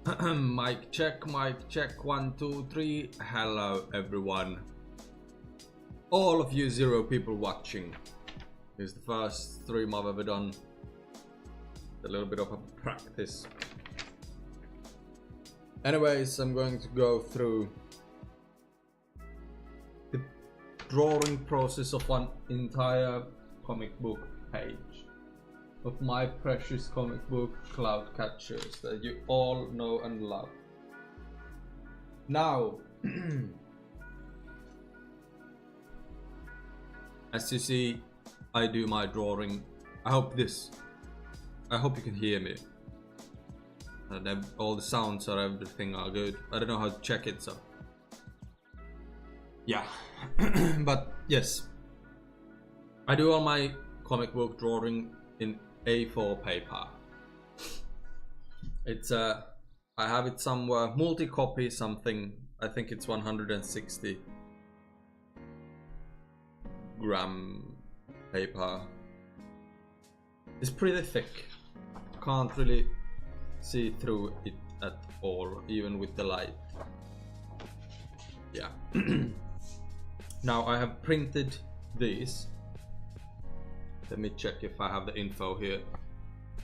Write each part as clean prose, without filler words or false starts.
Mic check, 1, 2, 3. Hello everyone. All of you 0 people watching. This is the first stream I've ever done. A little bit of a practice. Anyways, I'm going to go through the drawing process of one entire comic book page of my precious comic book Cloud Catchers that you all know and love. Now, as you see, I do my drawing. I hope you can hear me. And all the sounds or everything are good. I don't know how to check it, so yeah. But yes, I do all my comic book drawing in A4 paper. It's I have it somewhere, multi-copy something. I think it's 160 gram paper. It's pretty thick. Can't really see through it at all, even with the light. Yeah. Now I have printed these. Let me check if I have the info here.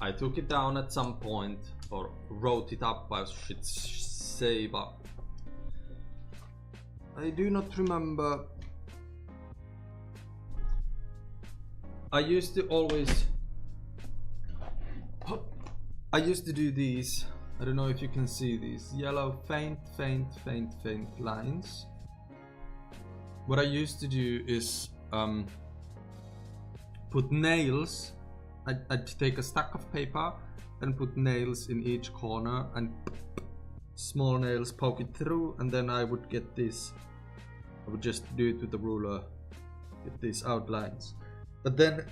I took it down at some point, or wrote it up, I should say, but I do not remember. I used to do these. I don't know if you can see these yellow faint lines. What I used to do is put nails. I'd take a stack of paper and put nails in each corner and small nails, poke it through, and then I would get this. I would just do it with the ruler, get these outlines. But then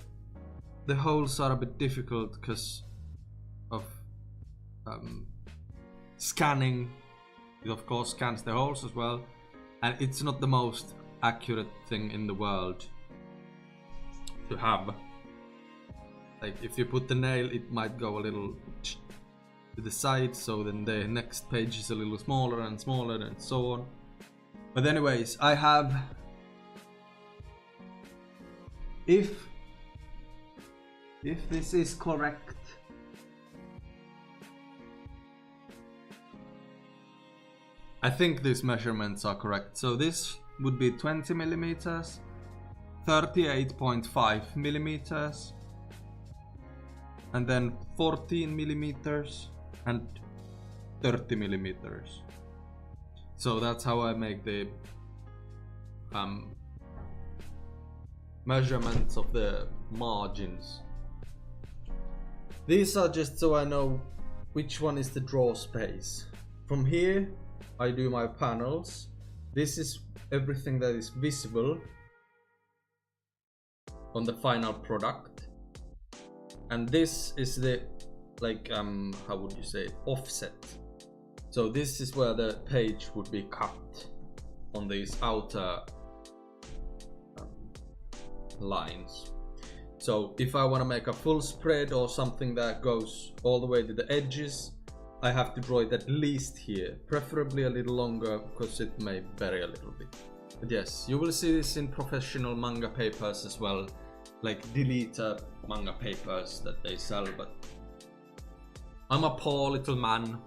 the holes are a bit difficult because of scanning. It of course scans the holes as well, and it's not the most accurate thing in the world to have. Like if you put the nail, it might go a little to the side, so then the next page is a little smaller and smaller and so on. But anyways, I have, if this is correct, I think these measurements are correct. So this would be 20 millimeters, 38.5 millimeters, and then 14 millimeters and 30 millimeters. So that's how I make the measurements of the margins. These are just so I know which one is the draw space. From here I do my panels. This is everything that is visible on the final product, and this is the, like, how would you say, offset. So this is where the page would be cut on these outer lines. So if I want to make a full spread or something that goes all the way to the edges, I have to draw it at least here, preferably a little longer because it may vary a little bit. But yes, you will see this in professional manga papers as well, like deleter manga papers that they sell, but I'm a poor little man,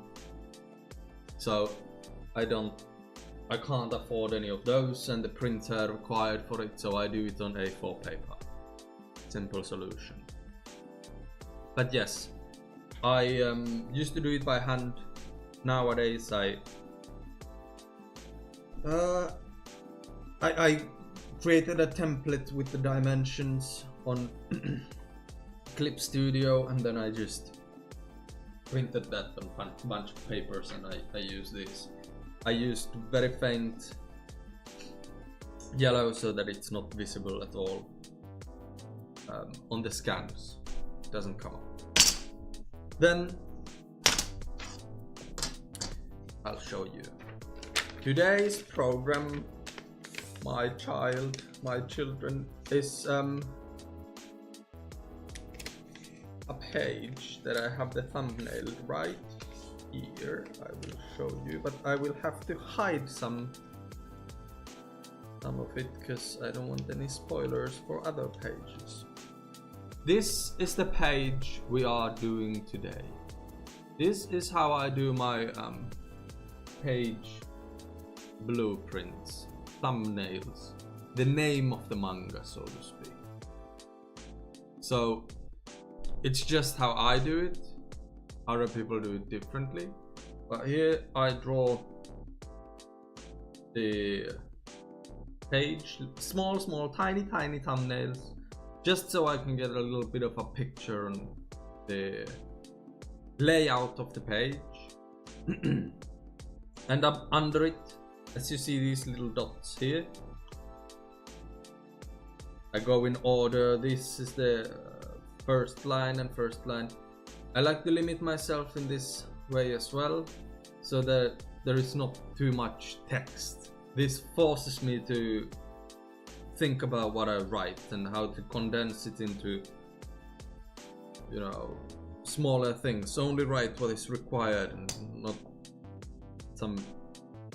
so I can't afford any of those, and the printer required for it, so I do it on A4 paper. Simple solution. But yes, I used to do it by hand. Nowadays I created a template with the dimensions on Clip Studio, and then I just printed that on a bunch of papers, and I use this. I used very faint yellow so that it's not visible at all on the scans. It doesn't come up. Then I'll show you today's program. My children is a page that I have the thumbnail right. here. I will show you, but I will have to hide some of it because I don't want any spoilers for other pages. This is the page we are doing today. This is how I do my page blueprints, thumbnails, the name of the manga, so to speak. So it's just how I do it. Other people do it differently. But here I draw the page, small, tiny thumbnails, just so I can get a little bit of a picture on the layout of the page. And up under it, as you see these little dots here, I go in order. This is the first line and first line. I like to limit myself in this way as well, so that there is not too much text. This forces me to think about what I write and how to condense it into, you know, smaller things. Only write what is required and not some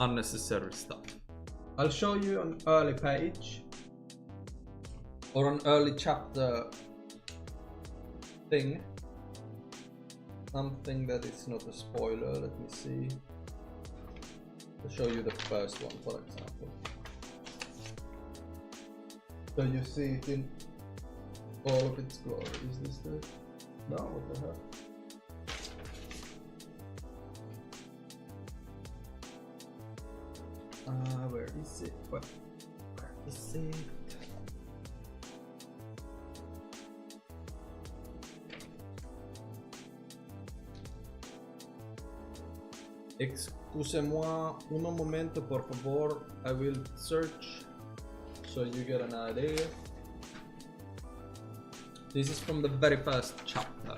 unnecessary stuff. I'll show you an early page or an early chapter thing. Something that is not a spoiler. Let me see. I'll show you the first one, for example. So you see it in all of its glory. Is this the... No, what the hell? Where is it? Where is it? Excusez-moi un momento, por favor. I will search so you get an idea. This is from the very first chapter.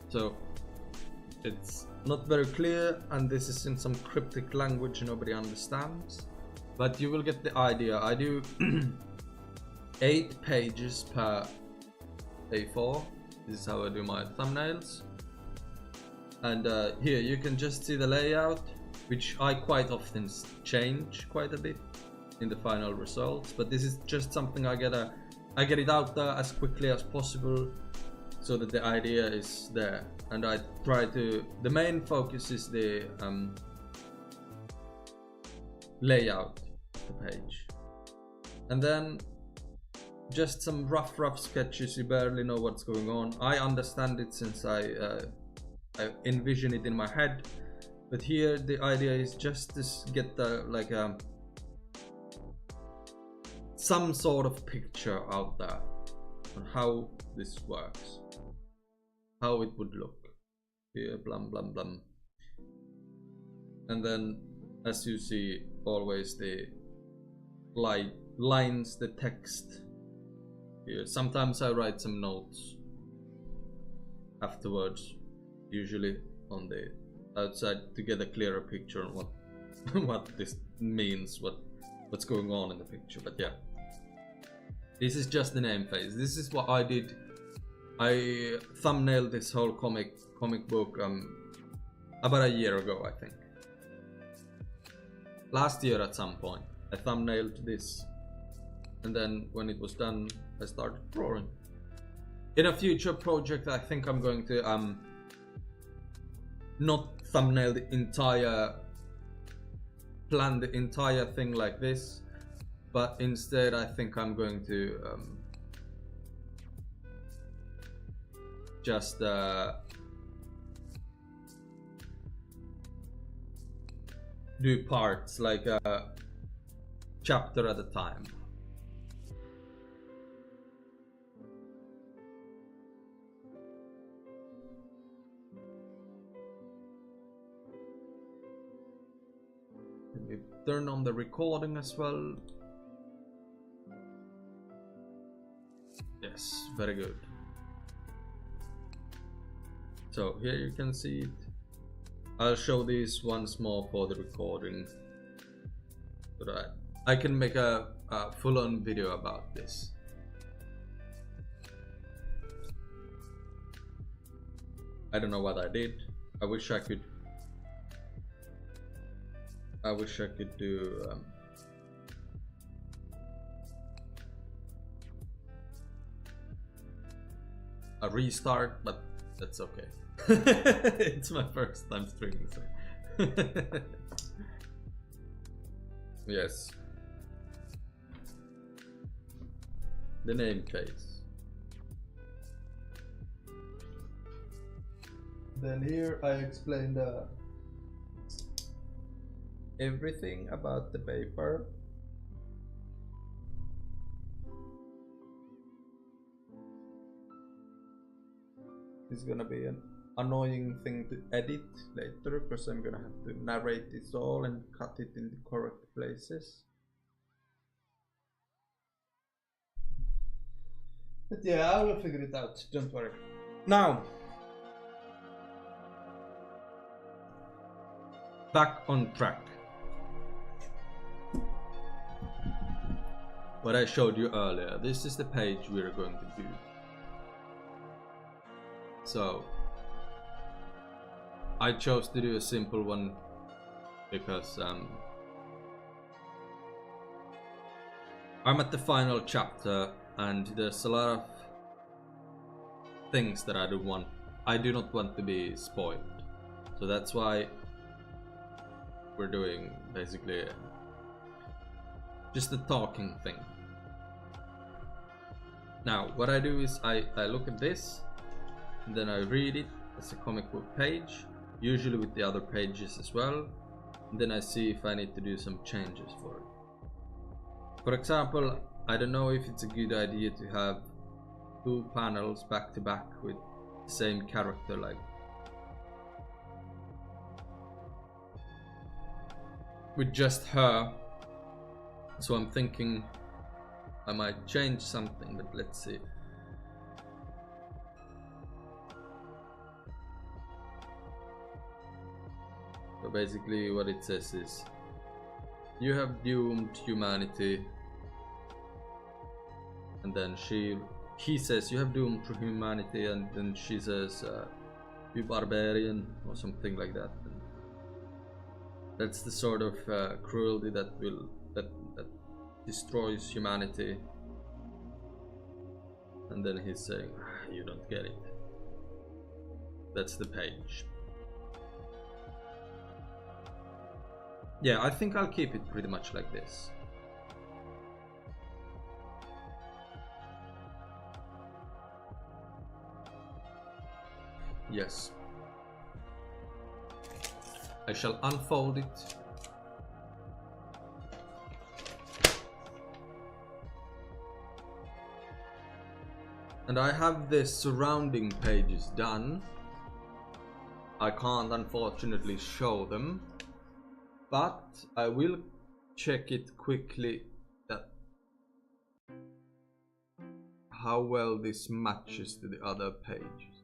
So it's not very clear, and this is in some cryptic language nobody understands. But you will get the idea. I do 8 pages per A4. This is how I do my thumbnails. And here you can just see the layout, which I quite often change quite a bit in the final results. But this is just something I get it out there as quickly as possible, so that the idea is there. And I try to. The main focus is the layout of the page, and then just some rough sketches. You barely know what's going on. I understand it since I envision it in my head, but here the idea is just to get the some sort of picture out there on how this works, how it would look. Here, blum blum blum. And then, as you see, always the lines, the text. Here, sometimes I write some notes afterwards, usually on the outside, to get a clearer picture on what this means, what's going on in the picture. But yeah, this is just the name phase. This is what I did. I thumbnailed this whole comic book about a year ago, I think. Last year at some point I thumbnailed this, and then when it was done I started drawing. In a future project I think I'm going to not thumbnail the entire thing like this, but instead I think I'm going to just do parts, like a chapter at a time. Let me turn on the recording as well. Yes, very good. So here you can see it. I'll show these once more for the recording, so that I can make a full-on video about this. I don't know what I did. I wish I could do a restart, but that's okay. It's my first time streaming, so yes. The name phase. Then here I explained everything about the paper. It's gonna be an annoying thing to edit later because I'm gonna have to narrate this all and cut it in the correct places. But yeah, I will figure it out, don't worry. Now, back on track. What I showed you earlier, this is the page we're going to do. So, I chose to do a simple one because I'm at the final chapter and there's a lot of things that I do not want to be spoiled. So that's why we're doing basically just a talking thing. Now what I do is I look at this and then I read it as a comic book page, usually with the other pages as well, and then I see if I need to do some changes for it. For example, I don't know if it's a good idea to have 2 panels back to back with the same character, like with just her. So I'm thinking I might change something, but let's see. So basically what it says is, you have doomed humanity, and then he says, you have doomed humanity, and then she says, you barbarian, or something like that. And that's the sort of cruelty that destroys humanity. And then he's saying, you don't get it. That's the page. Yeah, I think I'll keep it pretty much like this. Yes. I shall unfold it. And I have the surrounding pages done. I can't unfortunately show them, but I will check it quickly that how well this matches to the other pages.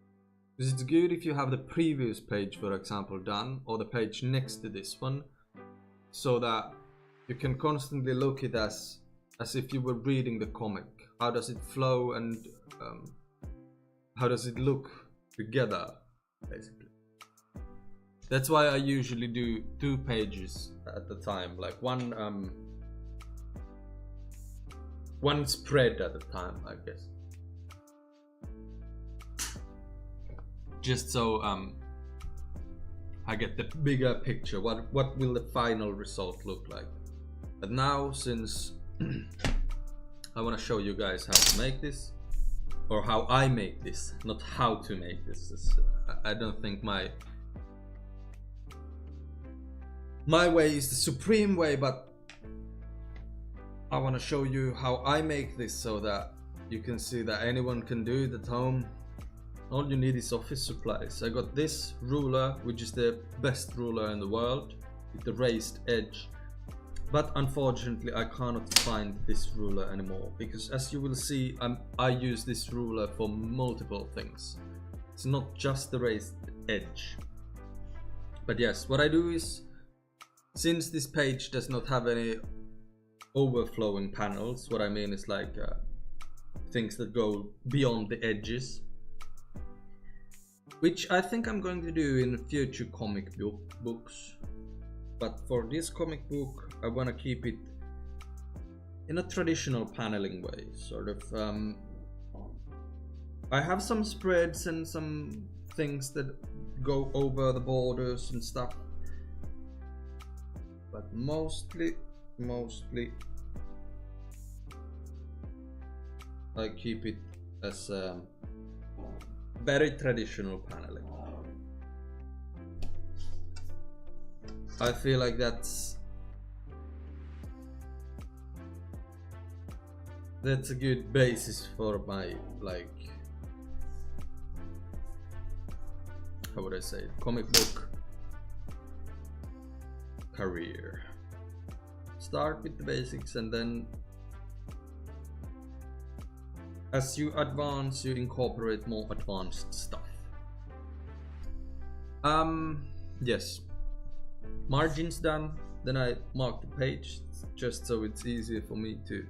Because it's good if you have the previous page, for example, done, or the page next to this one, so that you can constantly look at it as if you were reading the comic. How does it flow and how does it look together, basically. That's why I usually do 2 pages at the time, like one spread at a time, I guess. Just so I get the bigger picture. What will the final result look like? But now, since I want to show you guys how to make this, or how I make this, not how to make this. I don't think my way is the supreme way, but I want to show you how I make this so that you can see that anyone can do it at home. All you need is office supplies. I got this ruler, which is the best ruler in the world, with the raised edge. But unfortunately I cannot find this ruler anymore, because as you will see, I use this ruler for multiple things. It's not just the raised edge. But yes, what I do is, since this page does not have any overflowing panels, what I mean is like things that go beyond the edges, which I think I'm going to do in future comic books. But for this comic book, I want to keep it in a traditional paneling way, sort of. I have some spreads and some things that go over the borders and stuff, but mostly I keep it as very traditional paneling. I feel like that's a good basis for my, like, how would I say it, comic book career. Start with the basics, and then as you advance, you incorporate more advanced stuff. Yes, margins done. Then I mark the page just so it's easier for me to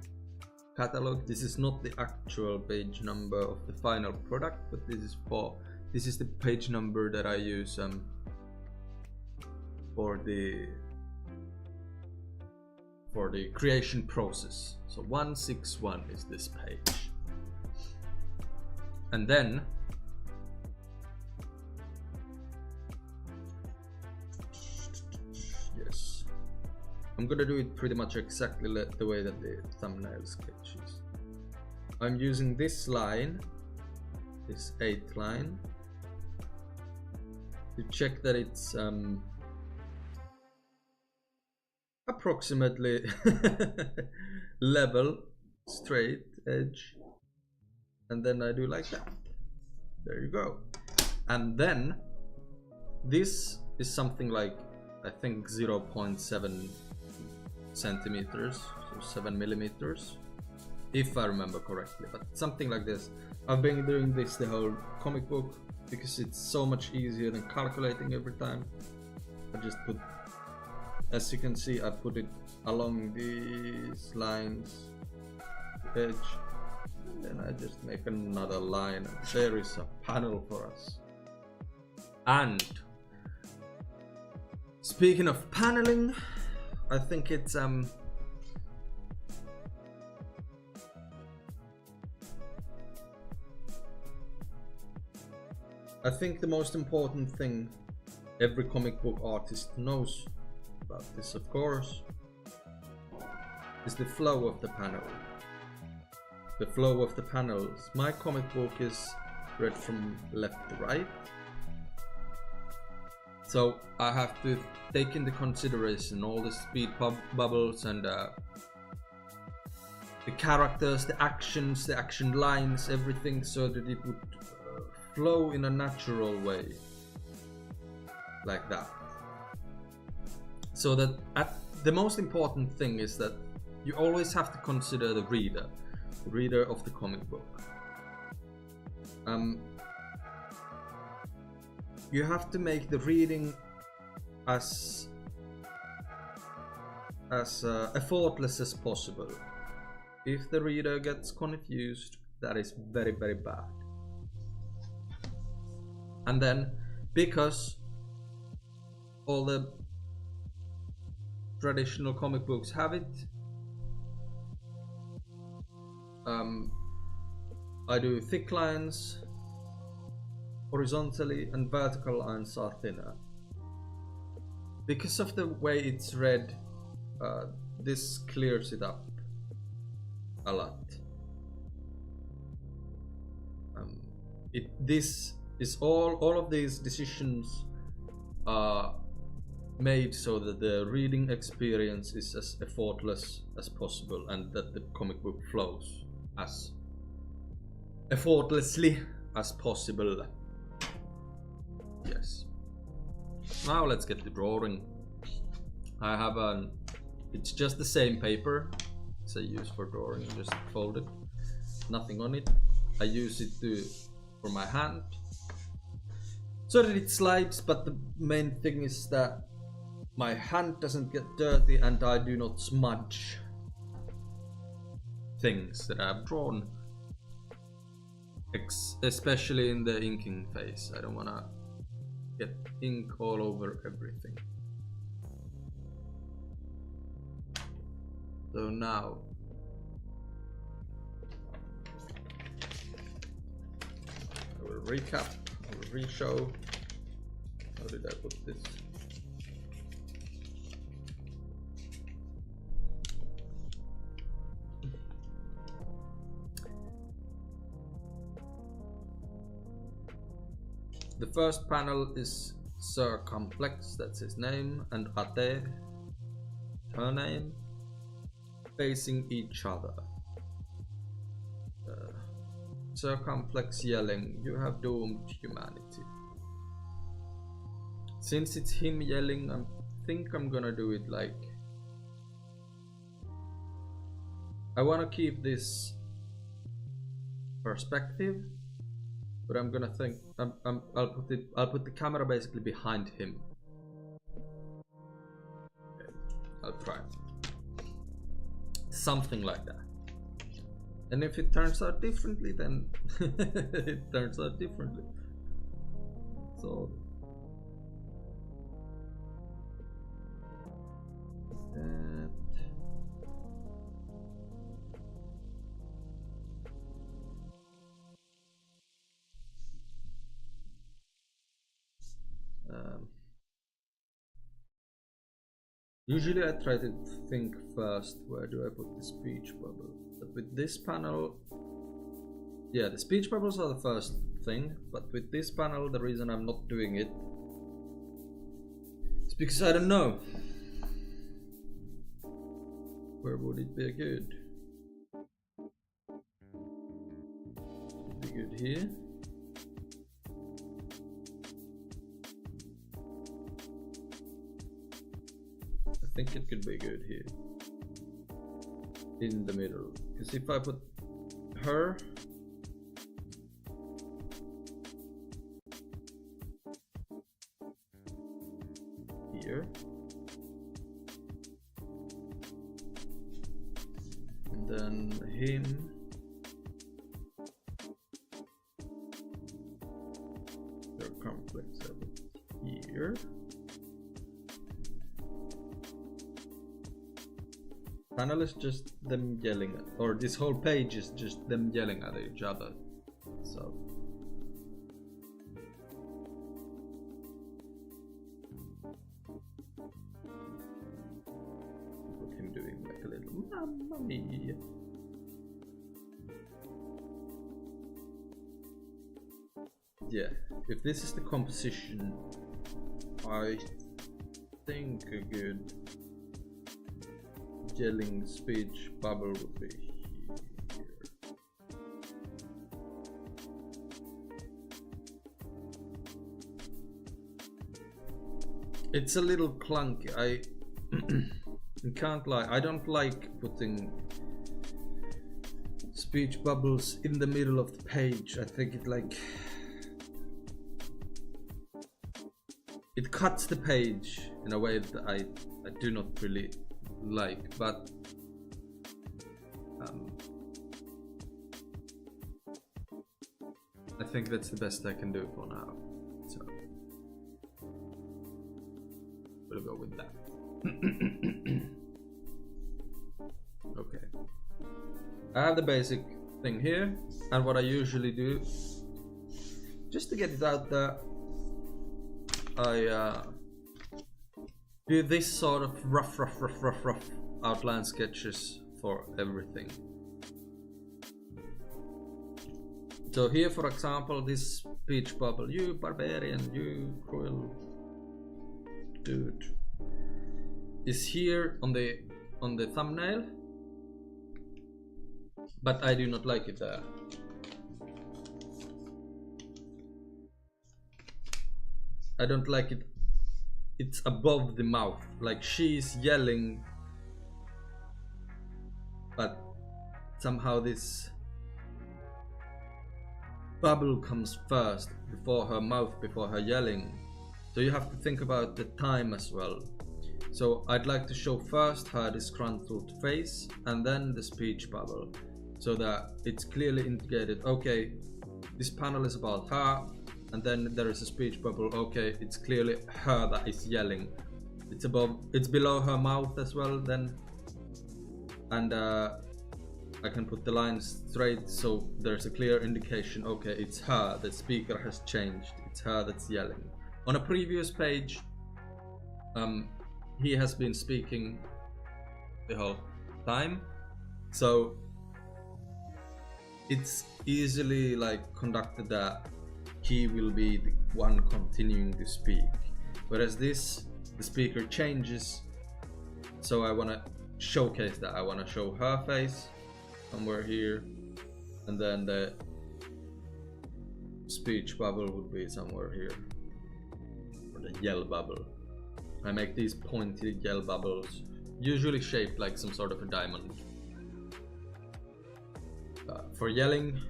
catalog. This is not the actual page number of the final product, but this is the page number that I use for the creation process. So 161 is this page. And then yes, I'm gonna do it pretty much exactly the way that the thumbnail sketch is. I'm using this line, this 8th line, to check that it's approximately level, straight edge, and then I do like that. There you go. And then this is something like, I think 0.7 centimeters, so 7 millimeters, if I remember correctly, but something like this. I've been doing this the whole comic book because it's so much easier than calculating every time. I just put, as you can see, I put it along these lines, edge, and then I just make another line, and there is a panel for us. And speaking of paneling, I think it's I think the most important thing every comic book artist knows about this, of course, is the flow of the panel. The flow of the panels. My comic book is read from left to right, so I have to take into consideration all the speed bubbles and the characters, the actions, the action lines, everything, so that it would flow in a natural way, like that. So that the most important thing is that you always have to consider the reader of the comic book. You have to make the reading as effortless as possible. If the reader gets confused, that is very, very bad. And then, because all the traditional comic books have it, I do thick lines horizontally and vertical lines are thinner. Because of the way it's read, this clears it up a lot. This is all of these decisions are made so that the reading experience is as effortless as possible, and that the comic book flows as effortlessly as possible. Yes. Now let's get the drawing. I have it's just the same paper as I use for drawing, just folded, nothing on it. I use it for my hand, so that it slides, but the main thing is that my hand doesn't get dirty and I do not smudge things that I've drawn. Especially in the inking phase. I don't want to get ink all over everything. So now I will recap, I will re-show. How did I put this? The first panel is Circumflex, that's his name, and Ate, her name, facing each other. Circumflex yelling, "You have doomed humanity." Since it's him yelling, I think I'm gonna do it like... I wanna keep this perspective, but I'm gonna think I'll put the camera basically behind him. Okay, I'll try something like that. And if it turns out differently, then it turns out differently. So usually I try to think first, where do I put the speech bubble? But with this panel, yeah, the speech bubbles are the first thing, but with this panel, the reason I'm not doing it is because I don't know. Where would it be good? It'd be good here. I think it could be good here. In the middle. Because if I put her here, and then him circumflex of it here. Panel is just them yelling at, or this whole page is just them yelling at each other. So put him doing like a little mamma mia. Yeah, if this is the composition, I think a good yelling speech bubble would be here. It's a little clunky. I can't lie, I don't like putting speech bubbles in the middle of the page. I think it it cuts the page in a way that I do not really like, but I think that's the best I can do for now, so we'll go with that. Okay, I have the basic thing here, and what I usually do, just to get it out there, I do this sort of rough outline sketches for everything. So here, for example, this speech bubble, "You barbarian, you cruel dude," is here on the thumbnail, but I do not like it there. I don't like it. It's above the mouth, like she's yelling, but somehow this bubble comes first before her mouth, before her yelling. So you have to think about the time as well. So I'd like to show first her disgruntled face and then the speech bubble, so that it's clearly indicated, okay, this panel is about her, and then there is a speech bubble. Okay, it's clearly her that is yelling. It's below her mouth as well then, and I can put the lines straight so there's a clear indication. Okay, it's her, the speaker has changed, it's her that's yelling. On a previous page, he has been speaking the whole time, so it's easily like conducted that he will be the one continuing to speak, whereas this, the speaker changes, so I want to showcase that. I want to show her face somewhere here, and then the speech bubble would be somewhere here, or the yell bubble. I make these pointy yell bubbles, usually shaped like some sort of a diamond. For yelling,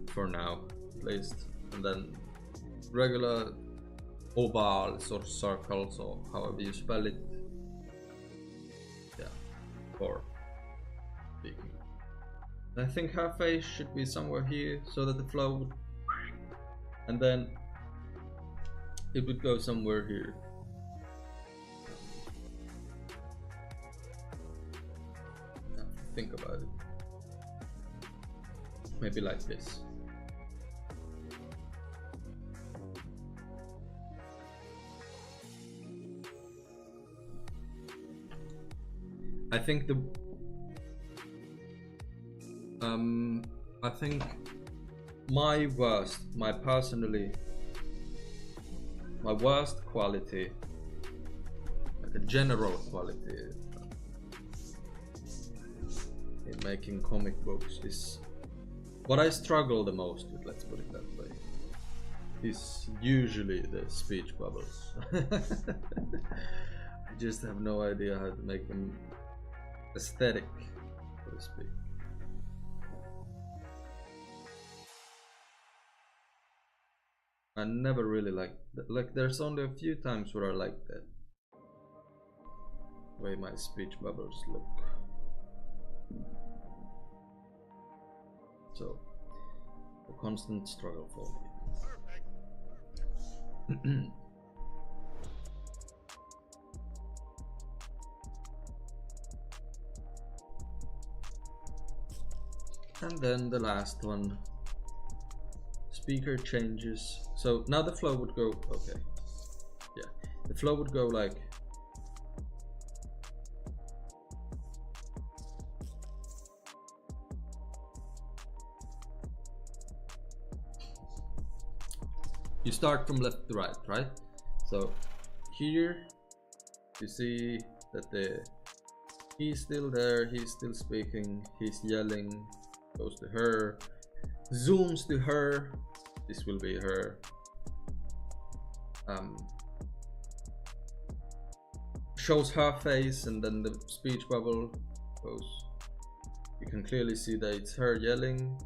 for now at least, and then regular ovals or circles or however you spell it, yeah, for speaking. I think her face should be somewhere here so that the flow would, and then it would go somewhere here. Think about it. Maybe like this. I think I think my worst quality, like a general quality in making comic books, is what I struggle the most with, let's put it that way, is usually the speech bubbles. I just have no idea how to make them aesthetic, so to speak. I never really liked that. Like, there's only a few times where I like that way my speech bubbles look. So, a constant struggle for me. And then the last one, speaker changes. So now the flow would go, okay, yeah, the flow would go like, you start from left to right, right? So here you see that he's still there, he's still speaking, he's yelling, goes to her, zooms to her, this will be her, shows her face, and then the speech bubble goes, you can clearly see that it's her yelling.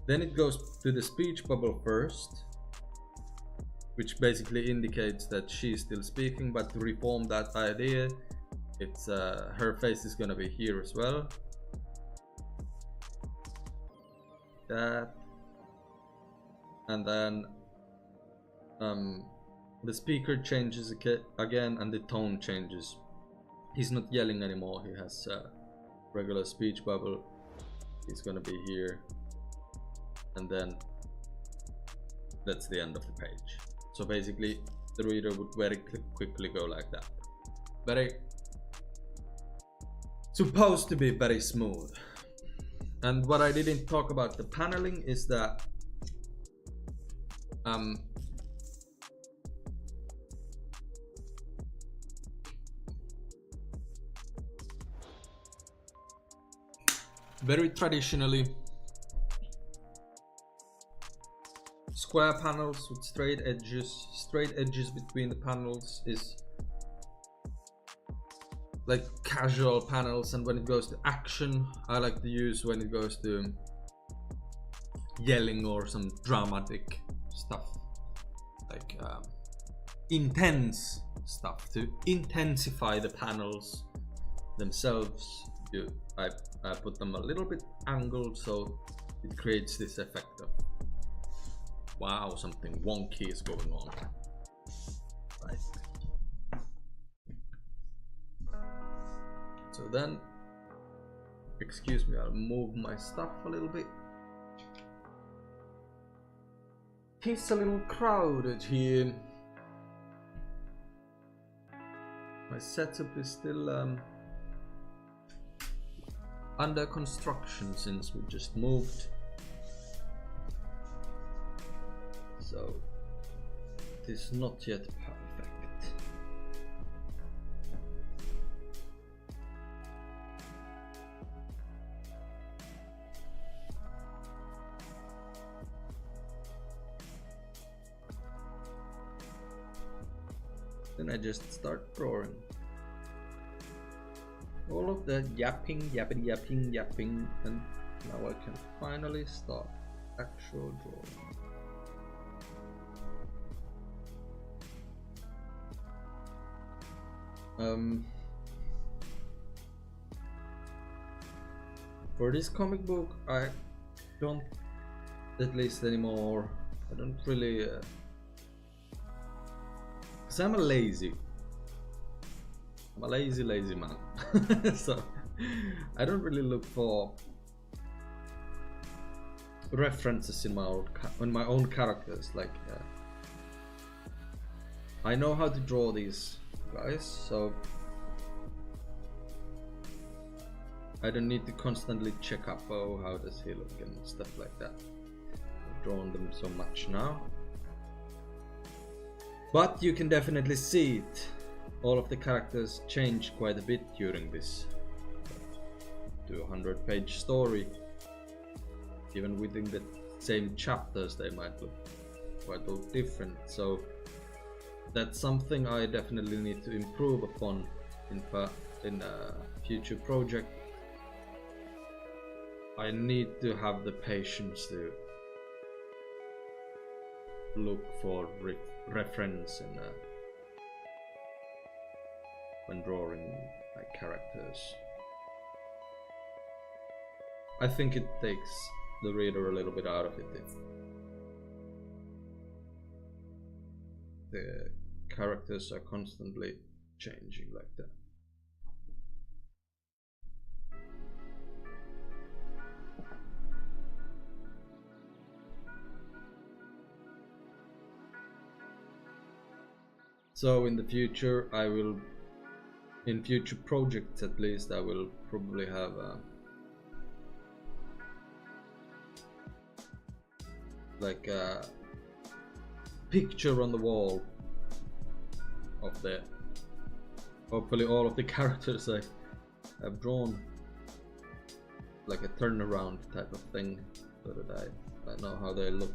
Then it goes to the speech bubble first, which basically indicates that she's still speaking, but to reform that idea, it's her face is gonna be here as well. That, and then the speaker changes again, and the tone changes. He's not yelling anymore, he has a regular speech bubble. He's gonna be here, and then that's the end of the page. So basically the reader would very quickly go like that. Supposed to be very smooth. And what I didn't talk about the paneling is that very traditionally, square panels with straight edges between the panels is like casual panels, and when it goes to action, I like to use when it goes to yelling or some dramatic stuff, like intense stuff, to intensify the panels themselves. I put them a little bit angled so it creates this effect of Wow, something wonky is going on. Right. So then, excuse me, I'll move my stuff a little bit. It's a little crowded here. My setup is still under construction since we just moved. So it is not yet perfect. Then I just start drawing. All of the yapping, yapping, and now I can finally start actual drawing. For this comic book, I don't, at least anymore, I don't really, cause I'm a lazy man. So I don't really look for references in my own characters. Like I know how to draw these guys, so I don't need to constantly check up, oh, how does he look and stuff like that. I've drawn them so much now. But you can definitely see it. All of the characters change quite a bit during this 200-page story. Even within the same chapters they might look quite different. So that's something I definitely need to improve upon in a future project. I need to have the patience to look for reference in when drawing my characters. I think it takes the reader a little bit out of it if the characters are constantly changing like that. So in the future, in future projects at least, I will probably have like a picture on the wall of hopefully all of the characters I have drawn, like a turnaround type of thing, so that I know how they look.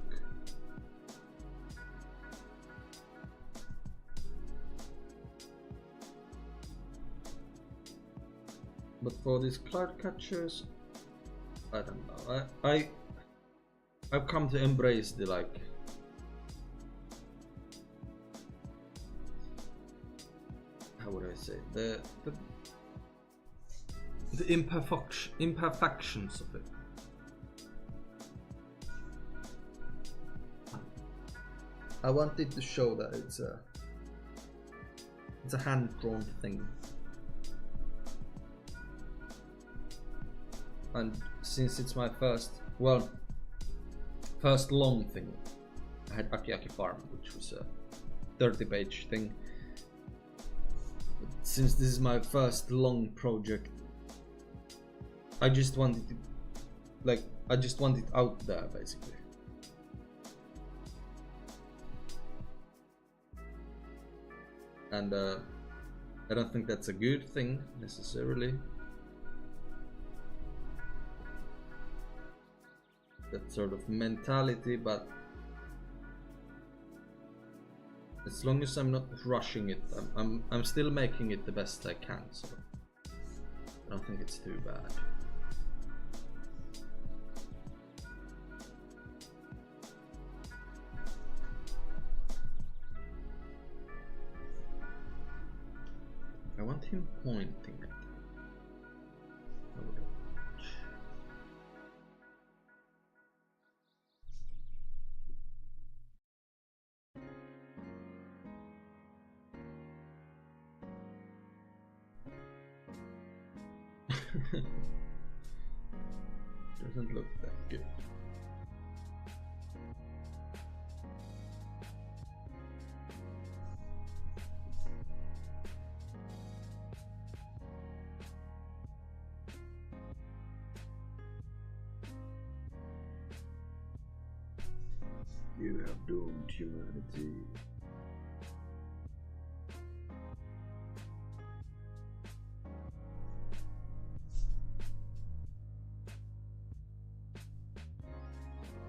But for these cloud catchers, I don't know. I've come to embrace the how would I say, the imperfections of it. I wanted to show that it's a hand-drawn thing. And since it's my first long thing, I had Aki Farm, which was a 30-page thing. But since this is my first long project, I just wanted it out there, basically. And I don't think that's a good thing necessarily. That sort of mentality, but as long as I'm not rushing it, I'm still making it the best I can, so I don't think it's too bad. I want him pointing at Doesn't look that good. You have doomed humanity.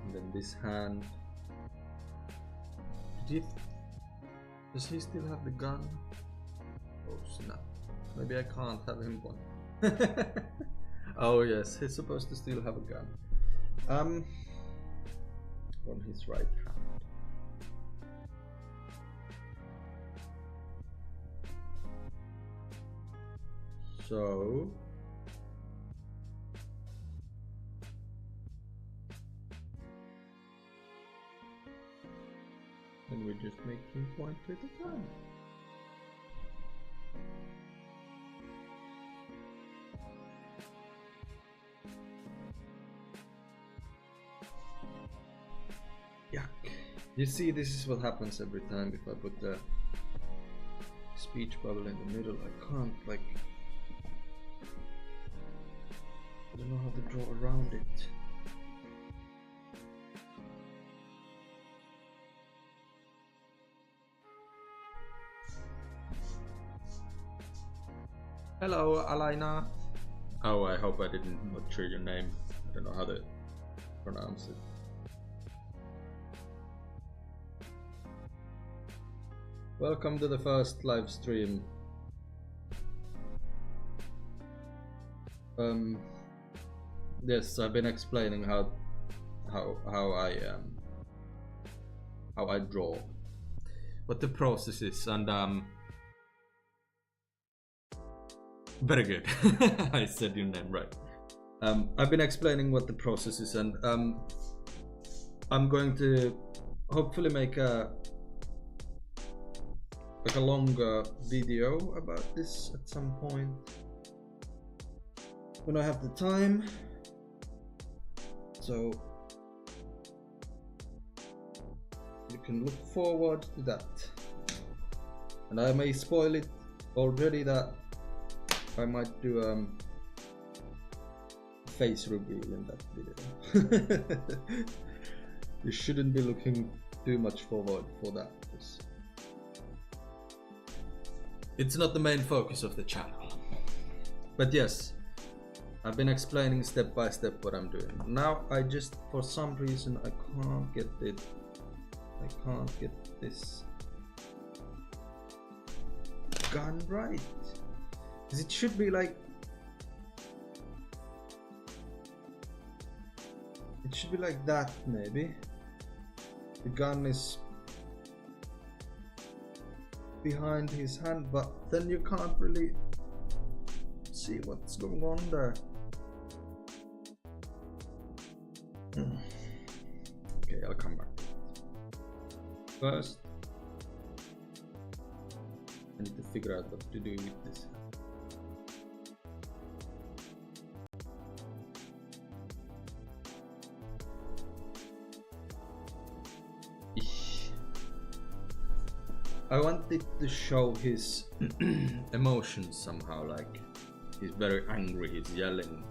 And then this hand. Does he still have the gun? Oh snap. Maybe I can't have him one. Oh yes, he's supposed to still have a gun. On his right hand. So then we just make him point at a time. You see, this is what happens every time if I put the speech bubble in the middle. I can't, like, I don't know how to draw around it. Hello, Alina. Oh, I hope I didn't butcher your name. I don't know how to pronounce it. Welcome to the first live stream. Yes, I've been explaining how I draw, what the process is, and very good. I said your name right. I've been explaining what the process is, and I'm going to hopefully make a longer video about this at some point when I have the time, so you can look forward to that. And I may spoil it already that I might do face reveal in that video. You shouldn't be looking too much forward for that. It's not the main focus of the channel. But yes, I've been explaining step by step what I'm doing. Now I just, for some reason, I can't get it. I can't get this gun right. Because it should be like, it should be like that maybe. The gun is behind his hand, but then you can't really see what's going on there. Okay, I'll come back. First, I need to figure out what to do with this. I wanted to show his emotions somehow, like he's very angry, he's yelling,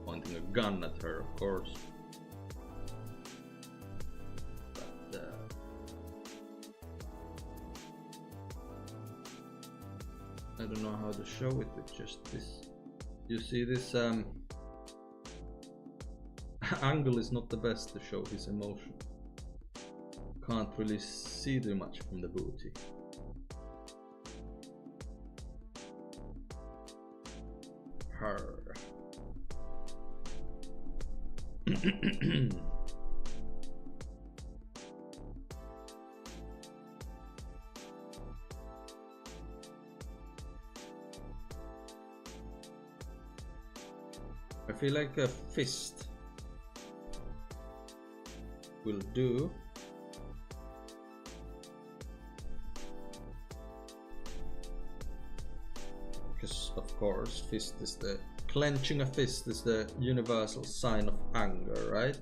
pointing a gun at her, of course. But I don't know how to show it with just this. You see, this angle is not the best to show his emotion. Can't really see too much from the booty. Her. I feel like a fist will do. Because of course fist is the clenching a fist is the universal sign of anger, right?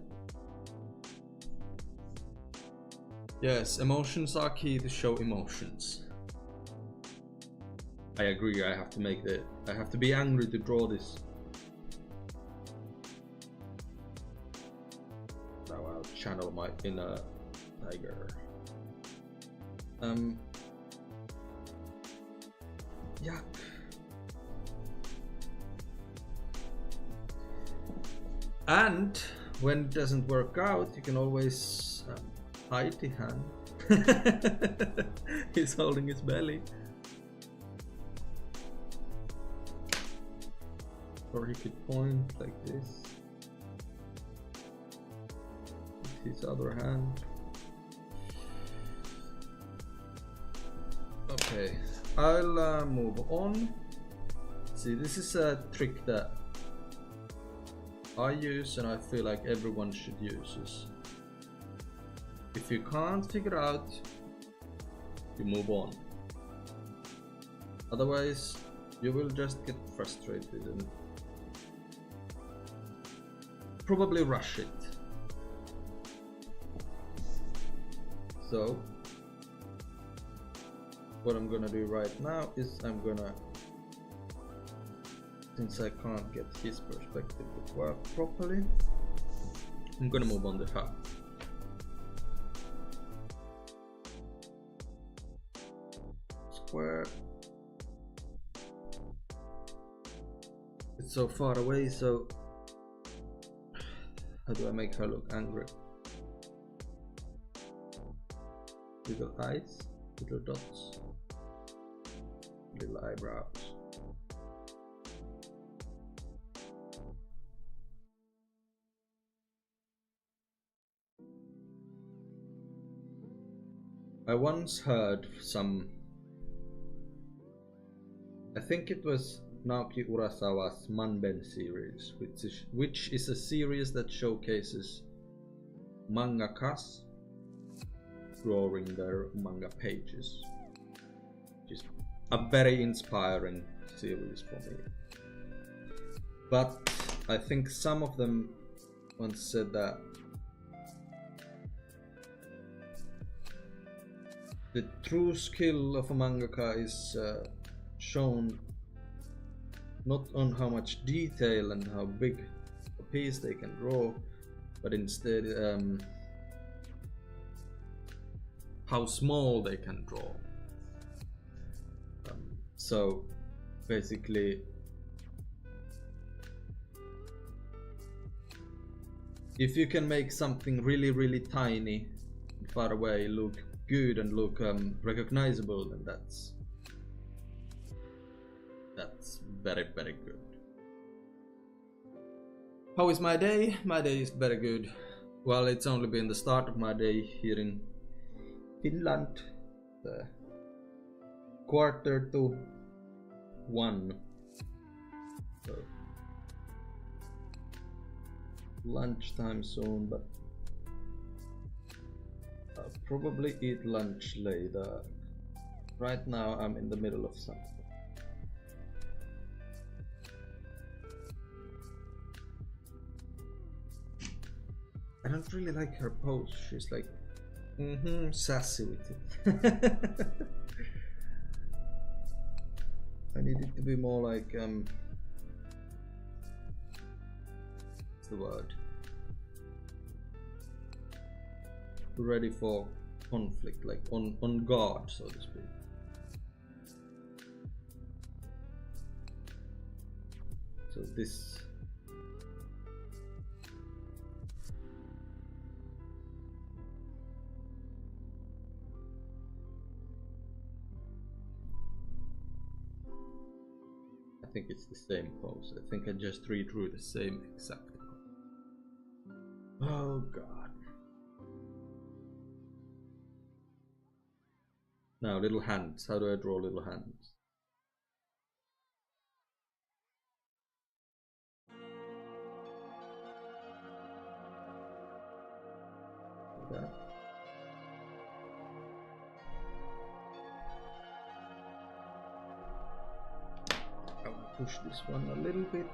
Yes, emotions are key to show emotions. I agree, I have to be angry to draw this. Now I'll channel my inner tiger. Yuck. And when it doesn't work out, you can always hide the hand. He's holding his belly. Or he could point like this. With his other hand. Okay, I'll move on. See, this is a trick that I use and I feel like everyone should use is if you can't figure out, you move on. Otherwise, you will just get frustrated and probably rush it. So, what I'm gonna do right now is I'm gonna, since I can't get his perspective to work properly, I'm gonna move on the hub. Square. It's so far away, so how do I make her look angry? Little eyes, little dots, little eyebrows. I once heard some, I think it was Naoki Urasawa's Manben series, which is a series that showcases mangakas drawing their manga pages, which is a very inspiring series for me. But I think some of them once said that the true skill of a mangaka is shown not on how much detail and how big a piece they can draw, but instead how small they can draw. So basically, if you can make something really tiny and far away look good and look recognizable, then that's very good. How is my day? My day is very good. Well, it's only been the start of my day here in Finland. 1:45. So lunchtime soon, but I'll probably eat lunch later. Right now I'm in the middle of something. I don't really like her pose. She's like, sassy with it. I need it to be more like, what's the word? Ready for conflict, like on guard, so to speak. So this. I think it's the same pose. I think I just redrew the same exact pose. Oh god. Now little hands. How do I draw little hands? Like that. Push this one a little bit.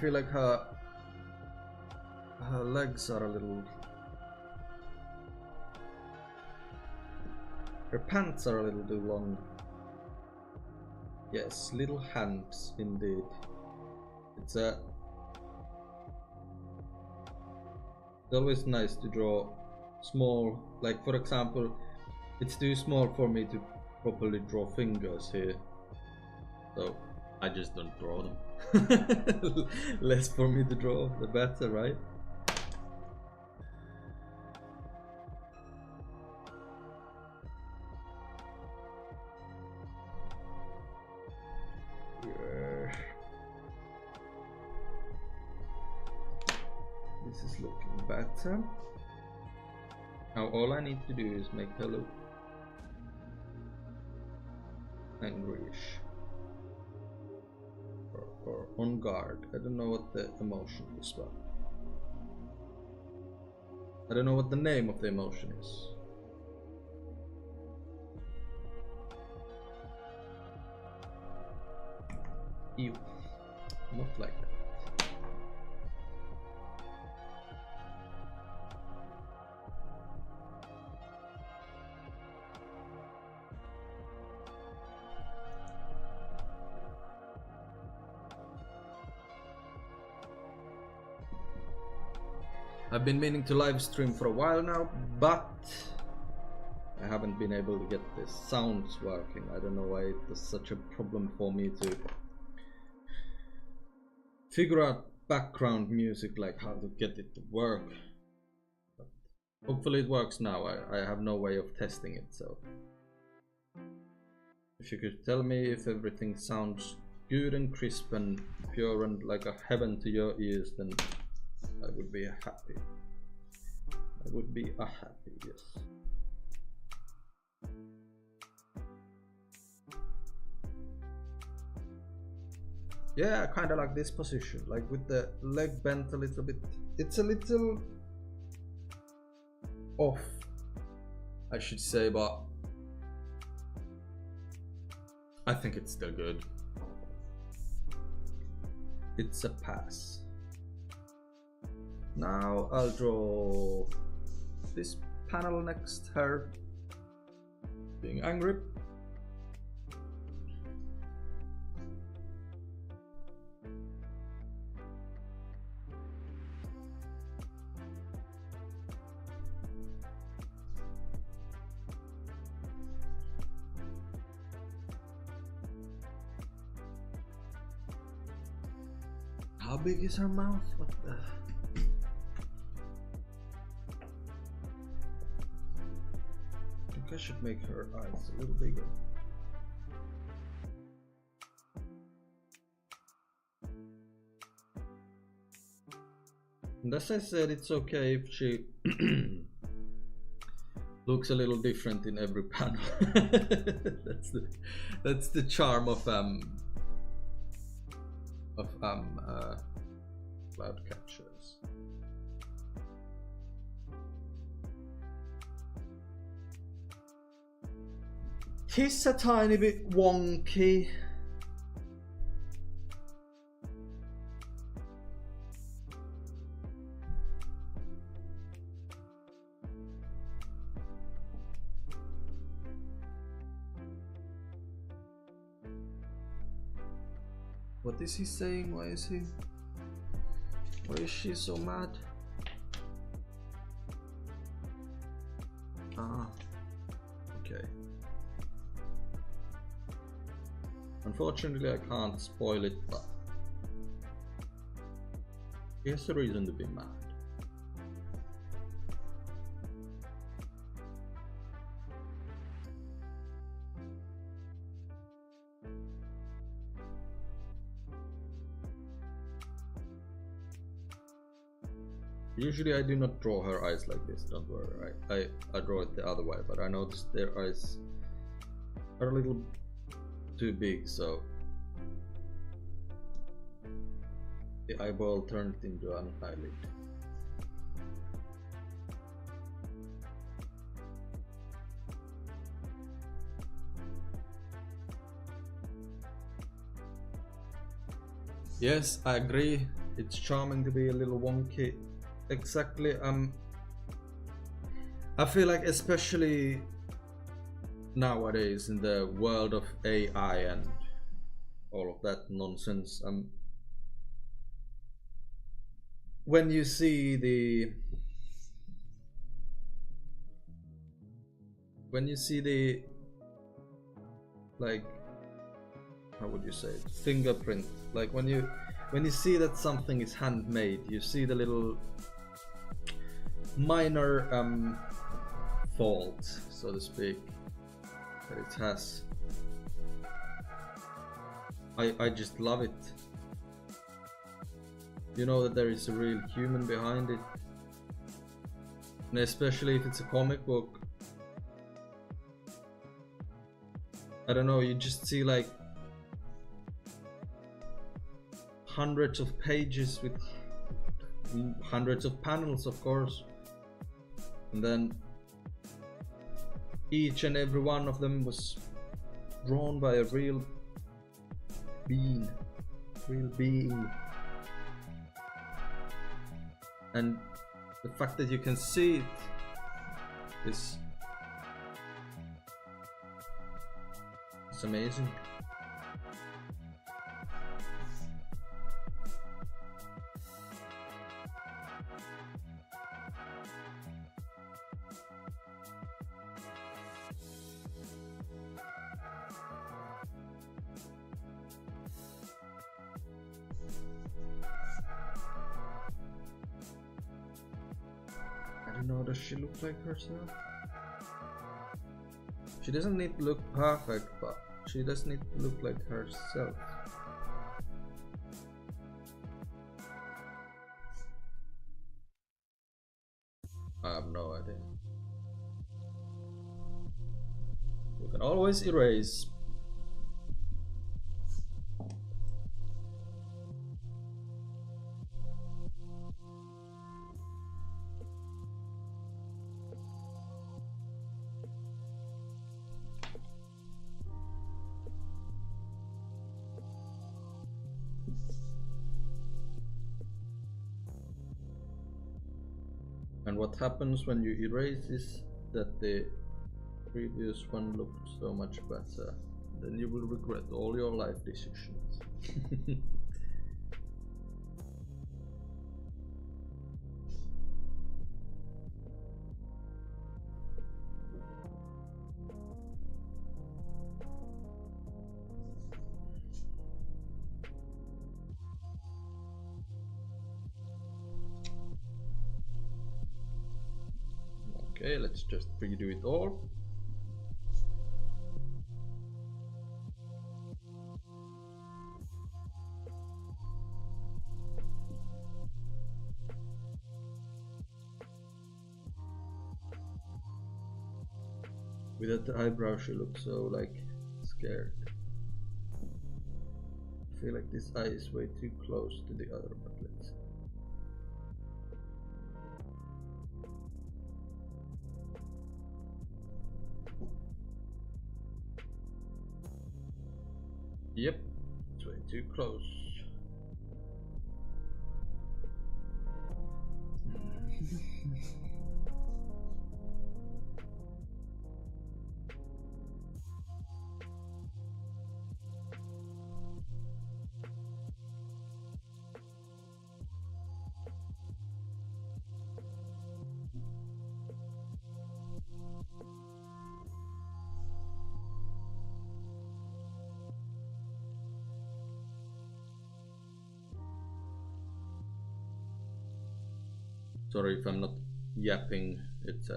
feel like her legs are a little... Her pants are a little too long. Yes, little hands indeed. It's always nice to draw small, like for example, it's too small for me to properly draw fingers here. So I just don't draw them. Less for me to draw, the better, right? This is looking better. Now all I need to do is make her look angryish or on guard. I don't know what the emotion is, but I don't know what the name of the emotion is. Ew, not like that. I've been meaning to live stream for a while now, but I haven't been able to get the sounds working. I don't know why it was such a problem for me to figure out background music, like how to get it to work. But hopefully it works now. I have no way of testing it, so if you could tell me if everything sounds good and crisp and pure and like a heaven to your ears, then I would be happy. I would be happy, yes. Yeah, I kind of like this position, like with the leg bent a little bit. It's a little off, I should say, but I think it's still good. It's a pass. Now I'll draw this panel next, her being angry. How big is her mouth? What the... I should make her eyes a little bigger. And as I said, it's okay if she looks a little different in every panel. that's the charm of cloud captures. He's a tiny bit wonky. What is he saying? Why is she so mad? Ah, okay. Unfortunately, I can't spoil it, but here's a reason to be mad. Usually I do not draw her eyes like this, don't worry. I draw it the other way, but I noticed their eyes are a little too big, so the eyeball turned into an eyelid. Yes, I agree. it's charming to be a little wonky. Exactly. I feel like especially nowadays in the world of AI and all of that nonsense, when you see the like, how would you say it, fingerprint, like when you see that something is handmade, you see the little minor faults, so to speak, that it has. I just love it. You know that there is a real human behind it, and especially if it's a comic book. I don't know, you just see like hundreds of pages with hundreds of panels, of course, and then each and every one of them was drawn by a real being, and the fact that you can see it is amazing. I don't know, does she look like herself? She doesn't need to look perfect, but she does need to look like herself. I have no idea. You can always erase. And what happens when you erase is that the previous one looked so much better. Then you will regret all your life decisions. Okay, let's just redo it all. Without the eyebrow she looks so like scared. I feel like this eye is way too close to the other, but let's see. Yep, it's way too close. Sorry if I'm not yapping, it's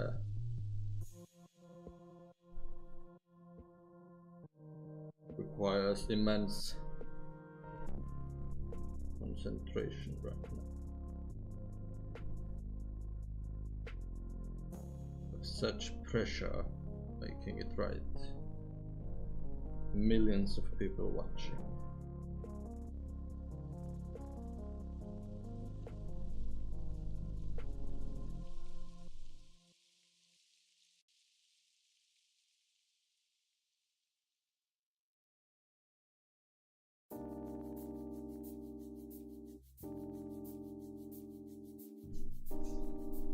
requires immense concentration right now. Such pressure making it right. Millions of people watching.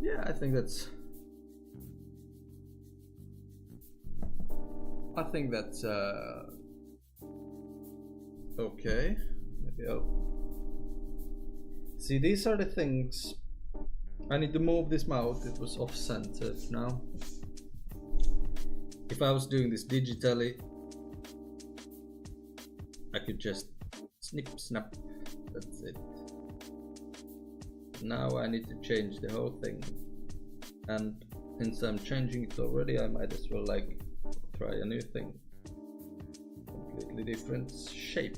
Yeah, I think that's okay. Maybe I'll see, these are the things. I need to move this mouth, it was off-centered now. If I was doing this digitally, I could just snip snap, that's it. Now I need to change the whole thing, and since I'm changing it already, I might as well like try a new thing. Completely different shape.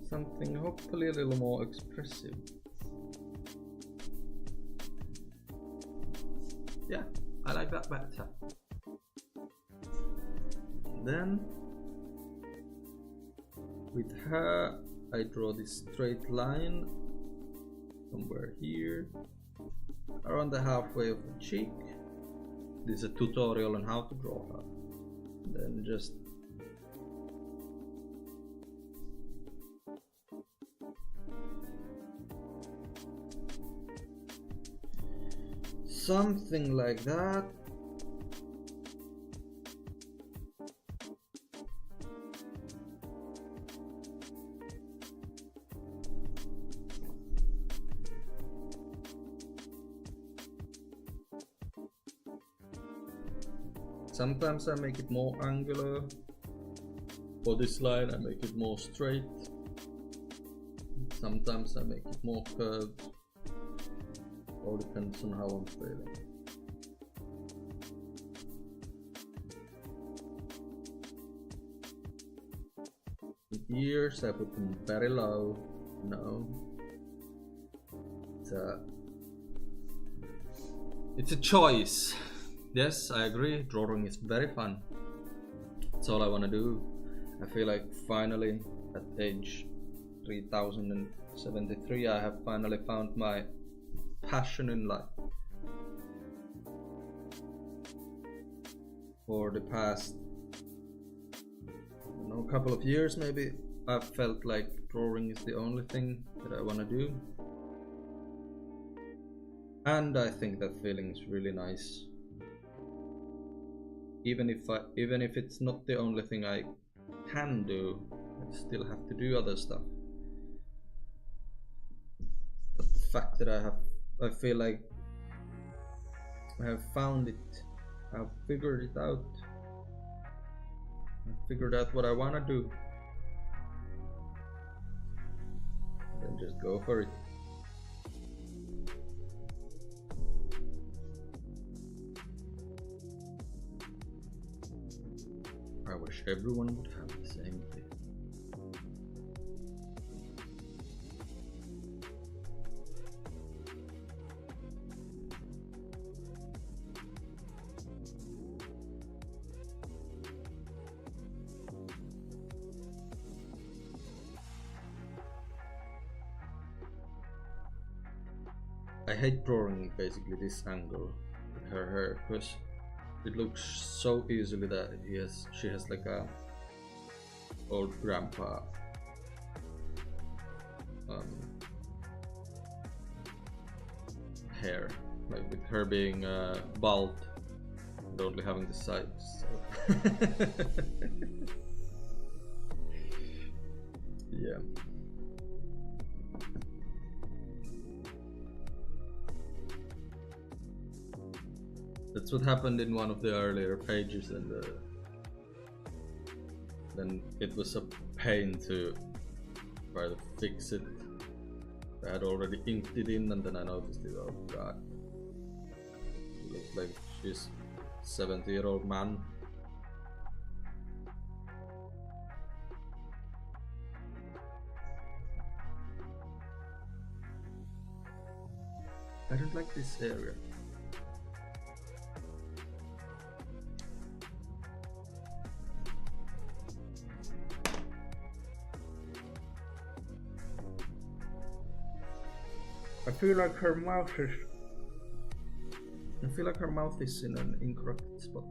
Something hopefully a little more expressive. Yeah, I like that better. Then with her, I draw this straight line somewhere here, around the halfway of the cheek. This is a tutorial on how to draw her. Then just something like that. Sometimes I make it more angular. For this line I make it more straight. Sometimes I make it more curved. All depends on how I'm feeling. Ears I put them very low. No. It's a choice. Yes, I agree, drawing is very fun. That's all I want to do. I feel like finally at age 3073 I have finally found my passion in life. For the past, I don't know, couple of years maybe, I've felt like drawing is the only thing that I want to do. And I think that feeling is really nice. Even if it's not the only thing I can do, I still have to do other stuff. But the fact that I feel like I have found it, I've figured it out. I figured out what I want to do. Then just go for it. I wish everyone would have the same thing. I hate drawing basically this angle with her hair because it looks so easily that she has like a old grandpa hair, like with her being bald and only having the sides. So. Yeah. That's what happened in one of the earlier pages, and then it was a pain to try to fix it. I had already inked it in, and then I noticed it. Oh god, it looks like she's a 70-year-old man. I don't like this area. I feel like her mouth is in an incorrect spot.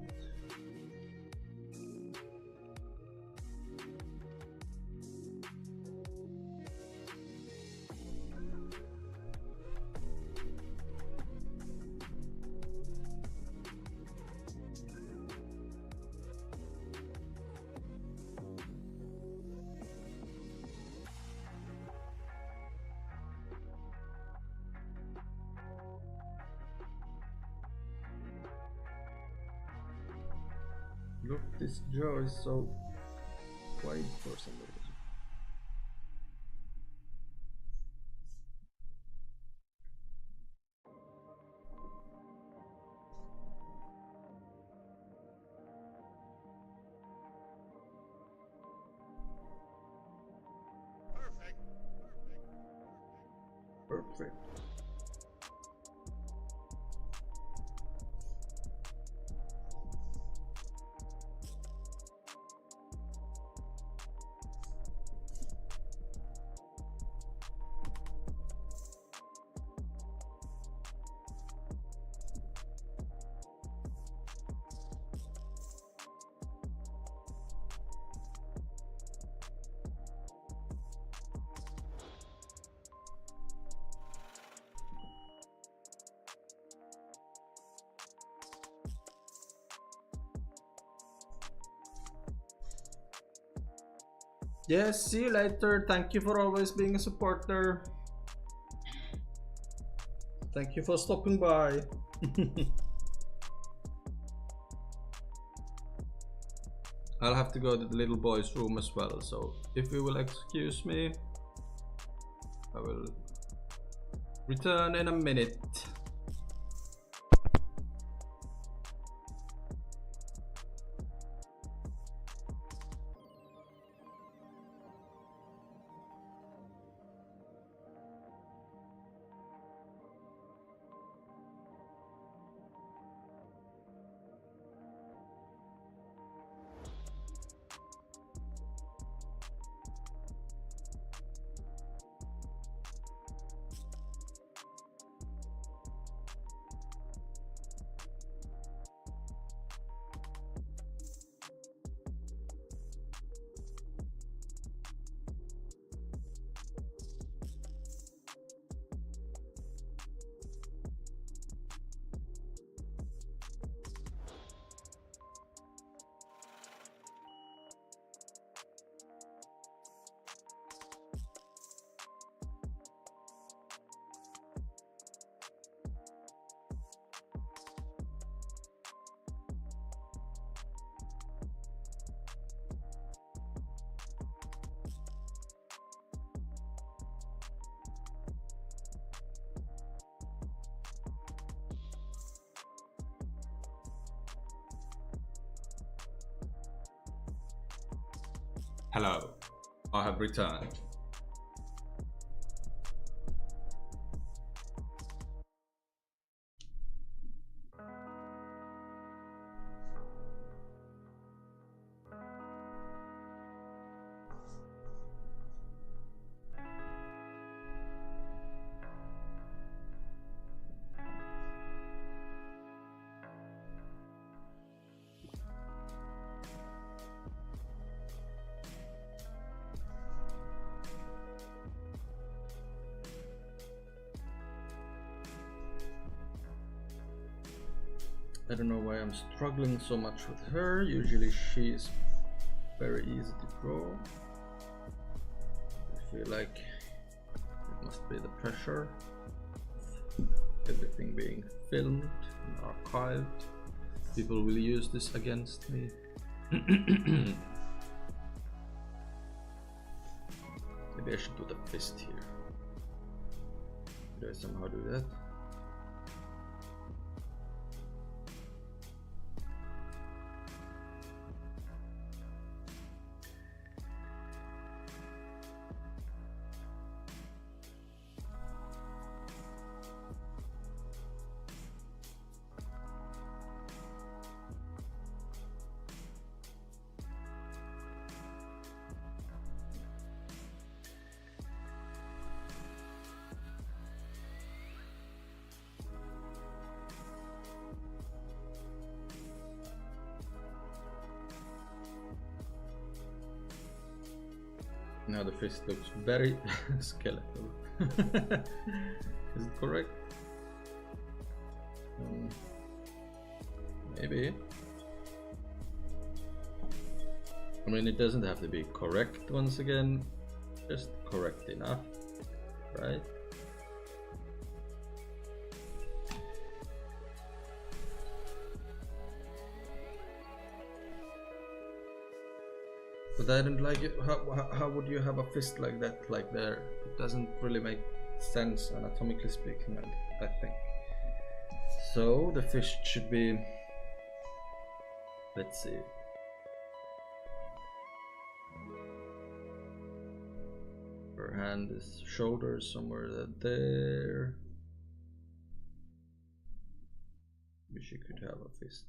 Look, this jaw is so wide for some reason. Perfect. Yes, see you later. Thank you for always being a supporter. Thank you for stopping by. I'll have to go to the little boy's room as well, so if you will excuse me, I will return in a minute. Hello, I have returned. I don't know why I'm struggling so much with her. Usually she's very easy to draw. I feel like it must be the pressure of everything being filmed and archived. People will use this against me. Maybe I should do the fist here. Did I somehow do that? Now the fist looks very skeletal. Is it correct? Maybe. I mean, it doesn't have to be correct once again, just correct enough, right? I don't like it. How would you have a fist like that, like there? It doesn't really make sense anatomically speaking, I think. So the fist should be, let's see. Her hand is shoulder somewhere there. Maybe she could have a fist.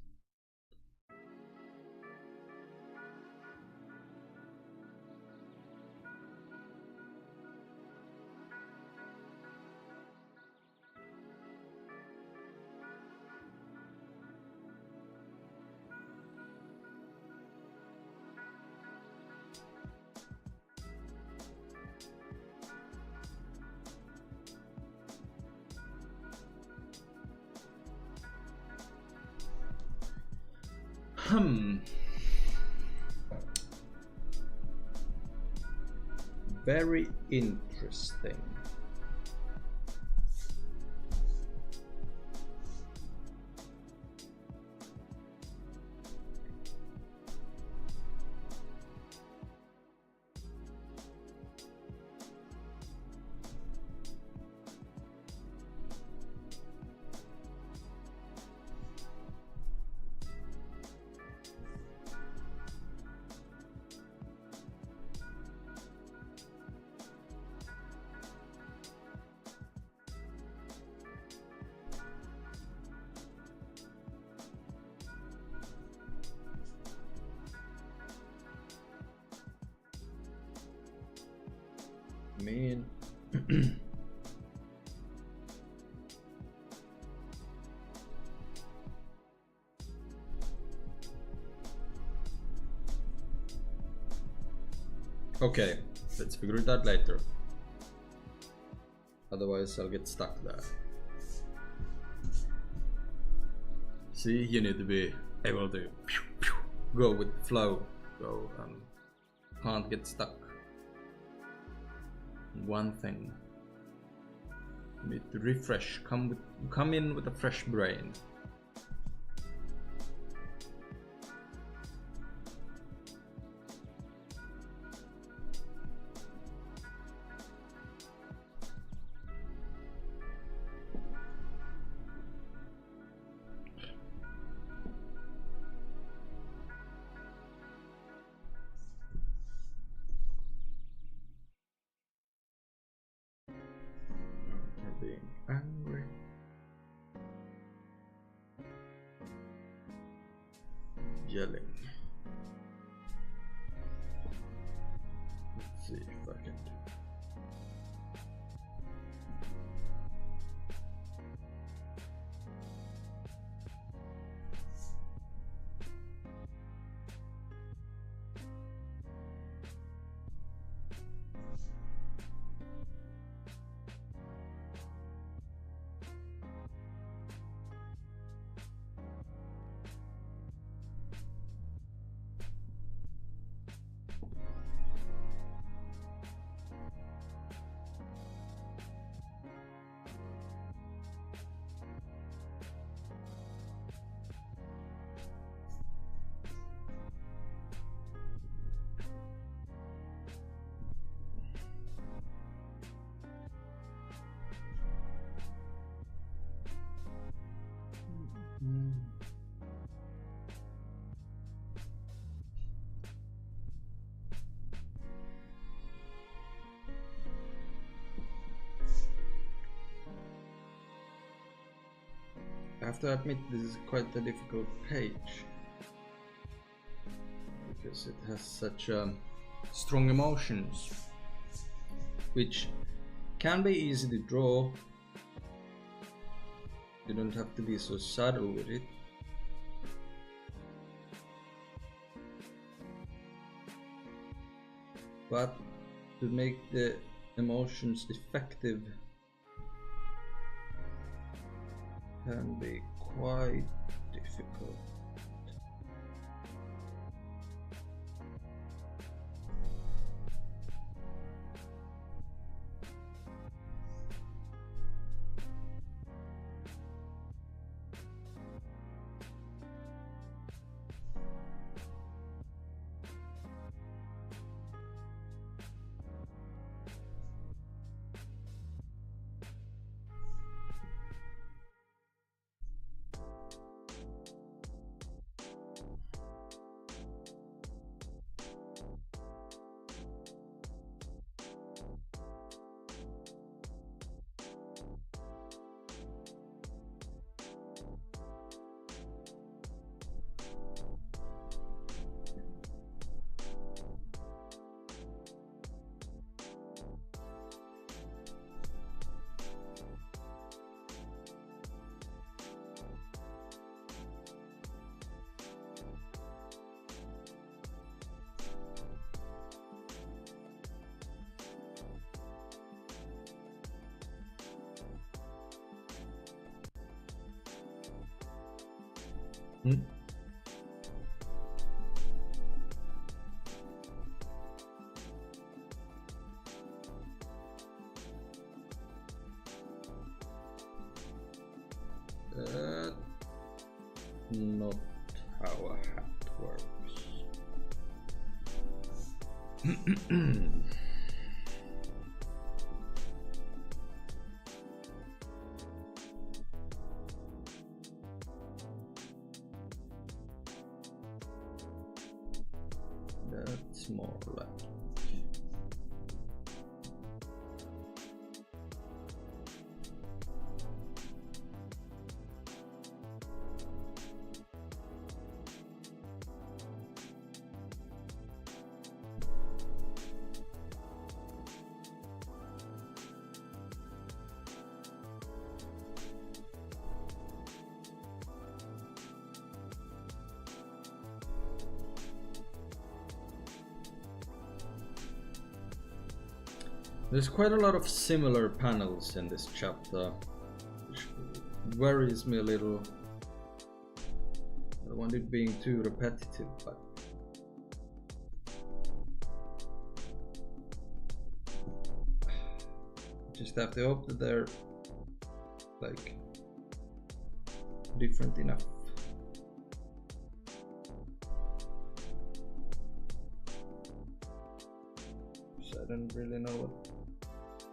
Very interesting. mean. Okay, let's figure it out later. Otherwise I'll get stuck there. See, you need to be able to go with the flow. So can't get stuck. One thing. You need to refresh. Come in with a fresh brain. Being angry. Yelling. Let's see if I can do. I have to admit this is quite a difficult page because it has such strong emotions which can be easy to draw. You don't have to be so subtle with it. But to make the emotions effective can be quite difficult. Hmm? Not how a hat works. That's more like there's quite a lot of similar panels in this chapter, which worries me a little. I don't want it being too repetitive, but just have to hope that they're like different enough. So I don't really know what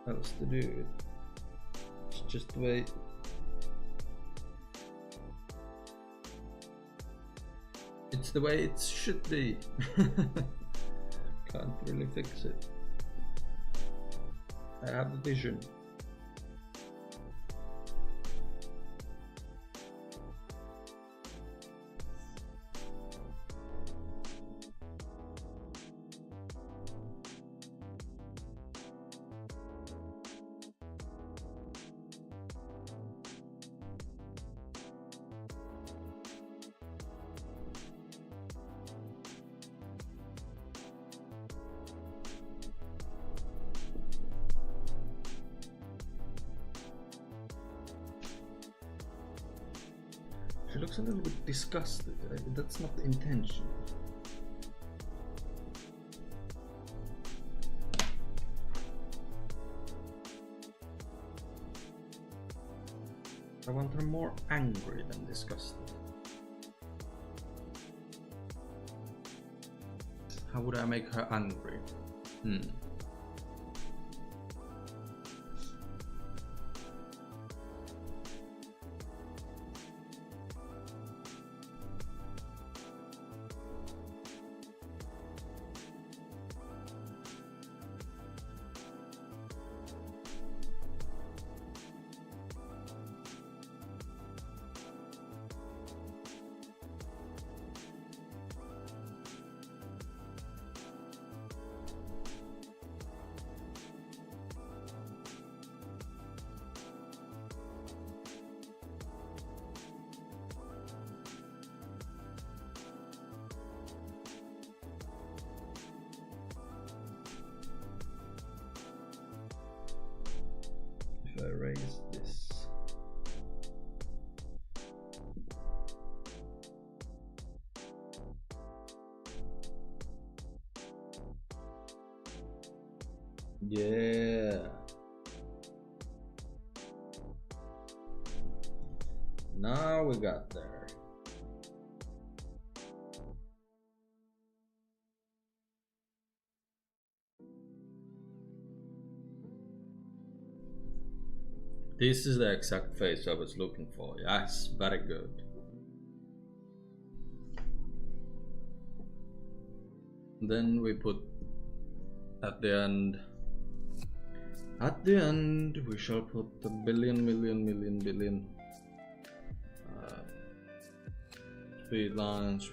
else to do. It's just the way it's the way it should be. Can't really fix it. I have the vision. She looks a little bit disgusted. That's not the intention. I want her more angry than disgusted. How would I make her angry? If I raise this. Yeah. Now we got there. This is the exact face I was looking for. Yes, very good. Then we put at the end we shall put a billion speed lines,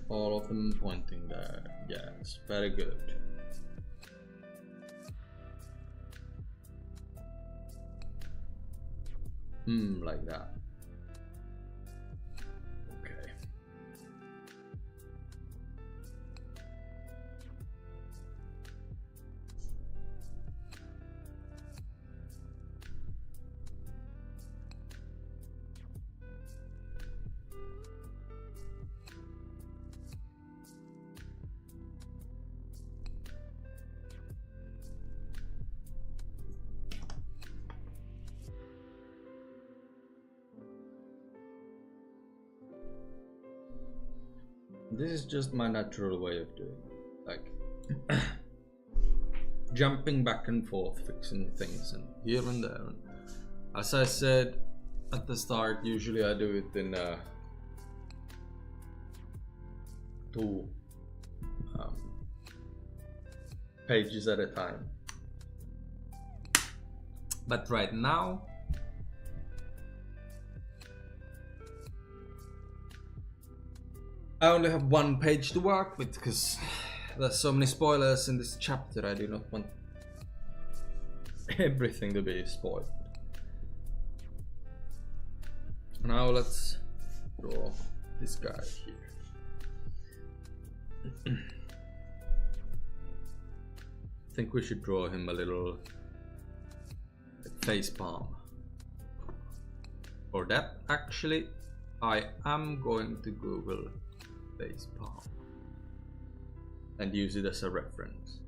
all of them pointing there. Yes, very good. Like that. Okay. This is just my natural way of doing it. Like jumping back and forth, fixing things and here and there. And as I said at the start, usually I do it in two pages at a time. But right now, I only have one page to work with because there's so many spoilers in this chapter. I do not want everything to be spoiled. Now let's draw this guy here. I think we should draw him a little face palm. For that, actually, I am going to Google face palm and use it as a reference.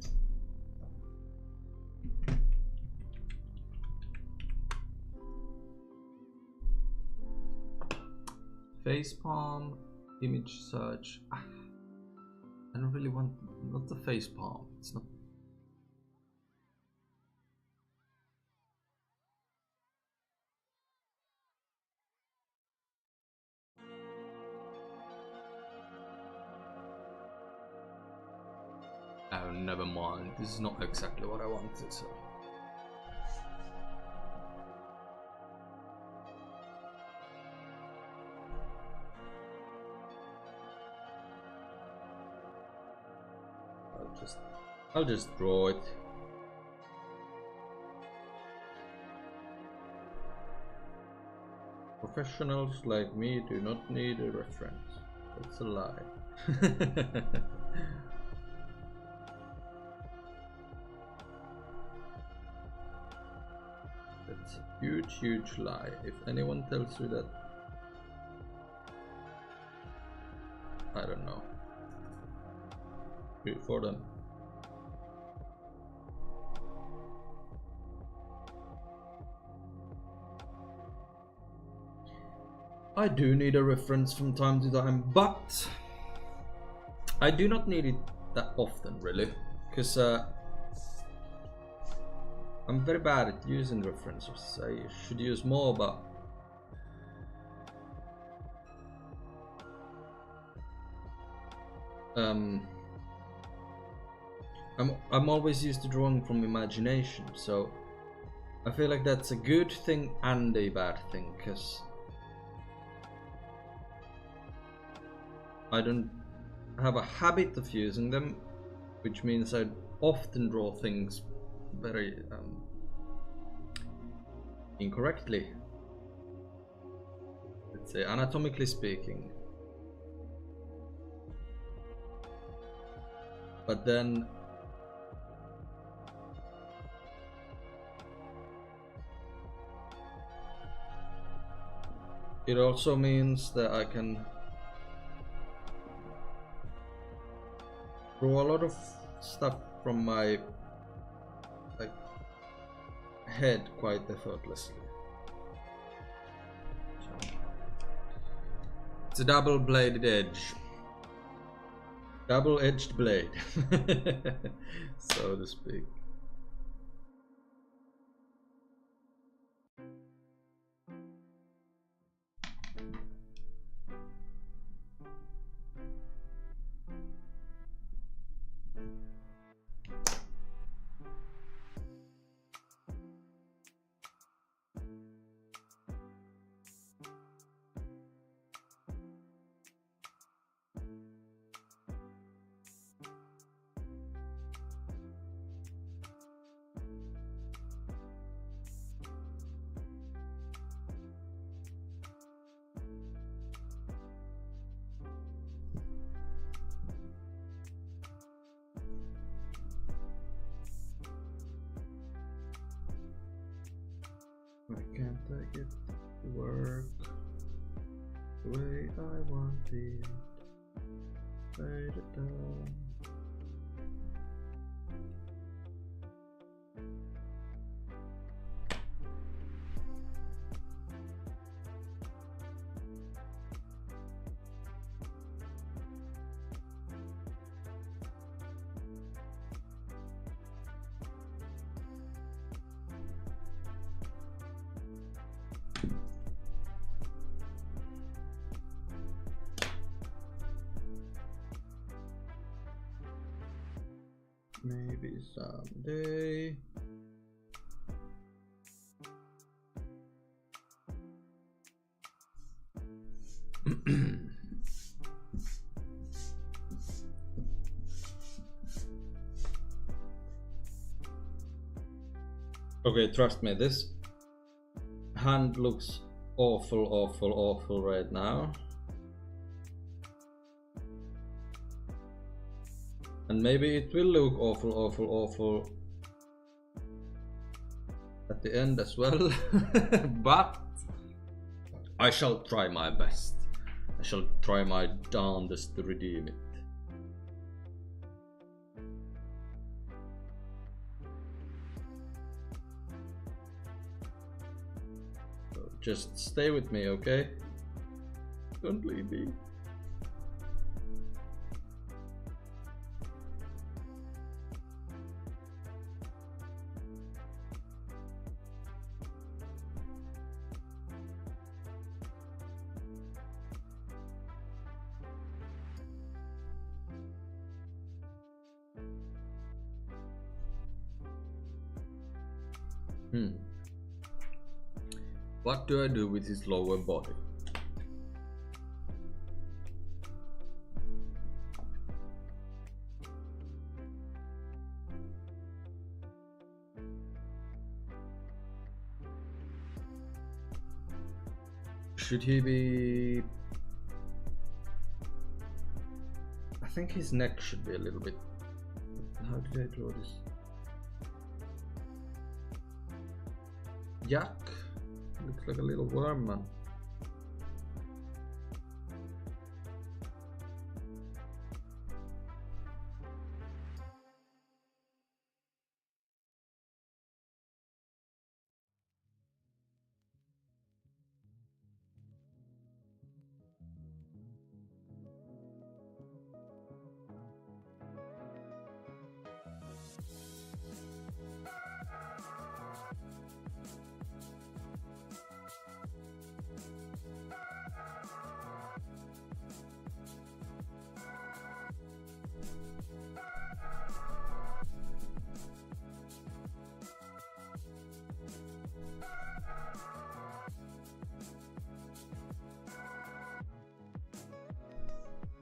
Face palm, image search. I don't really want, not the face palm. It's not. Oh, never mind. This is not exactly what I wanted, so. I'll just draw it. Professionals like me do not need a reference. That's a lie. That's a huge, huge lie. If anyone tells you that, I don't know. Good for them. I do need a reference from time to time, but I do not need it that often, really, because I'm very bad at using references. I should use more, but I'm always used to drawing from imagination, so I feel like that's a good thing and a bad thing, because I don't have a habit of using them, which means I often draw things very incorrectly, let's say, anatomically speaking. But then it also means that I can draw a lot of stuff from my head quite effortlessly. So, it's a double-bladed edge. Double-edged blade, so to speak. Why can't I get it to work the way I want it? Write it down. Maybe someday. Okay, trust me, this hand looks awful right now. And maybe it will look awful at the end as well. But I shall try my best. I shall try my darndest to redeem it. So just stay with me, okay? Don't leave me. What do I do with his lower body? Should he be... I think his neck should be a little bit... How did I draw this? Yuck! Looks like a little worm, man.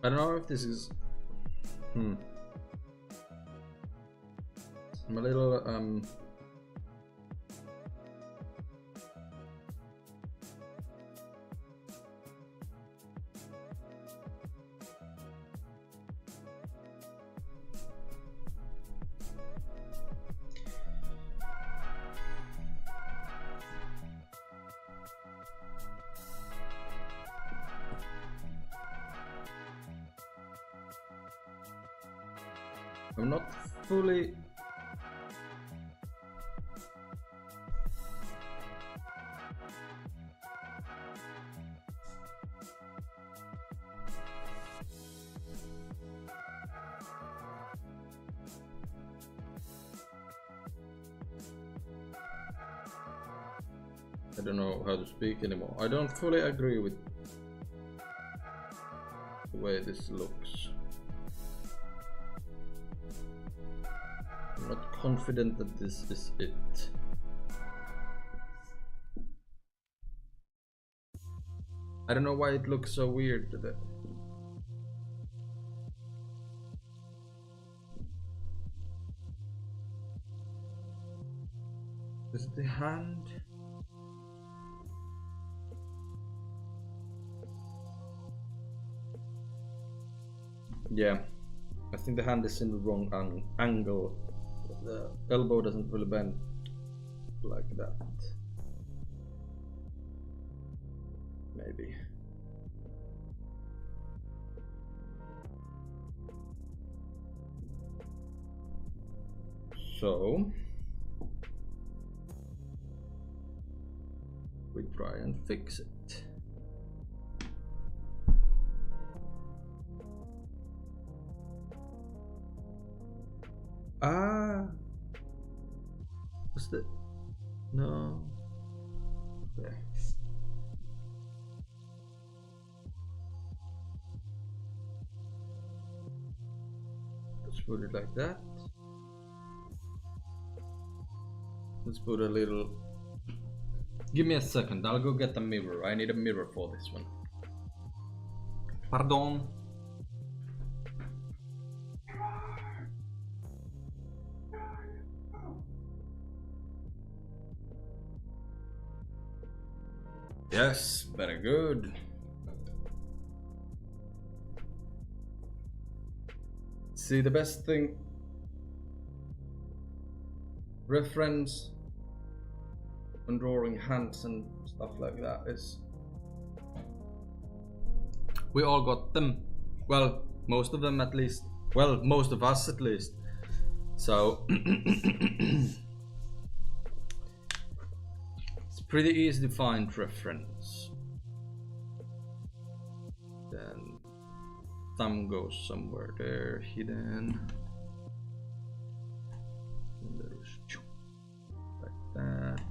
I don't know if this is... I'm a little... I'm not fully... I don't know how to speak anymore. I don't fully agree with the way this looks. I'm not confident that this is it. I don't know why it looks so weird today. Is it the hand? Yeah, I think the hand is in the wrong angle. The elbow doesn't really bend like that. Maybe. So we try and fix it. Ah, what's that? No. There. Let's put it like that. Let's put a little... Give me a second, I'll go get a mirror. I need a mirror for this one. Pardon. Yes, very good. See, the best thing, reference when drawing hands and stuff like that is we all got them. Well, most of them at least. Well, most of us at least. So it's pretty easy to find reference. Then thumb goes somewhere there, hidden. And there's like that.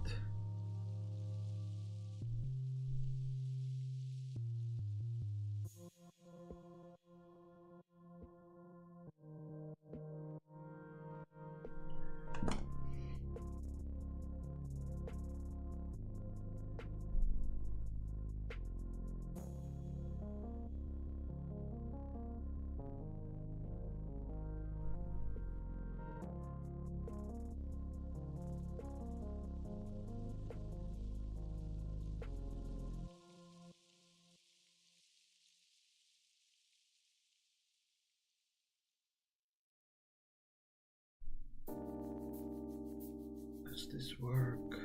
Does this work?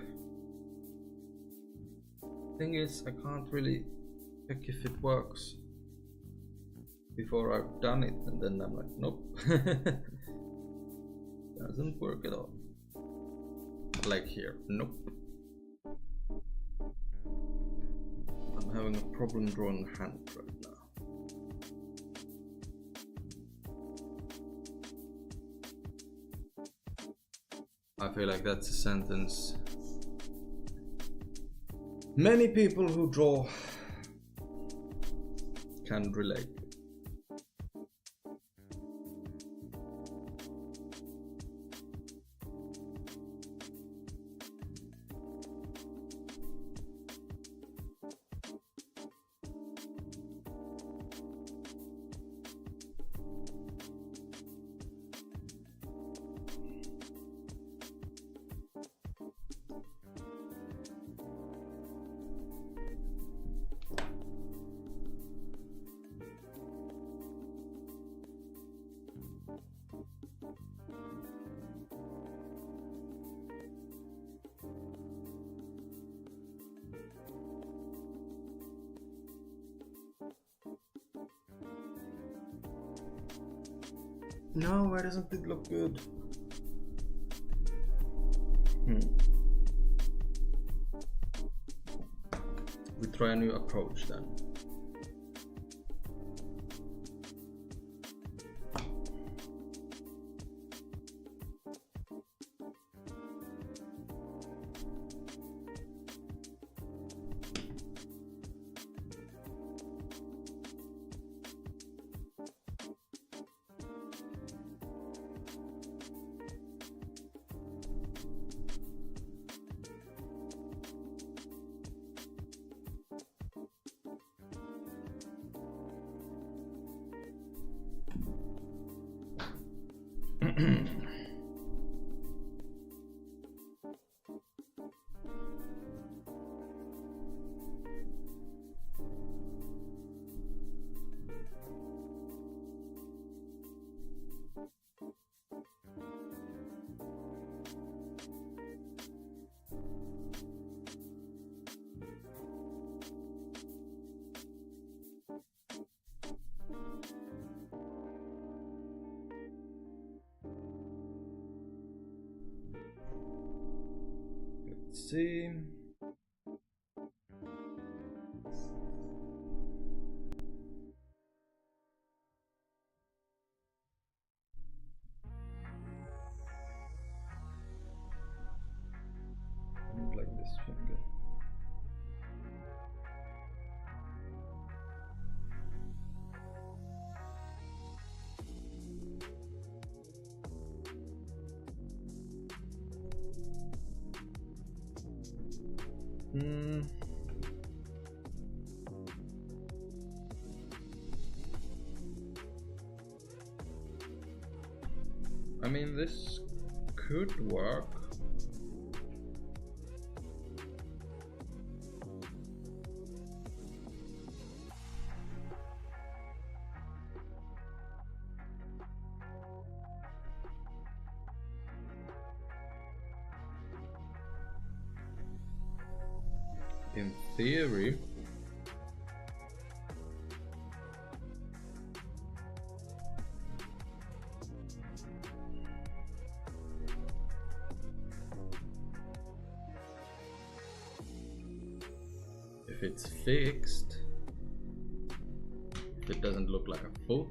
Thing is, I can't really check if it works before I've done it, and then I'm like, nope. Doesn't work at all. Like here, nope. I'm having a problem drawing a hand right now. I feel like that's a sentence many people who draw can relate. No, why doesn't it look good? We try a new approach then. Let's see. Like this finger. I mean, this could work. In theory. If it's fixed, if it doesn't look like a foot.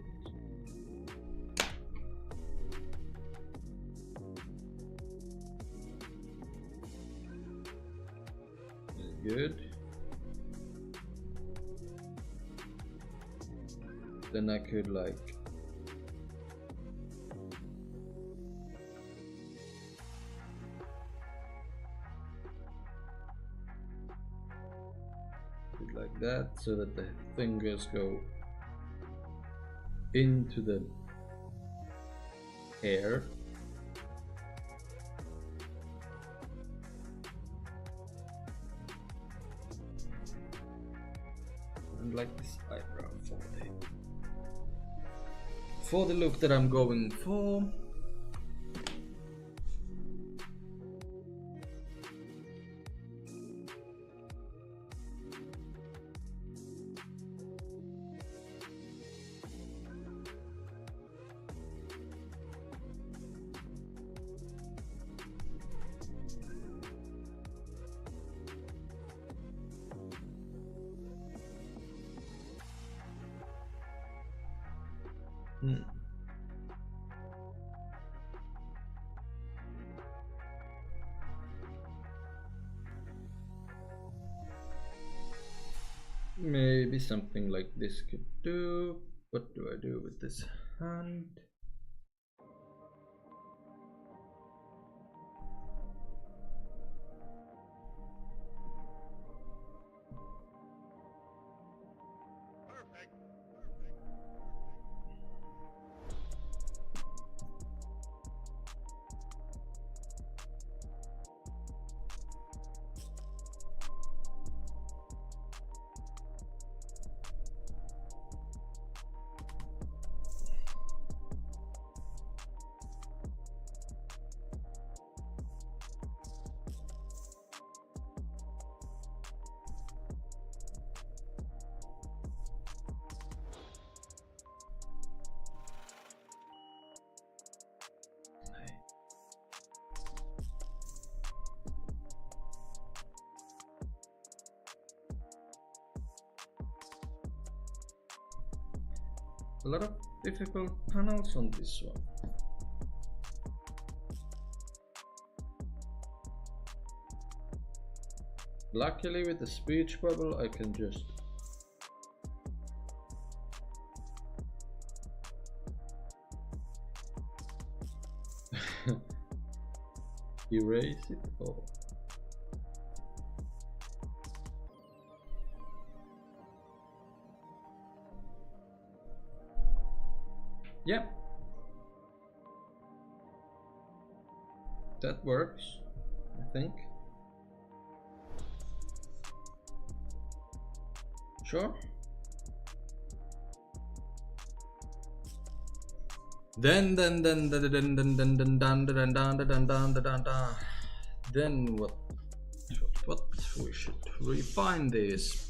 Good. Then I could like do it like that so that the fingers go into the hair. And like this eyebrow for the look that I'm going for. Maybe something like this could do. What do I do with this hand? A lot of difficult panels on this one. Luckily with the speech bubble I can just erase it all. Yeah, that works, I think. Sure. Then what we should refine this.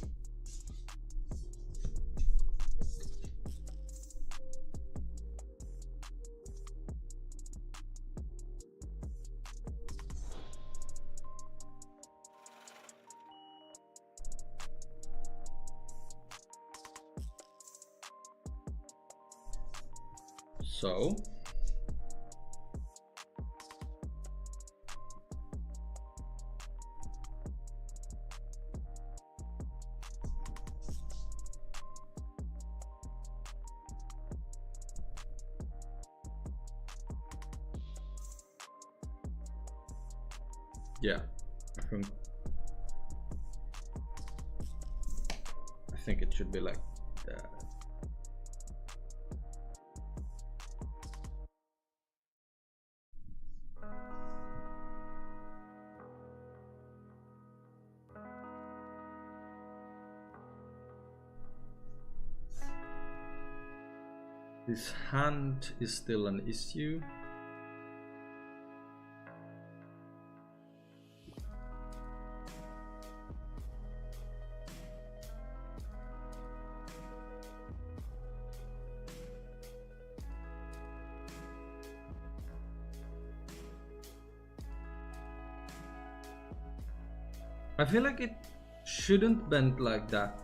So yeah, think it should be like that. This hand is still an issue. I feel like it shouldn't bend like that.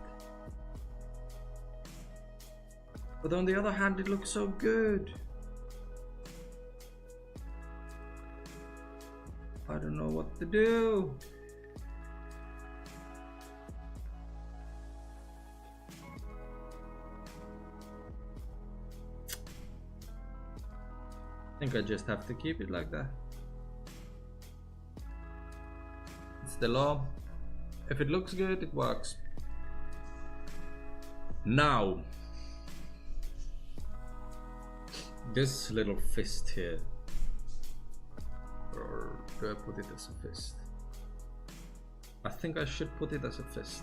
But on the other hand, it looks so good. I don't know what to do. I think I just have to keep it like that. It's the law. If it looks good, it works. Now, this little fist here, or do I put it as a fist? I think I should put it as a fist.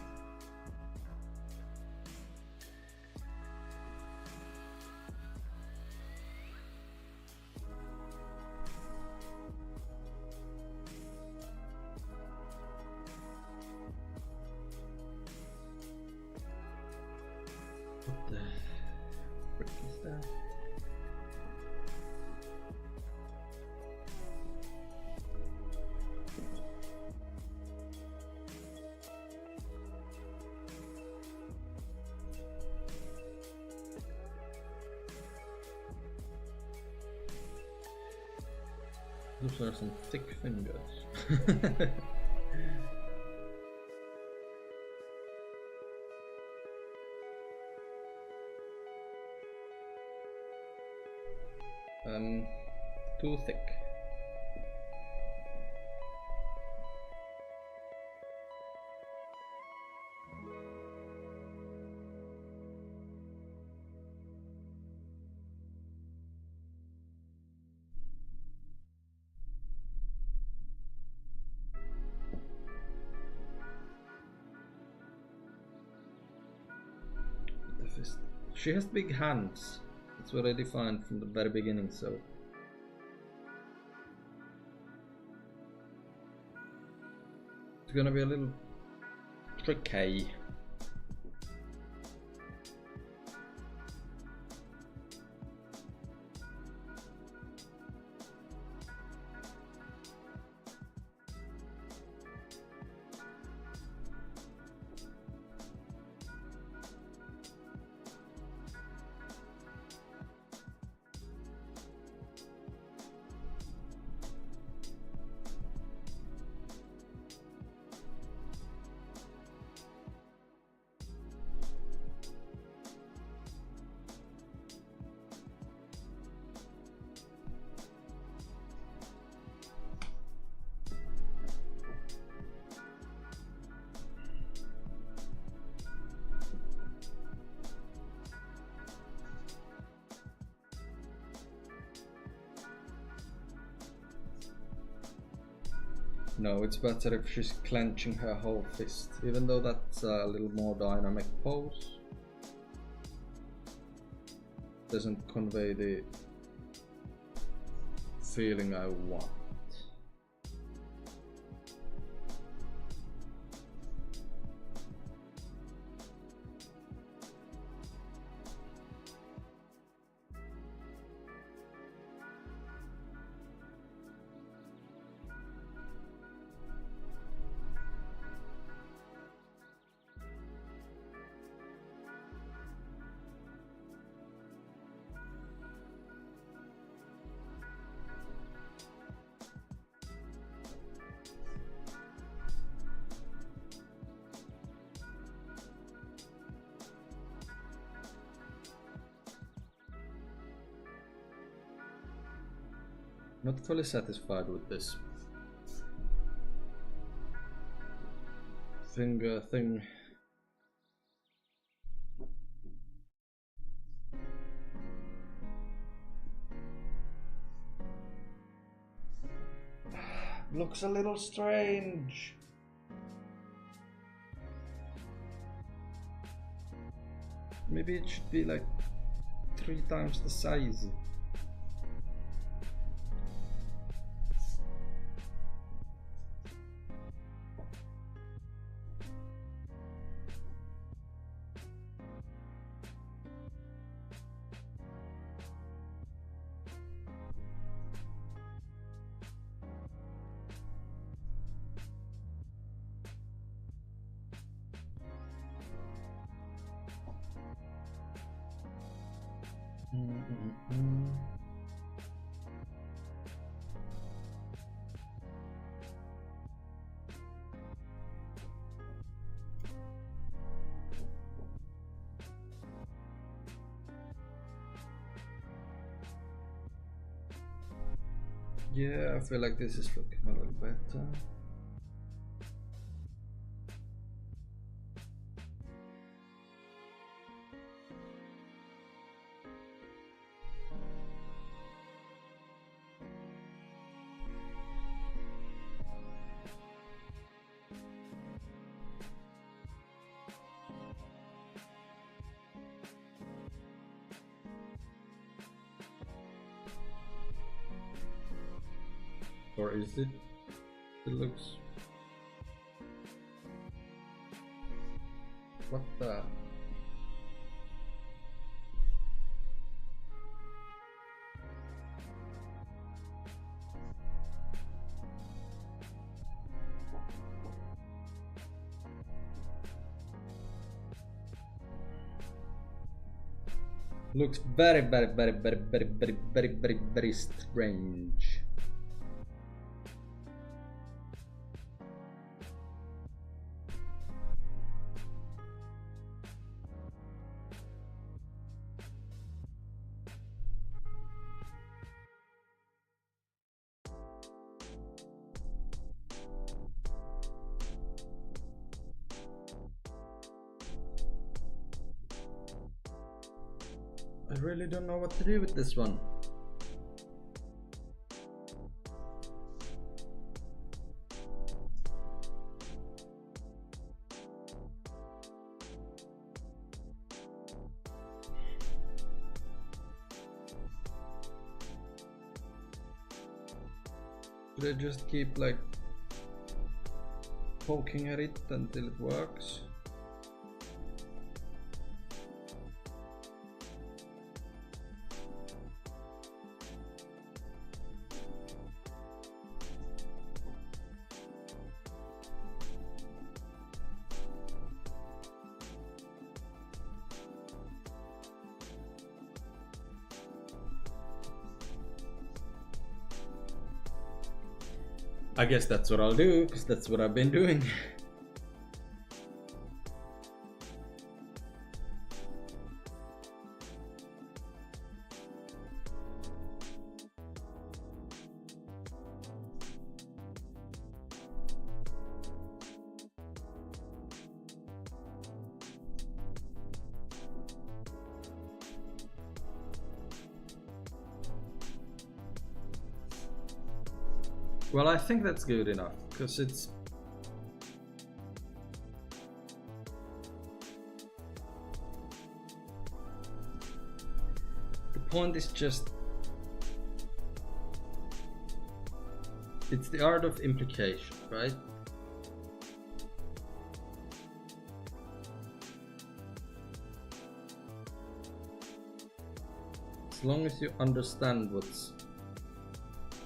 What the frick is that? Those are some thick fingers. Too thick. The fist. She has big hands. That's what I defined from the very beginning, so it's gonna be a little tricky. No, it's better if she's clenching her whole fist, even though that's a little more dynamic pose. Doesn't convey the feeling I want. Not fully satisfied with this finger thing. Looks a little strange. Maybe it should be like 3 times the size. Yeah, I feel like this is looking a little better. Or is it? It looks... What the... Looks very strange. I really don't know what to do with this one. Should I just keep like poking at it until it works? I guess that's what I'll do, because that's what I've been doing. Well, I think that's good enough, because it's... The point is just... It's the art of implication, right? As long as you understand what's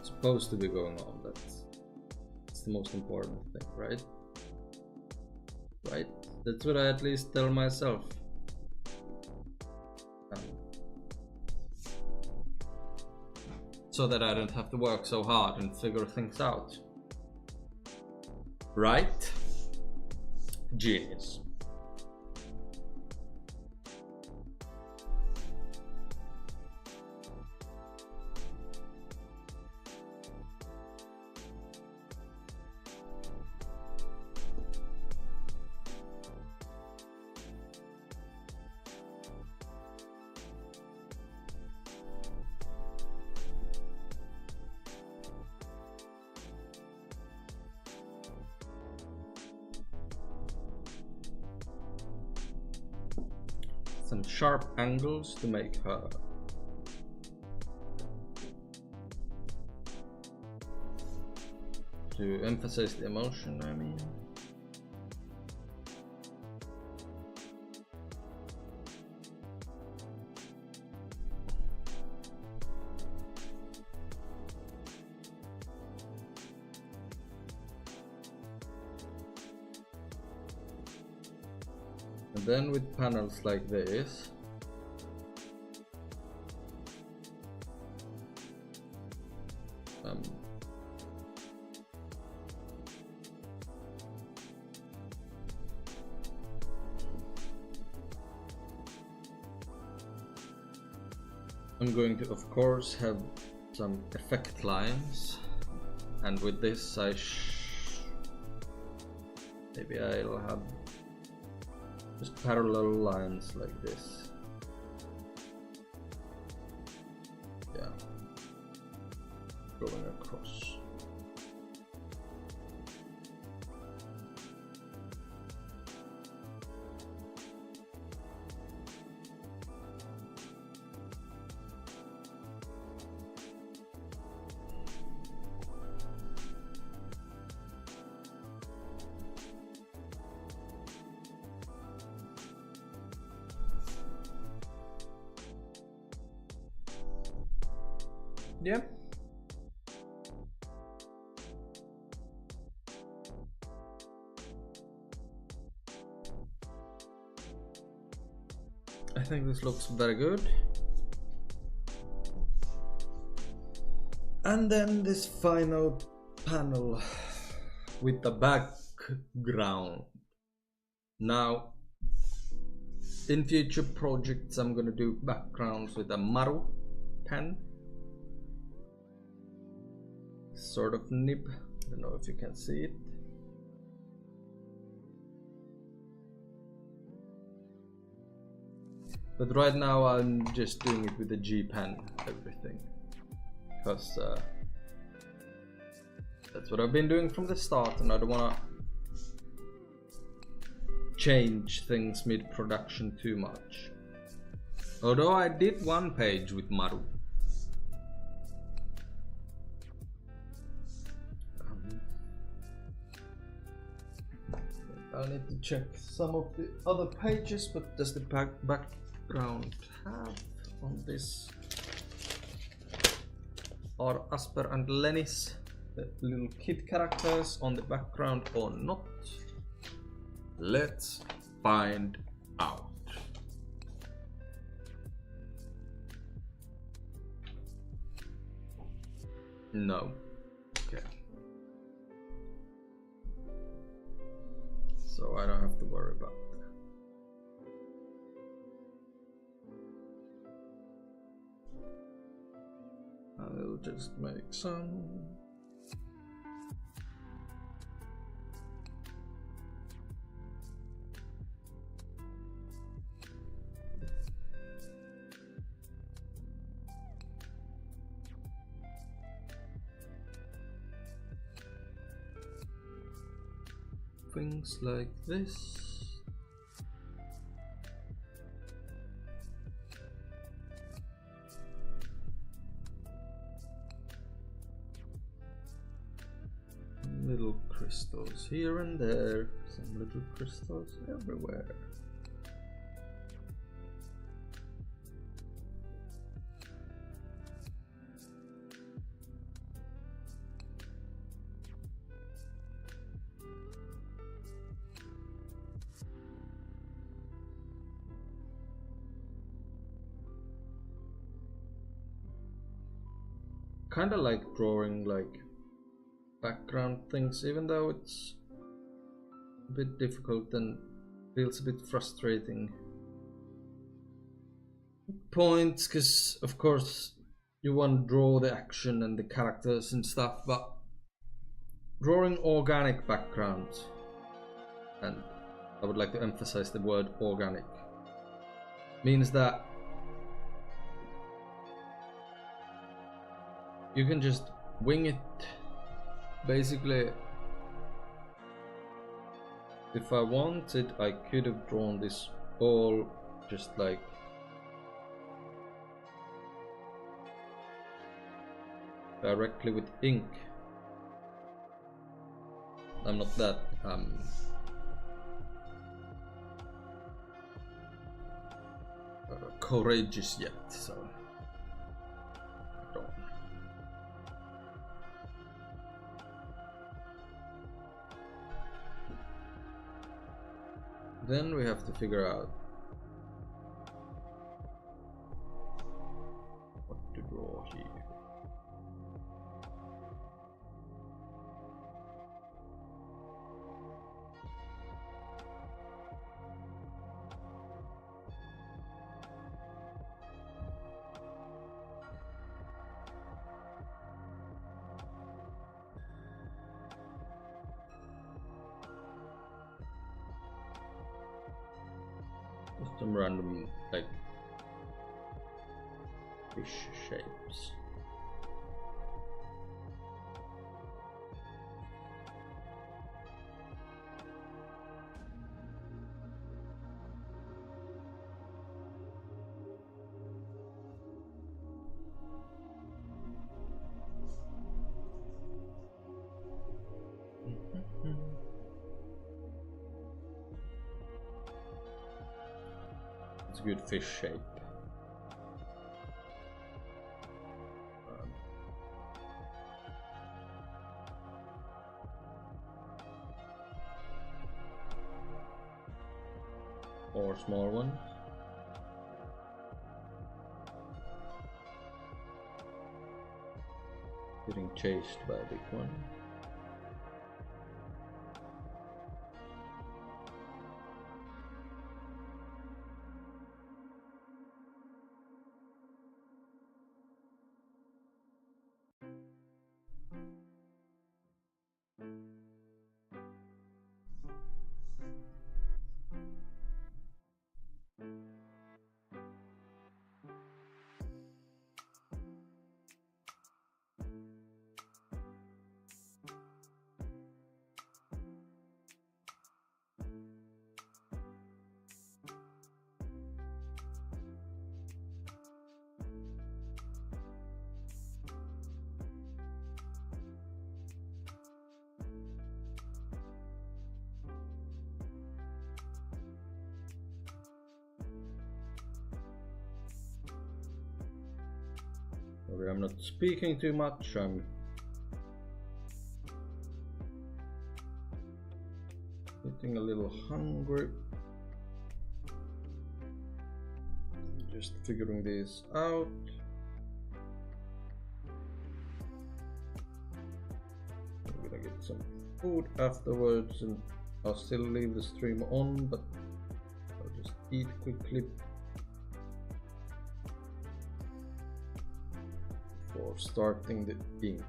supposed to be going on, that's the most important thing, right? Right? That's what I at least tell myself. So that I don't have to work so hard and figure things out. Right? Genius. some sharp angles to make her. To emphasize the emotion, I mean. And then with panels like this, I'm going to, of course, have some effect lines, and with this maybe I'll have just parallel lines like this. Yeah, going across. Yeah. I think this looks very good. And then this final panel with the background. Now, in future projects, I'm gonna do backgrounds with a Maru pen. Sort of nib. I don't know if you can see it. But right now I'm just doing it with the G pen, everything. Because that's what I've been doing from the start, and I don't wanna change things mid-production too much. Although I did one page with Maru. I need to check some of the other pages. What does the background have on this? Are Asper and Lennis the little kid characters on the background or not? Let's find out. No. Okay. So I don't have to worry about that. I'll just make some. Things like this. Little crystals here and there, some little crystals everywhere. Kind of like drawing like background things, even though it's a bit difficult and feels a bit frustrating at points, because of course you want to draw the action and the characters and stuff, but drawing organic backgrounds, and I would like to emphasize the word organic, means that you can just wing it. Basically, if I wanted, I could have drawn this all just like directly with ink. I'm not that courageous yet, so I don't. Then we have to figure out what to draw here. Some random like fish shapes. It's a good fish shape. Or small ones. Getting chased by a big one. Sorry, I'm not speaking too much. I'm getting a little hungry. Just figuring this out. I'm gonna get some food afterwards, and I'll still leave the stream on, but I'll just eat quickly before starting the ink.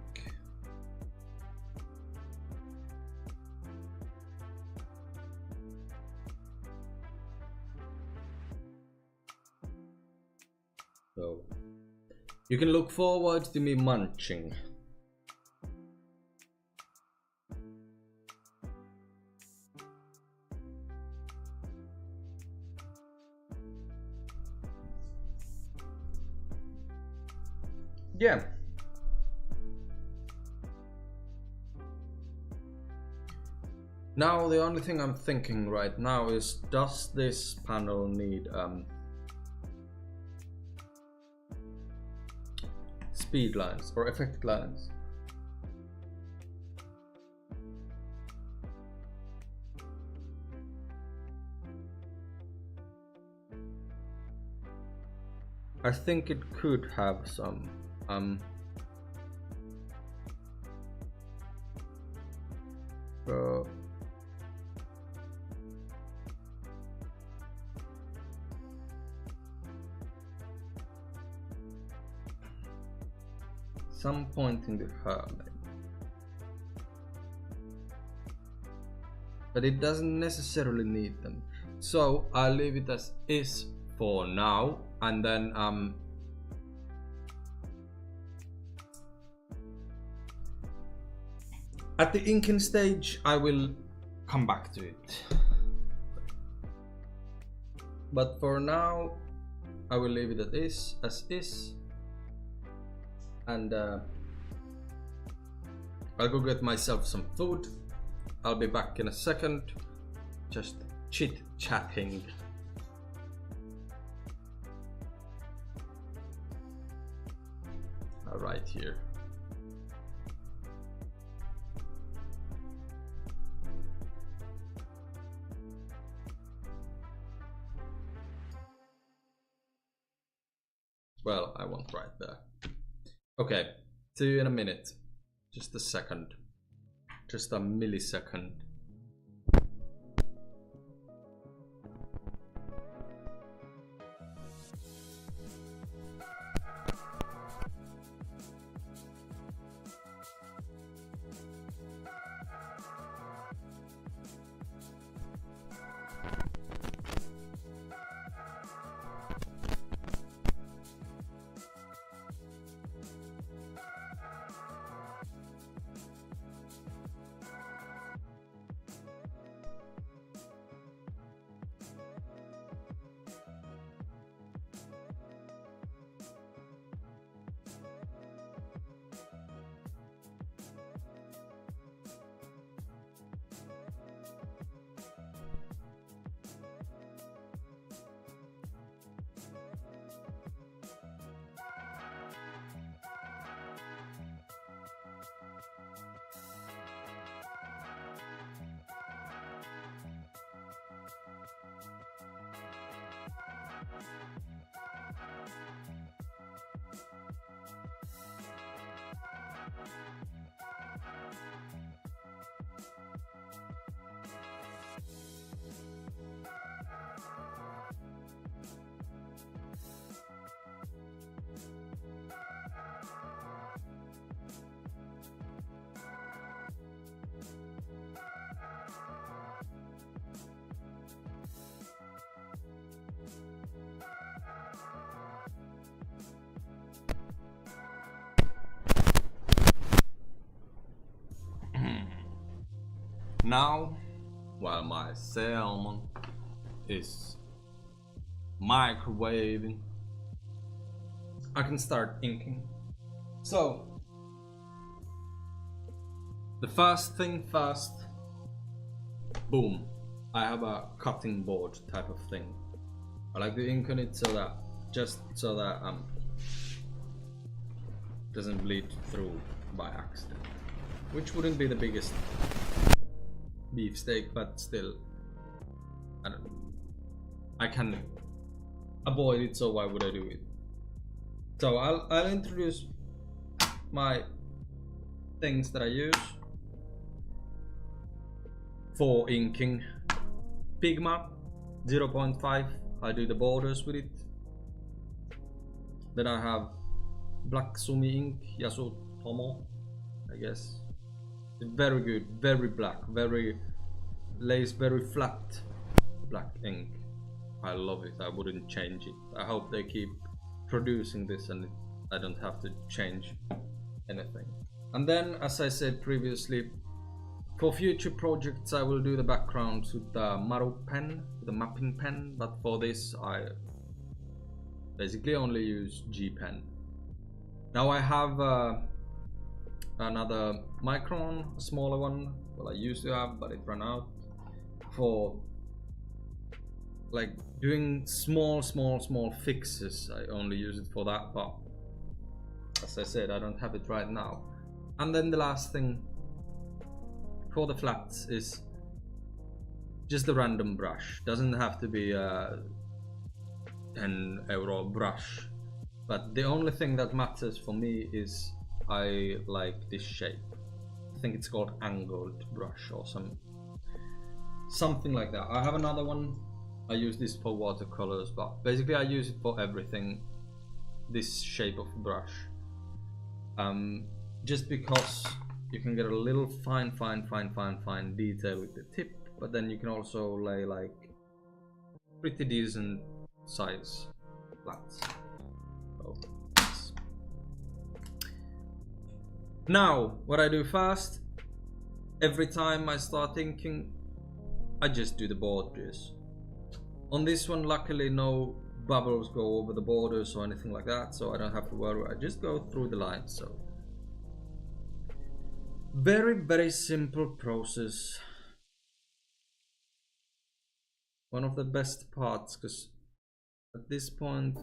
So you can look forward to me munching. Yeah. Now the only thing I'm thinking right now is, does this panel need speed lines or effect lines? I think it could have some some point in the hermit, but it doesn't necessarily need them, so I'll leave it as is for now, and then at the inking stage I will come back to it. But for now, I will leave it as is, and I'll go get myself some food. I'll be back in a second, just chit-chatting. Right here. Well, I won't write there. Okay, see you in a minute. Just a second. Just a millisecond. Now, while my salmon is microwaving, I can start inking. So, the first thing first, boom, I have a cutting board type of thing. I like to ink on it so that, just so that doesn't bleed through by accident, which wouldn't be the biggest beefsteak, but still, I don't know. I can avoid it, so why would I do it? So I'll introduce my things that I use for inking. Pigma 0.5, I do the borders with it. Then I have Black Sumi ink, Yasutomo, I guess. It's very good, very black, lays very flat black ink. I love it, I wouldn't change it. I hope they keep producing this and I don't have to change anything. And then, as I said previously, for future projects I will do the backgrounds with the Maru pen, the mapping pen, but for this I basically only use G pen. Now I have another Micron, a smaller one. Well, I used to have, but it ran out. For like doing small fixes, I only use it for that, but as I said, I don't have it right now. And then the last thing for the flats is just a random brush. Doesn't have to be a 10 euro brush, but the only thing that matters for me is I like this shape. I think it's called angled brush or something like that. I have another one. I use this for watercolors, but basically I use it for everything. This shape of brush, just because you can get a little fine detail with the tip, but then you can also lay like pretty decent size flats. So, yes. Now, what I do first, every time I start inking, I just do the borders. On this one, luckily no bubbles go over the borders or anything like that, so I don't have to worry. I just go through the lines. So very simple process. One of the best parts, because at this point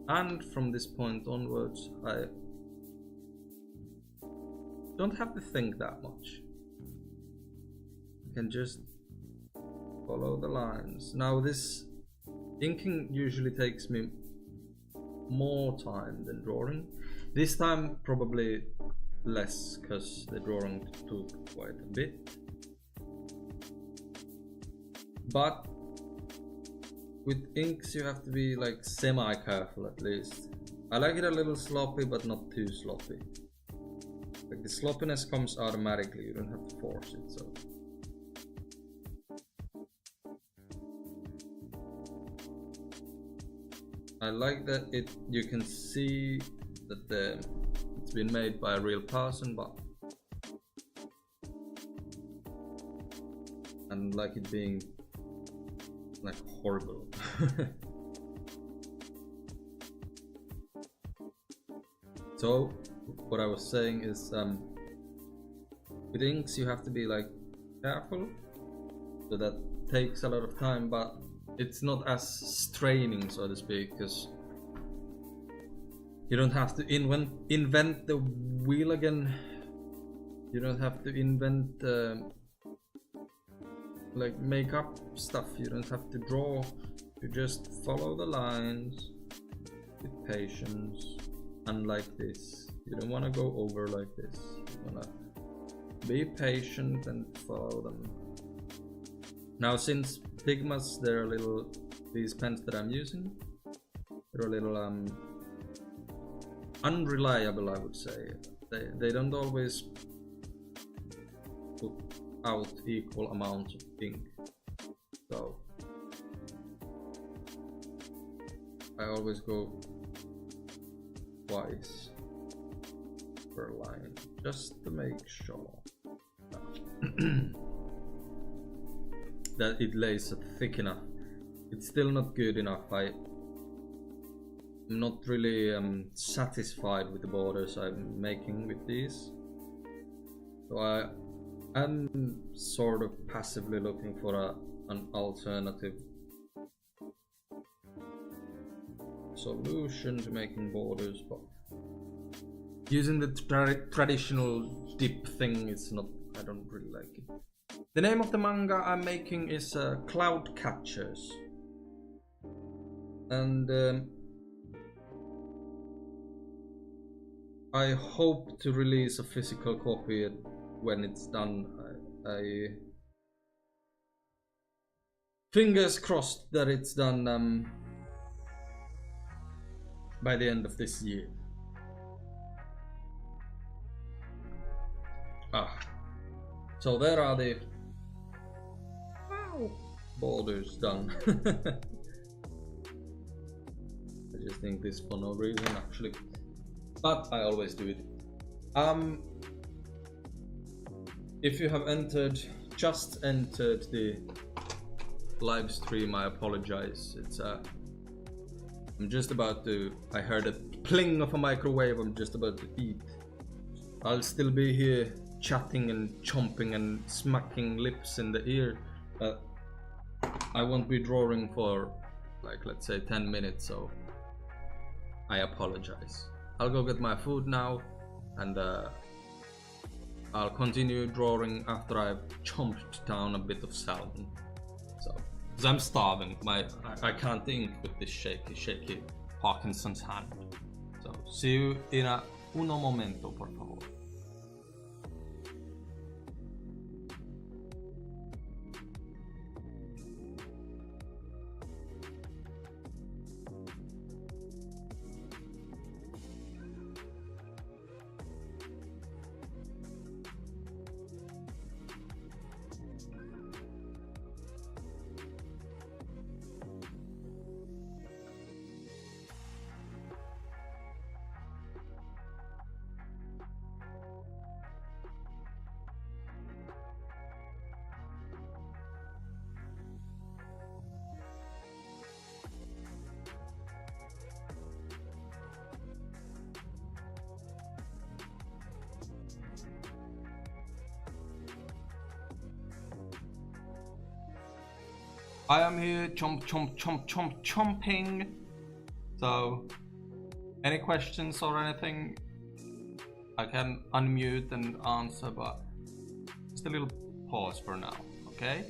and from this point onwards I don't have to think that much. I can just follow the lines. Now this inking usually takes me more time than drawing. This time probably less, because the drawing took quite a bit. But with inks you have to be like semi-careful at least. I like it a little sloppy, but not too sloppy. Like the sloppiness comes automatically, you don't have to force it. So I like that you can see that it's been made by a real person, but and like it being like horrible. So what I was saying is with inks you have to be like careful, so that takes a lot of time, but it's not as straining, so to speak, because you don't have to invent the wheel again. You don't have to invent like make up stuff. You don't have to draw. You just follow the lines with patience, and like this. You don't want to go over like this. You want to be patient and follow them. Now, since Pigmas, they're a little, these pens that I'm using, they're a little unreliable, I would say. They don't always put out equal amounts of ink, so I always go twice per line, just to make sure that it lays thick enough. It's still not good enough. I'm not really satisfied with the borders I'm making with these, so I'm sort of passively looking for an alternative solution to making borders, but using the traditional dip thing is not, I don't really like it. The name of the manga I'm making is Cloud Catchers, and I hope to release a physical copy when it's done. I fingers crossed that it's done by the end of this year. So there are the borders done. I just think this for no reason actually, but I always do it. If you have just entered the live stream, I apologize. It's I'm just about to, I heard a pling of a microwave, I'm just about to eat. I'll still be here chatting and chomping and smacking lips in the ear, but I won't be drawing for like, let's say 10 minutes, so I apologize. I'll go get my food now, and I'll continue drawing after I've chomped down a bit of salmon. So, because I'm starving, I can't ink with this shaky Parkinson's hand. So, see you in uno momento, por favor. I am here, chomping. So, any questions or anything, I can unmute and answer, but just a little pause for now, okay?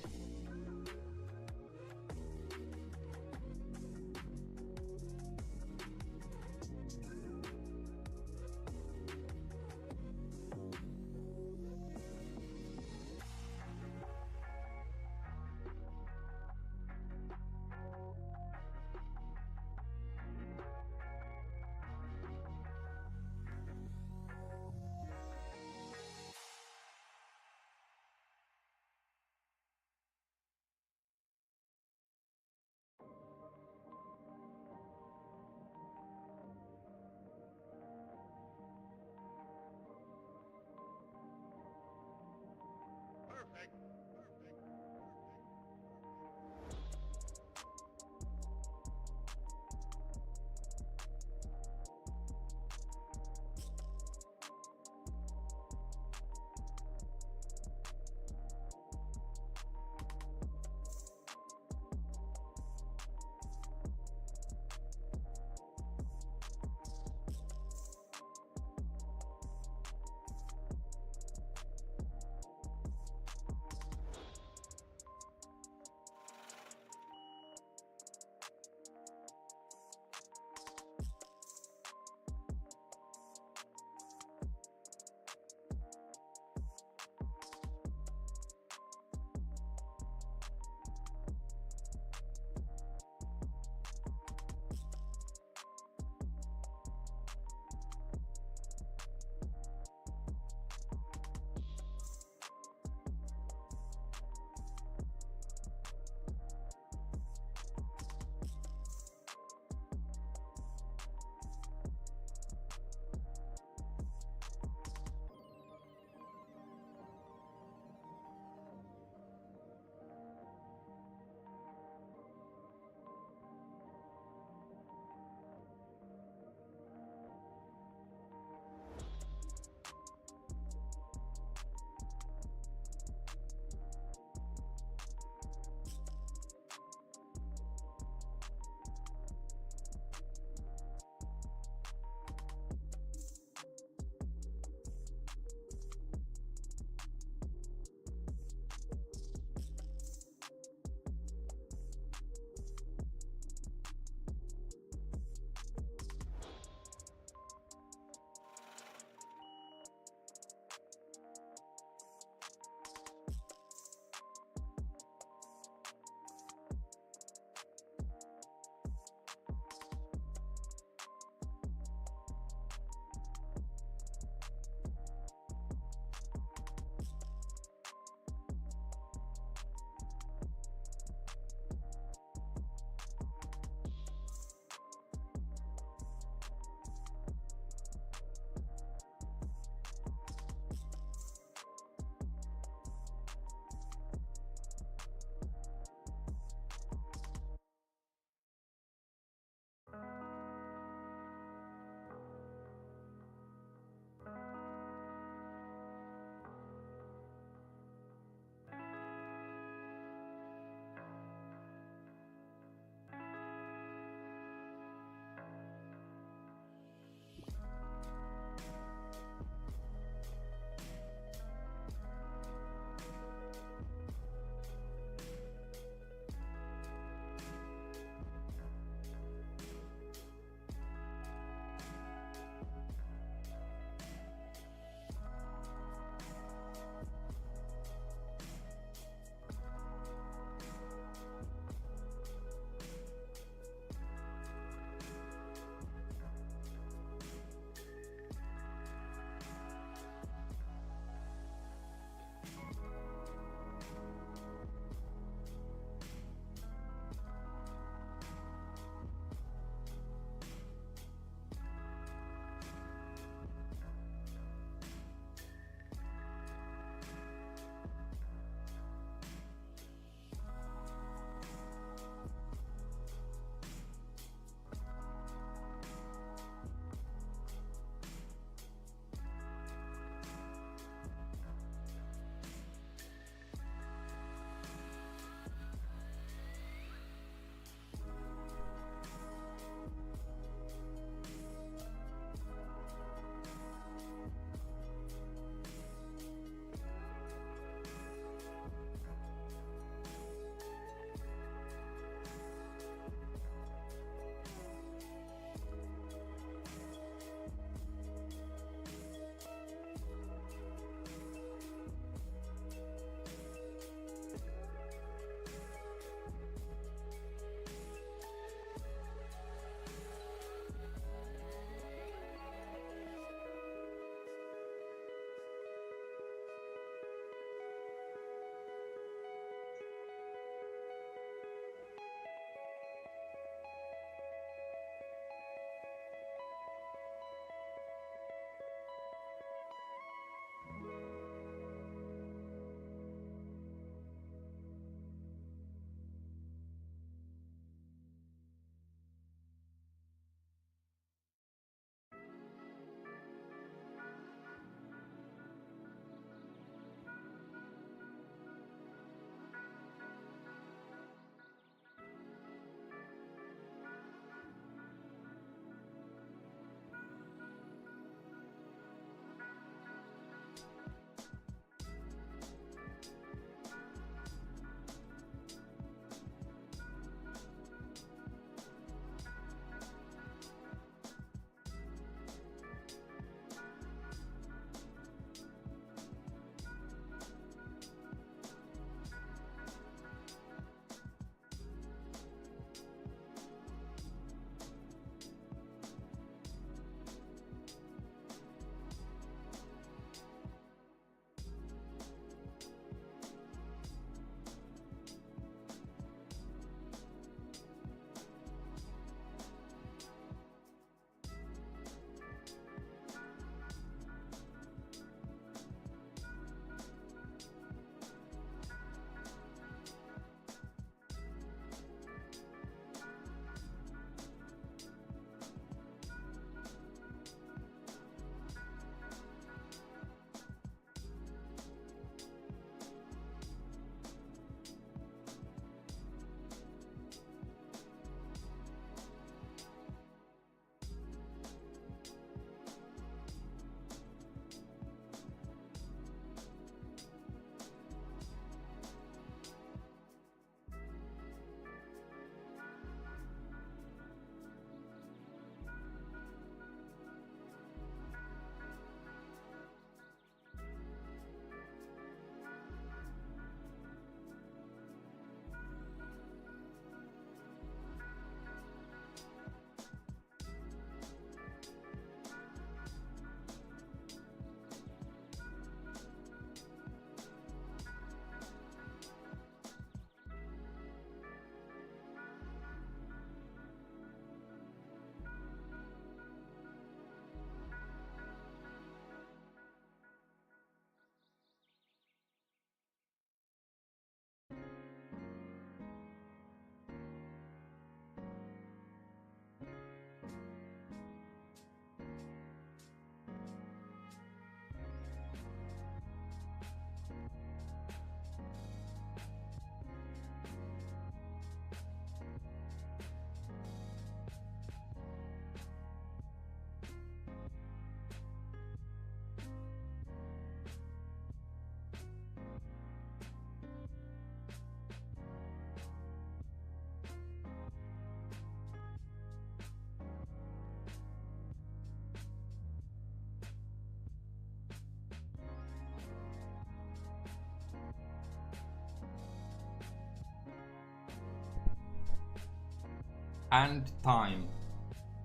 And time.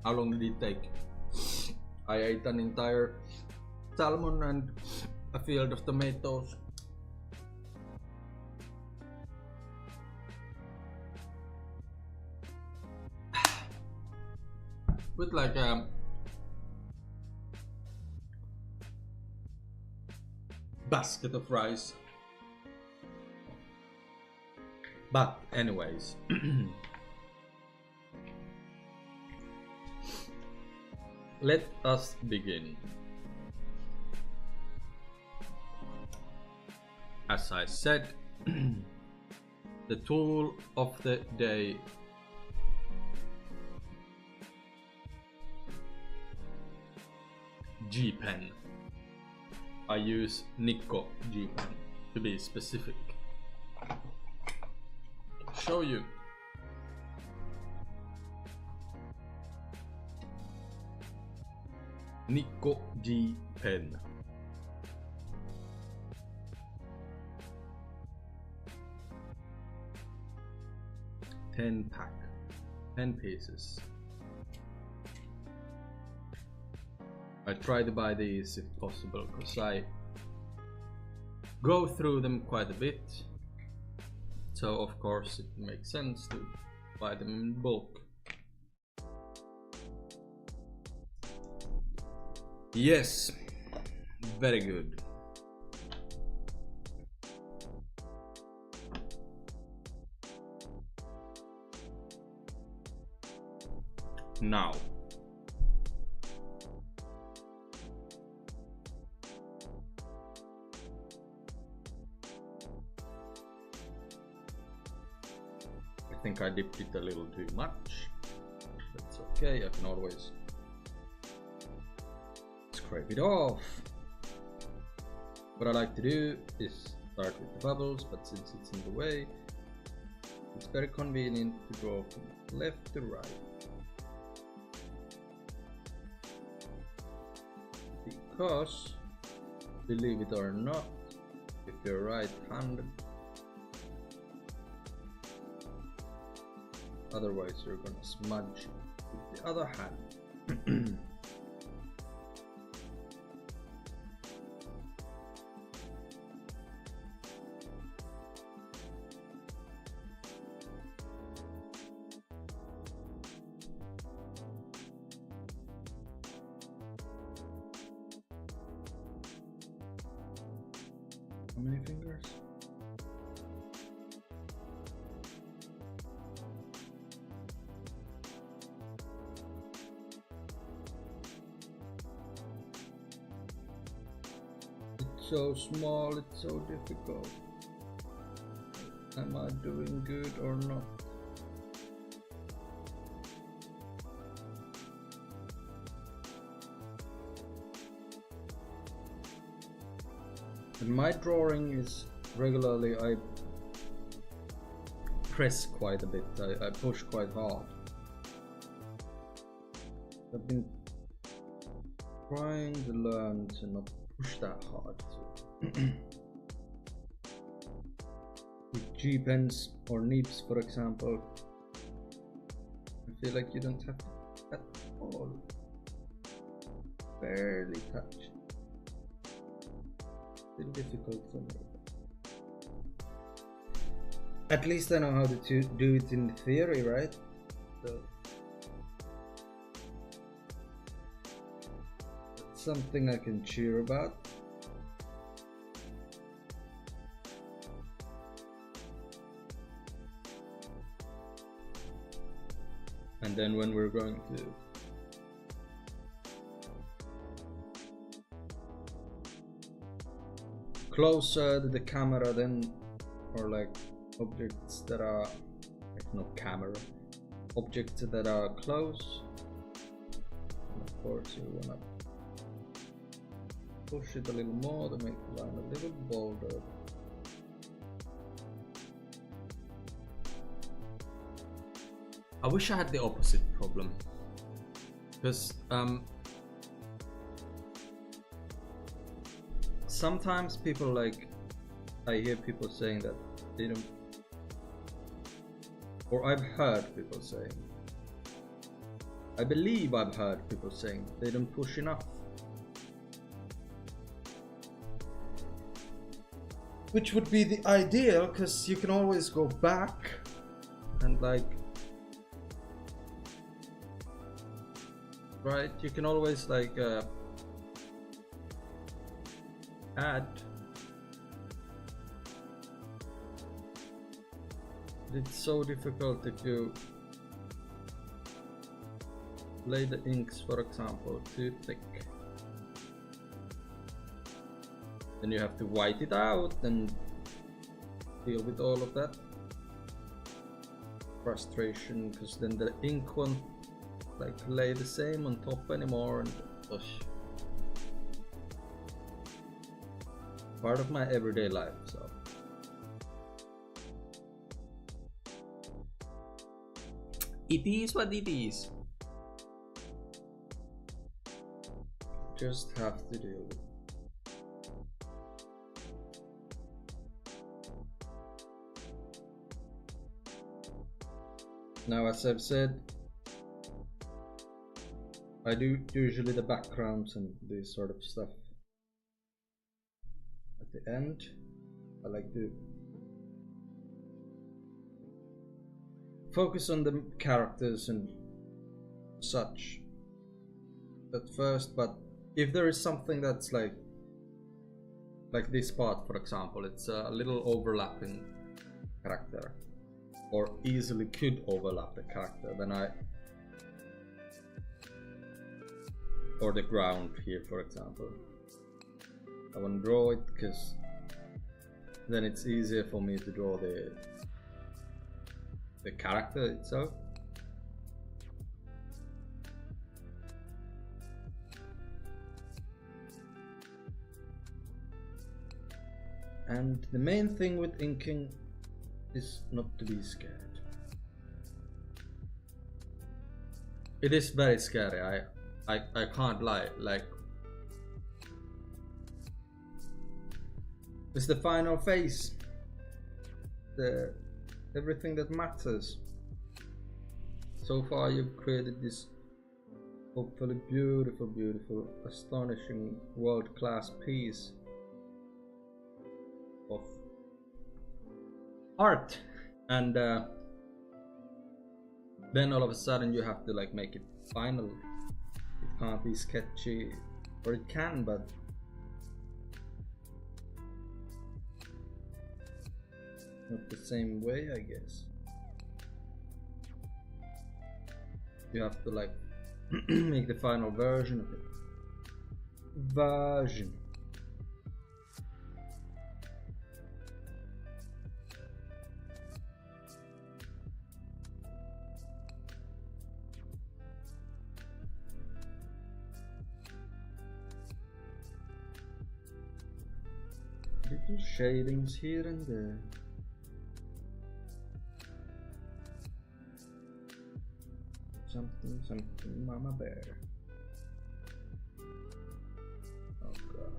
How long did it take? I ate an entire salmon and a field of tomatoes. With like a basket of rice. But anyways. Let us begin. As I said, the tool of the day G-Pen. I use Nikko G-Pen to be specific. Show you. Nikko G-Pen. $10 pack, 10 pieces. I try to buy these if possible because I go through them quite a bit. So of course it makes sense to buy them in bulk. Yes, very good. Now, I think I dipped it a little too much. That's okay, I can always scrape it off. What I like to do is start with the bubbles, but since it's in the way, it's very convenient to go from left to right. Because, believe it or not, if you're right-handed, otherwise you're gonna smudge with the other hand. How many fingers? It's so small, it's so difficult. Am I doing good or not? In my drawing is regularly I press quite a bit, I push quite hard. I've been trying to learn to not push that hard. With G-pens or nibs, for example, I feel like you don't have to at all. Barely touch. Still difficult for me. At least I know how to do it in theory, right? So that's something I can cheer about. And then when we're going to closer to the camera, then, or like objects that are like not camera, objects that are close, and of course you wanna push it a little more to make the line a little bolder. I wish I had the opposite problem, because sometimes people like, I hear people saying that they don't, or I've heard people saying I believe I've heard people saying they don't push enough. Which would be the ideal, because you can always go back and like, right, you can always like add. It's so difficult if you lay the inks, for example, too thick. Then you have to white it out and deal with all of that frustration, because then the ink won't like lay the same on top anymore, and part of my everyday life. So it is what it is. Just have to deal with it. Now, as I've said, I do usually the backgrounds and this sort of stuff at the end. I like to focus on the characters and such at first, but if there is something that's like this part, for example, it's a little overlapping character, or easily could overlap the character, then or the ground here, for example, I want to draw it, because then it's easier for me to draw the character itself. And the main thing with inking is not to be scared. It is very scary, I can't lie. Like, it's the final phase, everything that matters. So far you've created this hopefully beautiful, astonishing, world-class piece of art, and then all of a sudden you have to like make it final. It can't be sketchy, or it can, but not the same way, I guess. You have to like make the final version of it. Little shadings here and there. Something, mama bear. Oh god.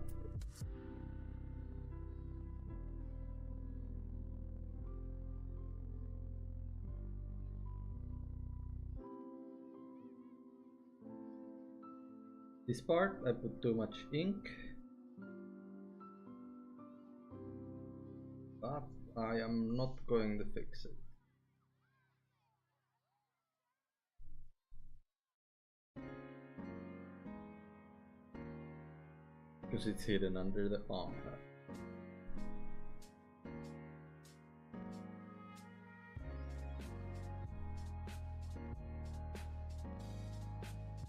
This part I put too much ink, but I am not going to fix it. Because it's hidden under the arm pad.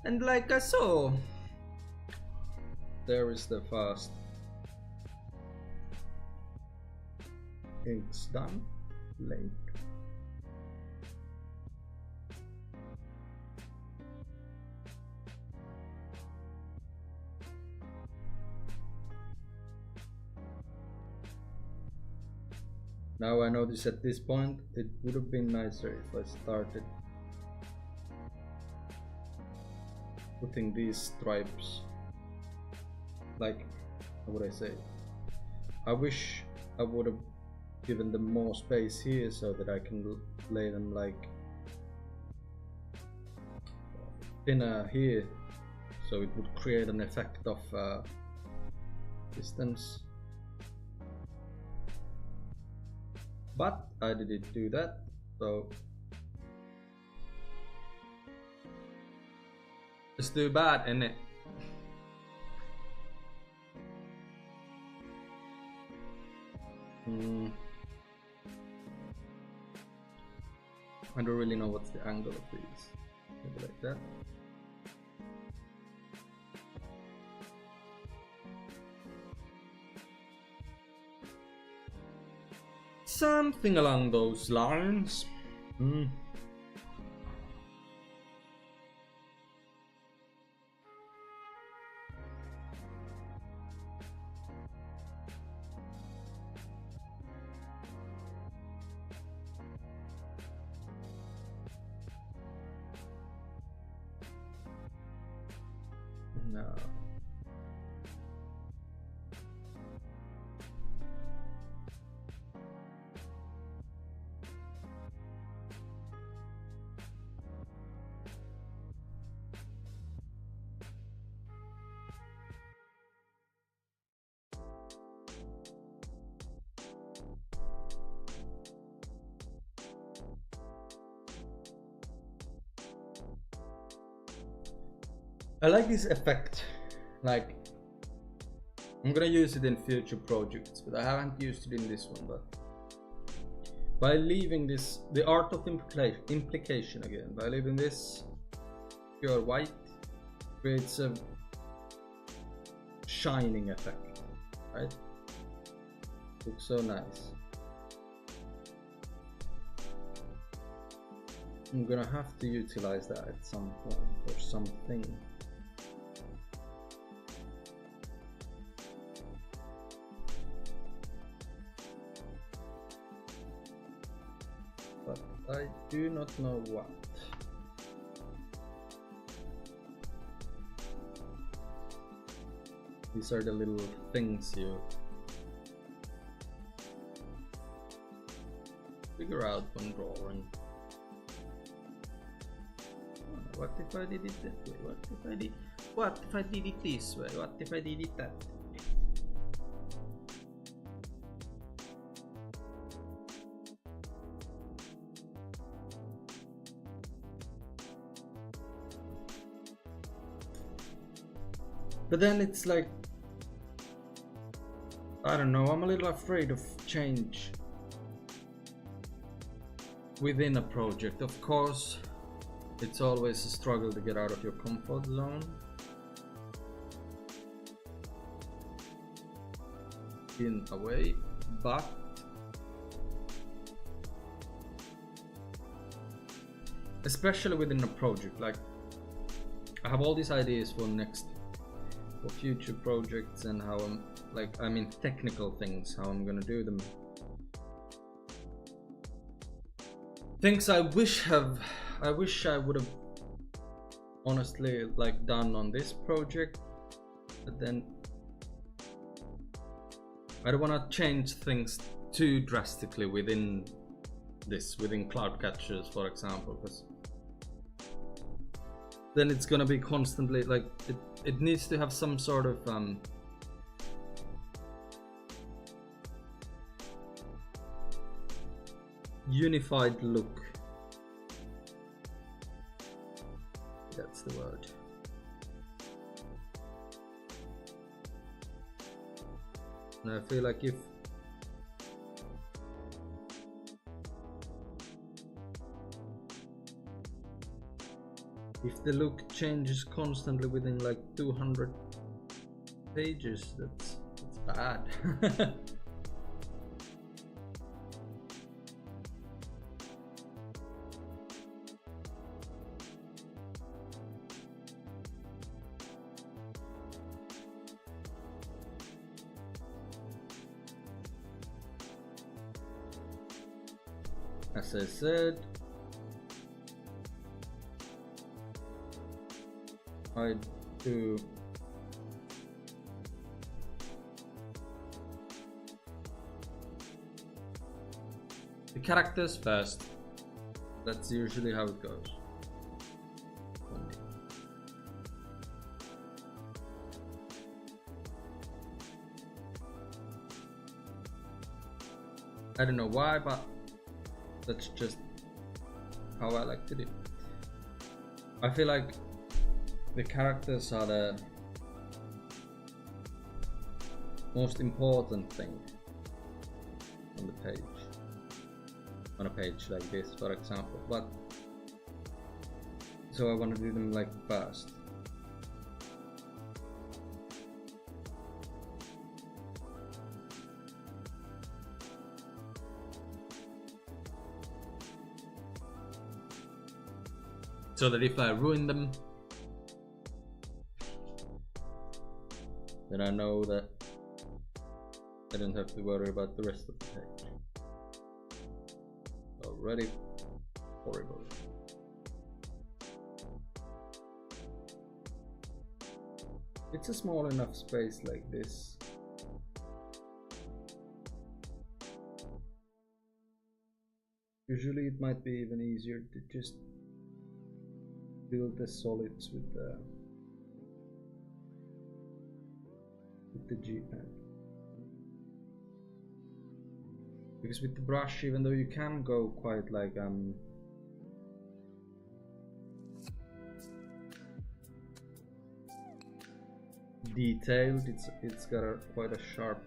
And like I saw, there is the first inks done. Link. Now I notice at this point it would have been nicer if I started putting these stripes, like, how would I say, I wish I would have given them more space here so that I can lay them like thinner here, so it would create an effect of distance. But I didn't do that, so it's too bad, isn't it? I don't really know what's the angle of these. Maybe like that. Something along those lines. No. I like this effect, like I'm gonna use it in future projects, but I haven't used it in this one. But by leaving this, the art of implication again, by leaving this pure white, creates a shining effect, right? Looks so nice. I'm gonna have to utilize that at some point or something. But I do not know what. These are the little things you figure out when drawing. What if I did it that way? What if I did it this way? What if I did it that way? But then it's like, I don't know, I'm a little afraid of change within a project. Of course, it's always a struggle to get out of your comfort zone. In a way, but especially within a project, like I have all these ideas for future projects and how I'm like, I mean technical things, how I'm gonna do them. Things I wish I would have honestly like done on this project, but then I don't want to change things too drastically within cloud catchers, for example, because then it's gonna be constantly like it needs to have some sort of unified look. That's the word. And I feel like if the look changes constantly within like 200 pages, that's bad. As I said, I do the characters first. That's usually how it goes. I don't know why, but that's just how I like to do. I feel like the characters are the most important thing on the page. On a page like this, for example. But so I want to do them like fast. So that if I ruin them, then I know that I don't have to worry about the rest of the page. Already horrible. It's a small enough space like this. Usually it might be even easier to just build the solids with the G-pad. Because with the brush, even though you can go quite like detailed, it's got quite a sharp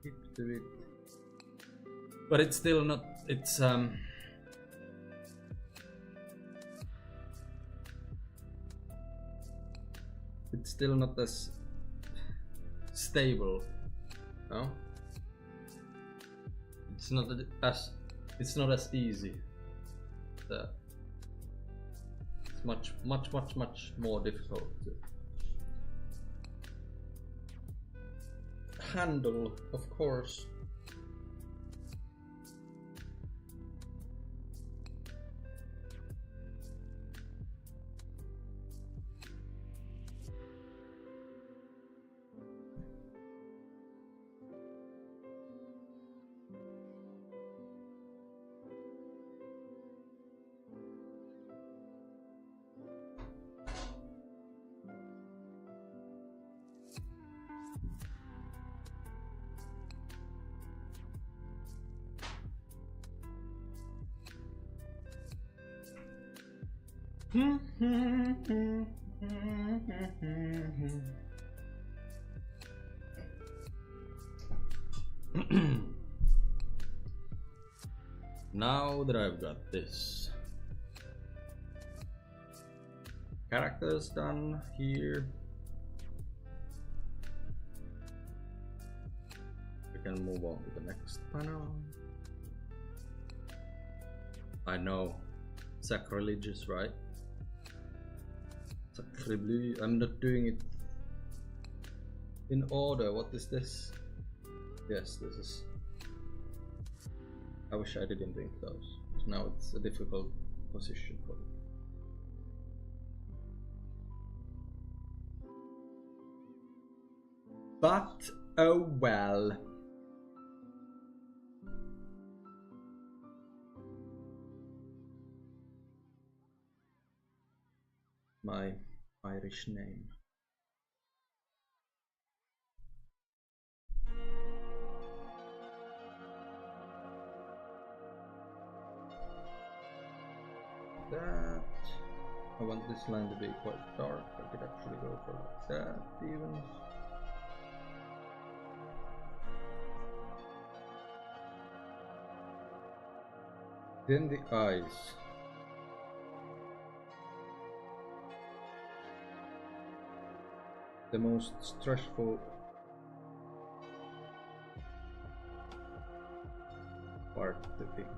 tip to it. But it's still not, it's still not as stable, no? It's not as easy. It's much more difficult to handle, of course. Now that I've got this characters done here, we can move on to the next panel. I know, sacrilegious, right? Sacrilege. I'm not doing it in order. What is this? Yes, this is. I wish I didn't think those. Now it's a difficult position for me. But oh well. My Irish name. That. I want this line to be quite dark. I could actually go for like that even. Then the eyes. The most stressful part of the picture.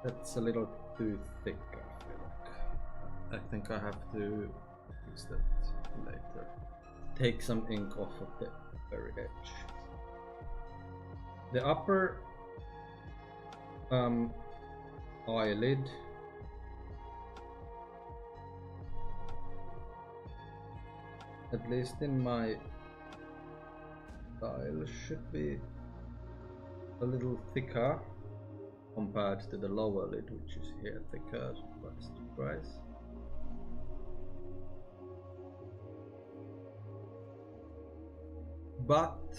That's a little too thick, I feel like. I think I have to fix that later. take some ink off of the very edge. The upper eyelid at least in my style should be a little thicker compared to the lower lid, which is here thicker. Surprise. But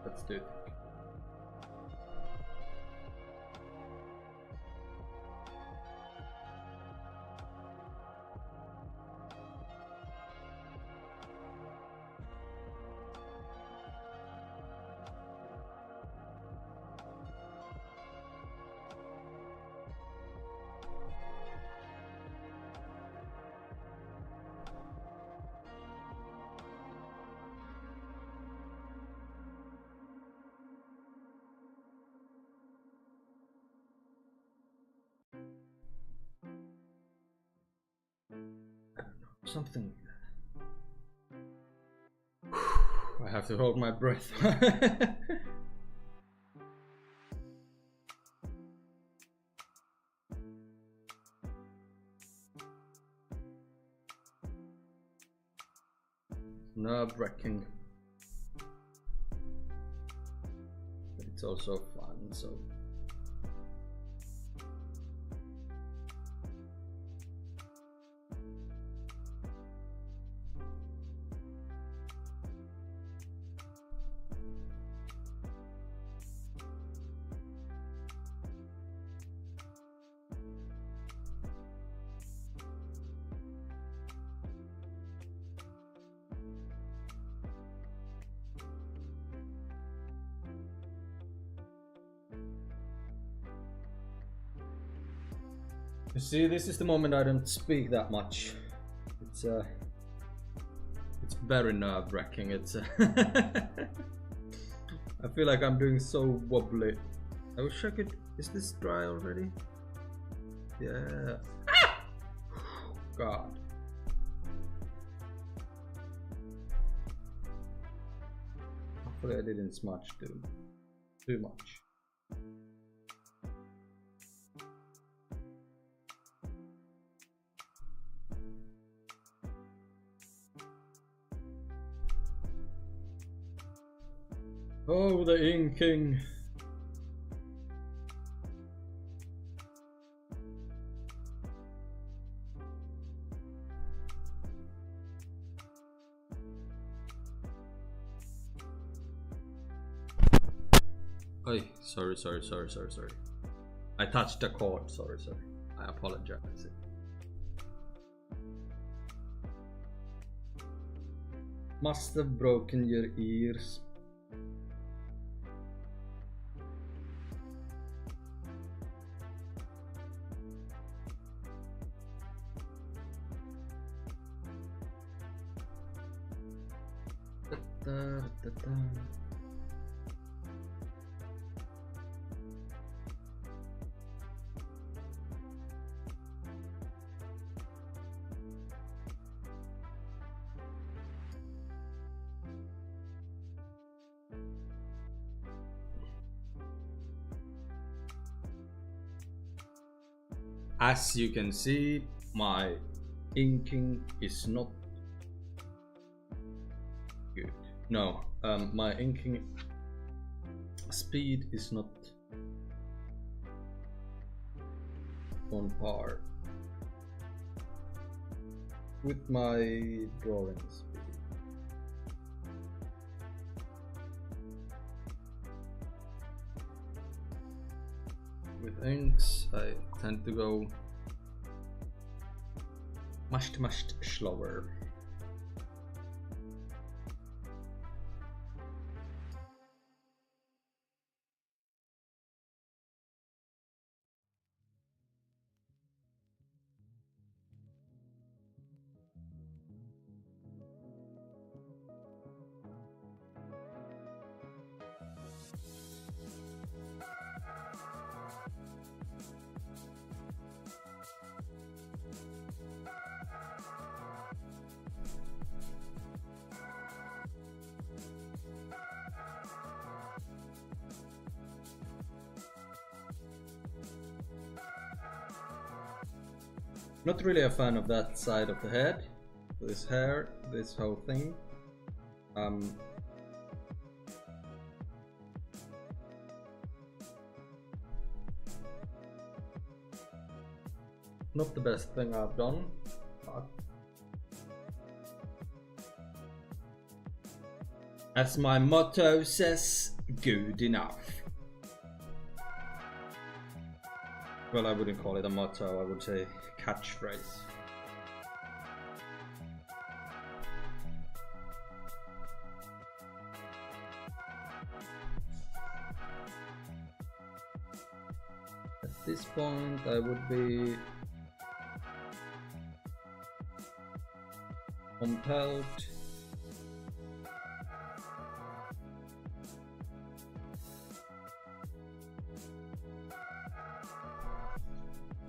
let's do it. Something like that. I have to hold my breath. Nerve-wracking, but it's also fun, so you see, this is the moment I don't speak that much. It's very nerve-wracking. It's I feel like I'm doing so wobbly. I wish I could. Is this dry already? Yeah. God. Hopefully I didn't smudge too much. Oh, the inking. Oi, sorry. I touched the cord, sorry. I apologize. Must have broken your ears. As you can see, my inking is not good. No, my inking speed is not on par with my drawing speed. With inks, I tend to go much slower. Not really a fan of that side of the head, this hair, this whole thing. Not the best thing I've done, but as my motto says, good enough. Well, I wouldn't call it a motto, I would say catchphrase. At this point, I would be compelled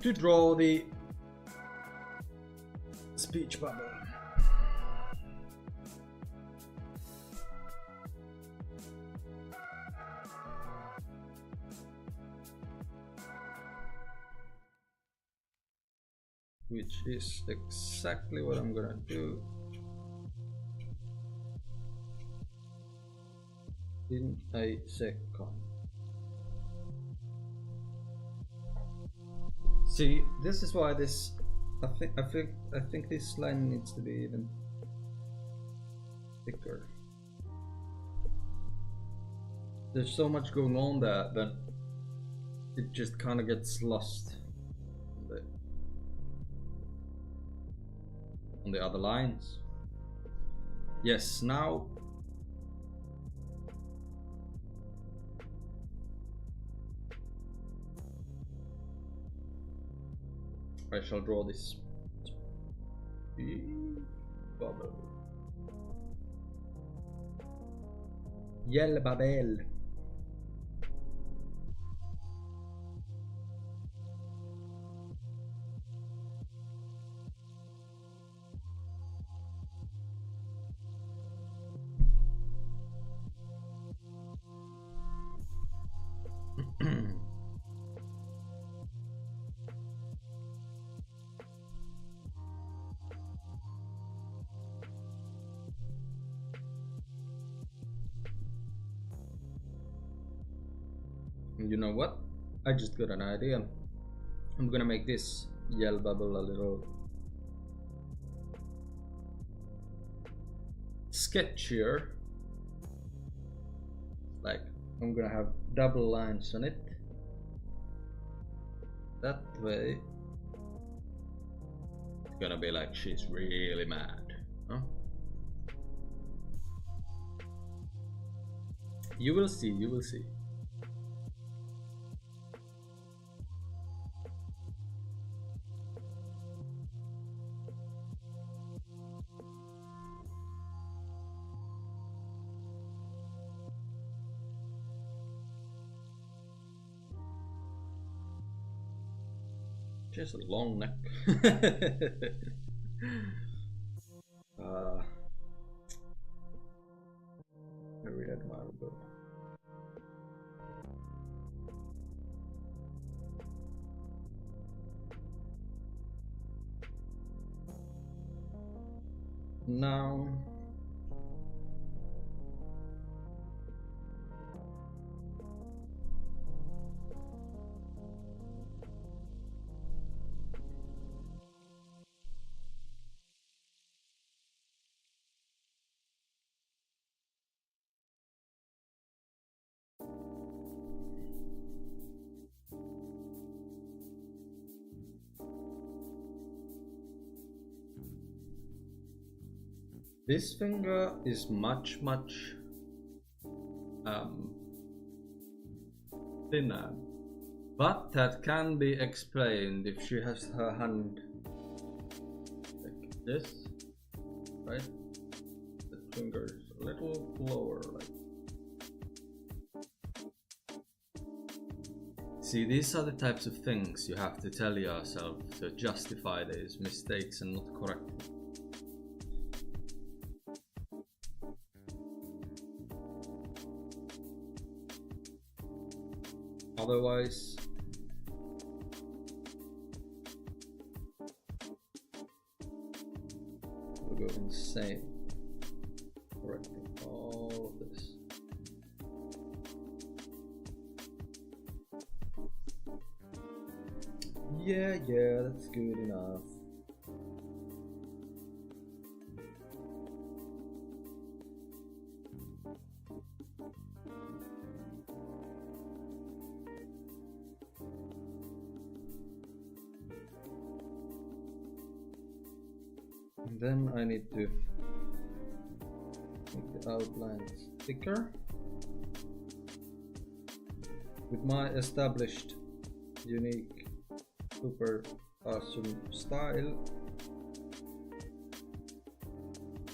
to draw the speech bubble. Which is exactly what I'm gonna do in a second. See, this is why this I think this line needs to be even thicker. There's so much going on there that it just kind of gets lost on the other lines. Yes, now I shall draw this bubble. Yellow bubble. You know what? I just got an idea. I'm gonna make this yellow bubble a little sketchier. Like, I'm gonna have double lines on it. That way it's gonna be like she's really mad, huh? You will see, you will see. Just a long neck. Very admirable. Now this finger is much thinner, but that can be explained if she has her hand like this, right? The finger is a little lower, like. See, these are the types of things you have to tell yourself to justify these mistakes and not correct them. Otherwise, same. Correcting all of this. Yeah, that's good enough. And then I need to make the outlines thicker. With my established, unique, super awesome style,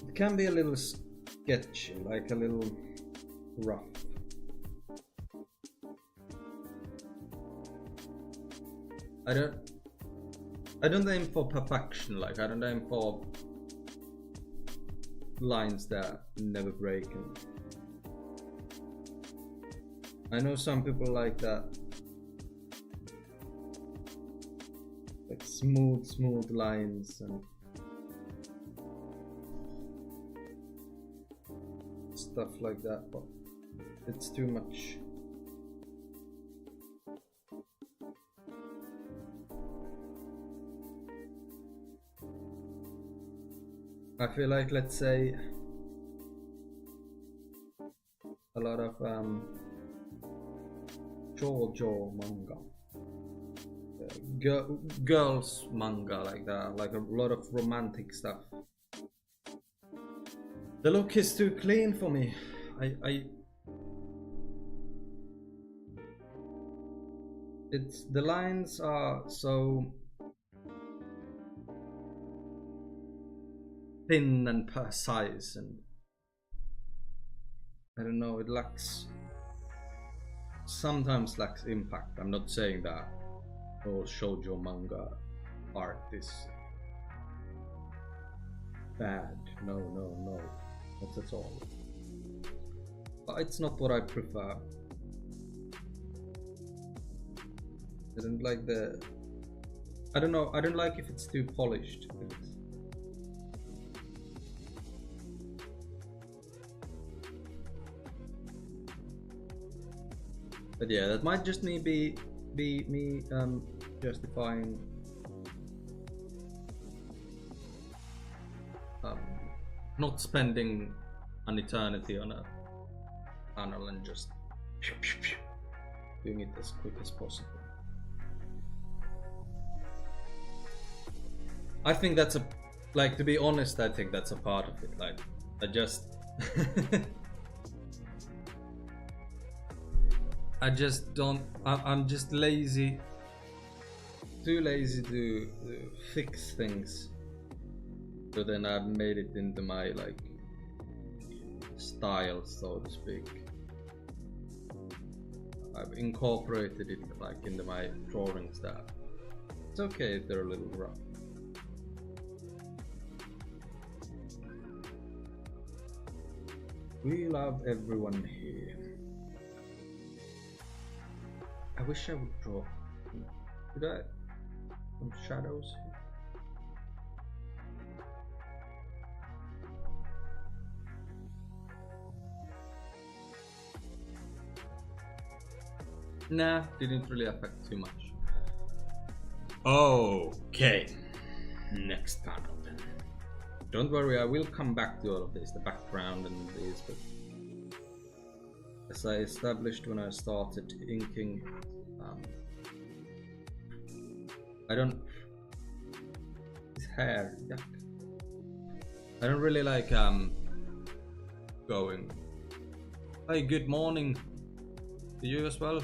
it can be a little sketchy, like a little rough. I don't aim for perfection, like I don't aim for lines that never break. And I know some people like that, like smooth lines and stuff like that, but it's too much. I feel like, let's say, a lot of shoujo manga, girls manga like that, like a lot of romantic stuff. The look is too clean for me. It's the lines are so thin and precise, and I don't know, it sometimes lacks impact. I'm not saying that all shoujo manga art is bad. No, not at all. But it's not what I prefer. I don't like I don't know, I don't like if it's too polished. But yeah, that might just be me justifying not spending an eternity on a panel and just doing it as quick as possible. I think that's to be honest, I think that's a part of it. Like, I just don't, I'm just lazy, too lazy to fix things. So then I've made it into my style, so to speak. I've incorporated it into my drawings that it's okay if they're a little rough. We love everyone here. I wish I would draw. Could I? Some shadows here. Nah, didn't really affect too much. Okay, next panel then. Don't worry, I will come back to all of this, the background and this, but as I established when I started inking, I don't... His hair, yuck. I don't really like going, hey, good morning to you as well.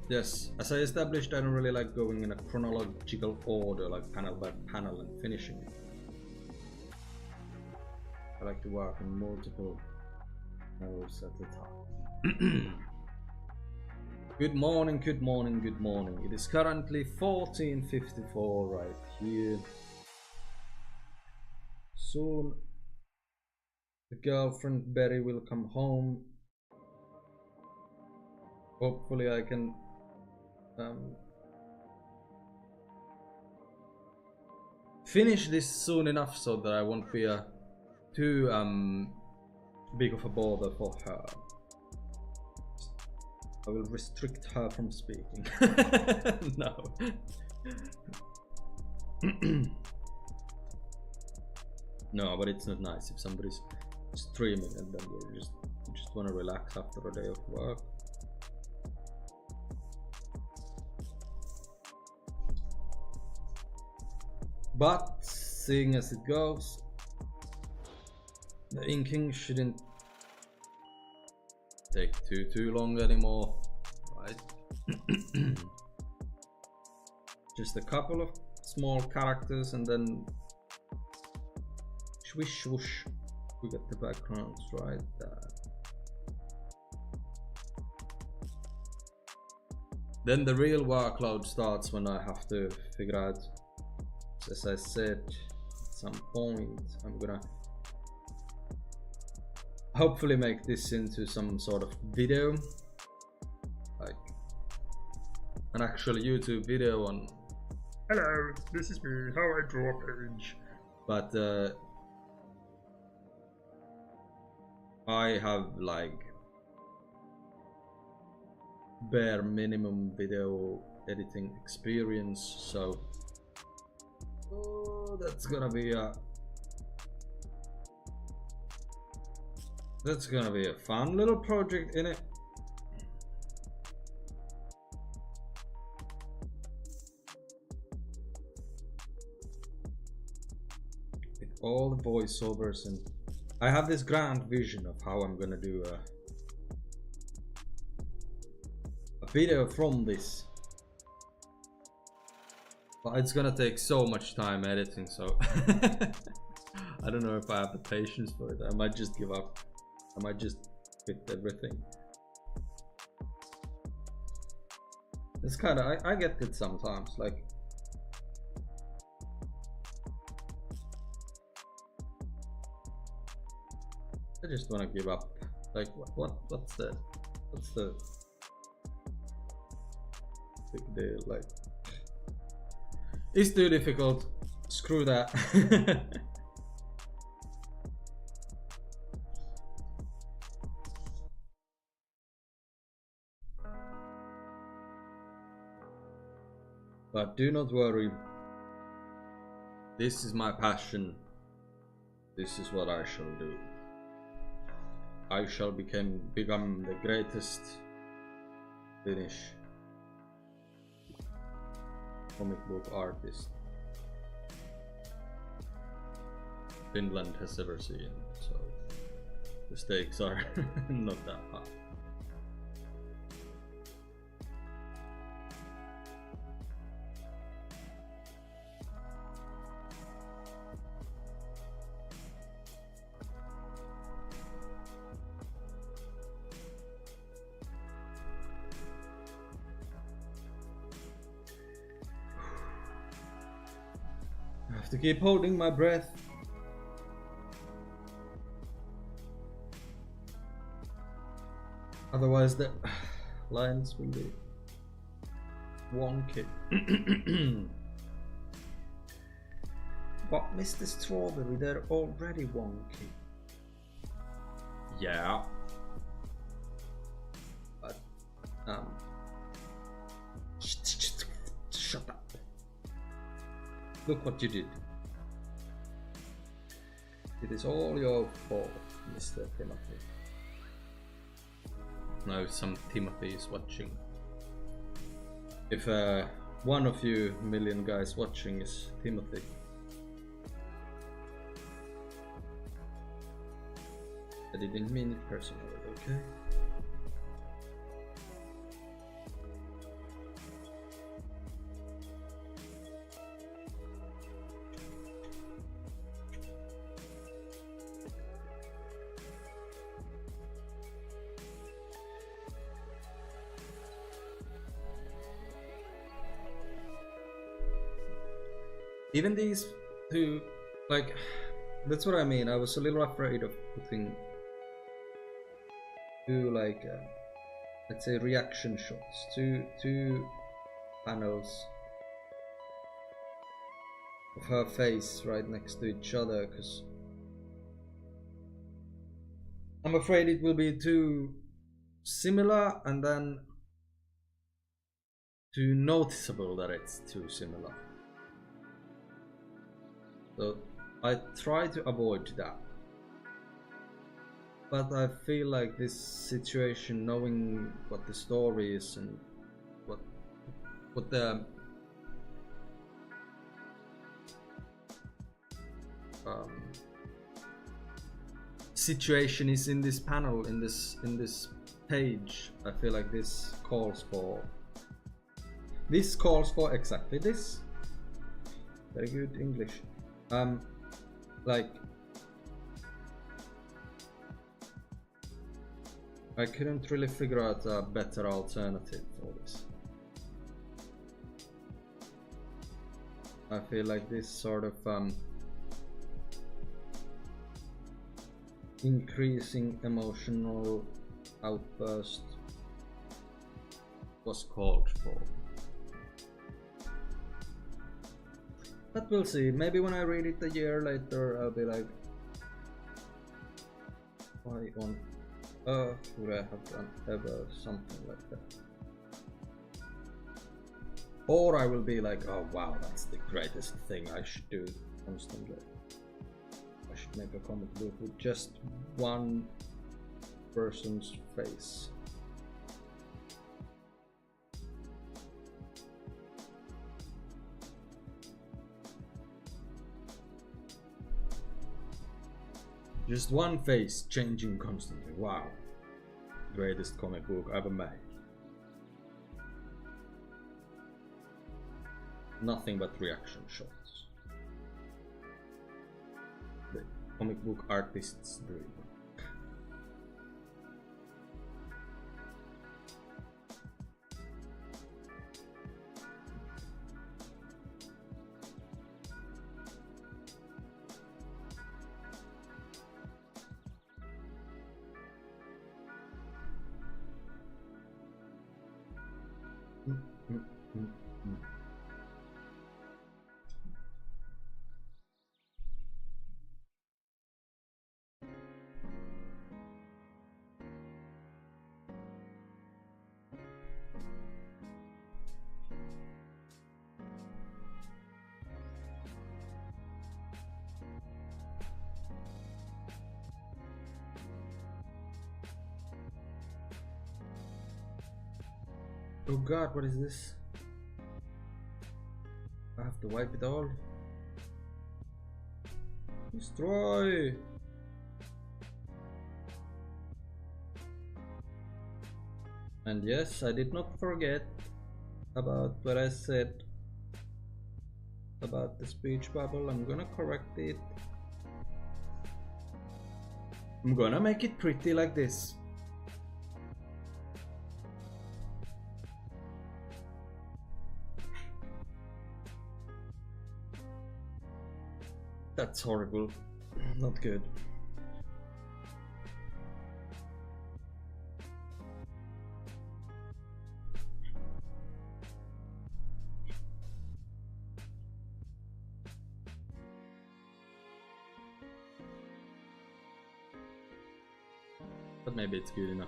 Yes, as I established, I don't really like going in a chronological order, like panel by panel and finishing it. I like to work on multiple panels at a time. Good morning, good morning, good morning. It is currently 14:54 right here. Soon the girlfriend Berry will come home. Hopefully I can finish this soon enough so that I won't be too big of a bother for her. I will restrict her from speaking. No. No, but it's not nice if somebody's streaming and then you just want to relax after a day of work. But seeing as it goes, the inking shouldn't take too long anymore, right? Just a couple of small characters and then swish swoosh, we get the backgrounds right there. Then the real workload starts when I have to figure out, as I said, at some point I'm gonna hopefully make this into some sort of video, like an actual YouTube video on hello, this is me, how I draw a page. But I have like bare minimum video editing experience, so that's gonna be a fun little project in it. With all the voiceovers, and I have this grand vision of how I'm gonna do a video from this, but it's gonna take so much time editing, so I don't know if I have the patience for it. I might just give up. I might just quit everything. It's kind of, I get it sometimes, like I just want to give up. Like what's the big deal? Like, it's too difficult, screw that. But do not worry, this is my passion, this is what I shall do. I shall become the greatest Finnish comic book artist Finland has ever seen, so the stakes are not that high. I have to keep holding my breath. Otherwise the lines will be wonky. But Mr. Strawberry, they're already wonky. Yeah. But shut up. Look what you did. It is all your fault, Mr. Timothy. Now some Timothy is watching. If one of you million guys watching is Timothy, I didn't mean it personally, okay? Even these two, like, that's what I mean. I was a little afraid of putting two, like, let's say reaction shots, two panels of her face right next to each other, because I'm afraid it will be too similar and then too noticeable that it's too similar. So I try to avoid that. But I feel like this situation, knowing what the story is and what the situation is in this panel, in this page, I feel like this calls for exactly this. Very good English. Like, I couldn't really figure out a better alternative for this. I feel like this sort of increasing emotional outburst was called for. But we'll see. Maybe when I read it a year later, I'll be like, why on earth would I have done ever something like that? Or I will be like, oh wow, that's the greatest thing, I should do constantly. I should make a comic book with just one person's face. Just one face changing constantly. Wow. Greatest comic book ever made. Nothing but reaction shots. The comic book artist's dream. Oh god, what is this? I have to wipe it all. Destroy! And yes, I did not forget about what I said about the speech bubble. I'm gonna correct it. I'm gonna make it pretty like this. That's horrible. Not good. But maybe it's good enough.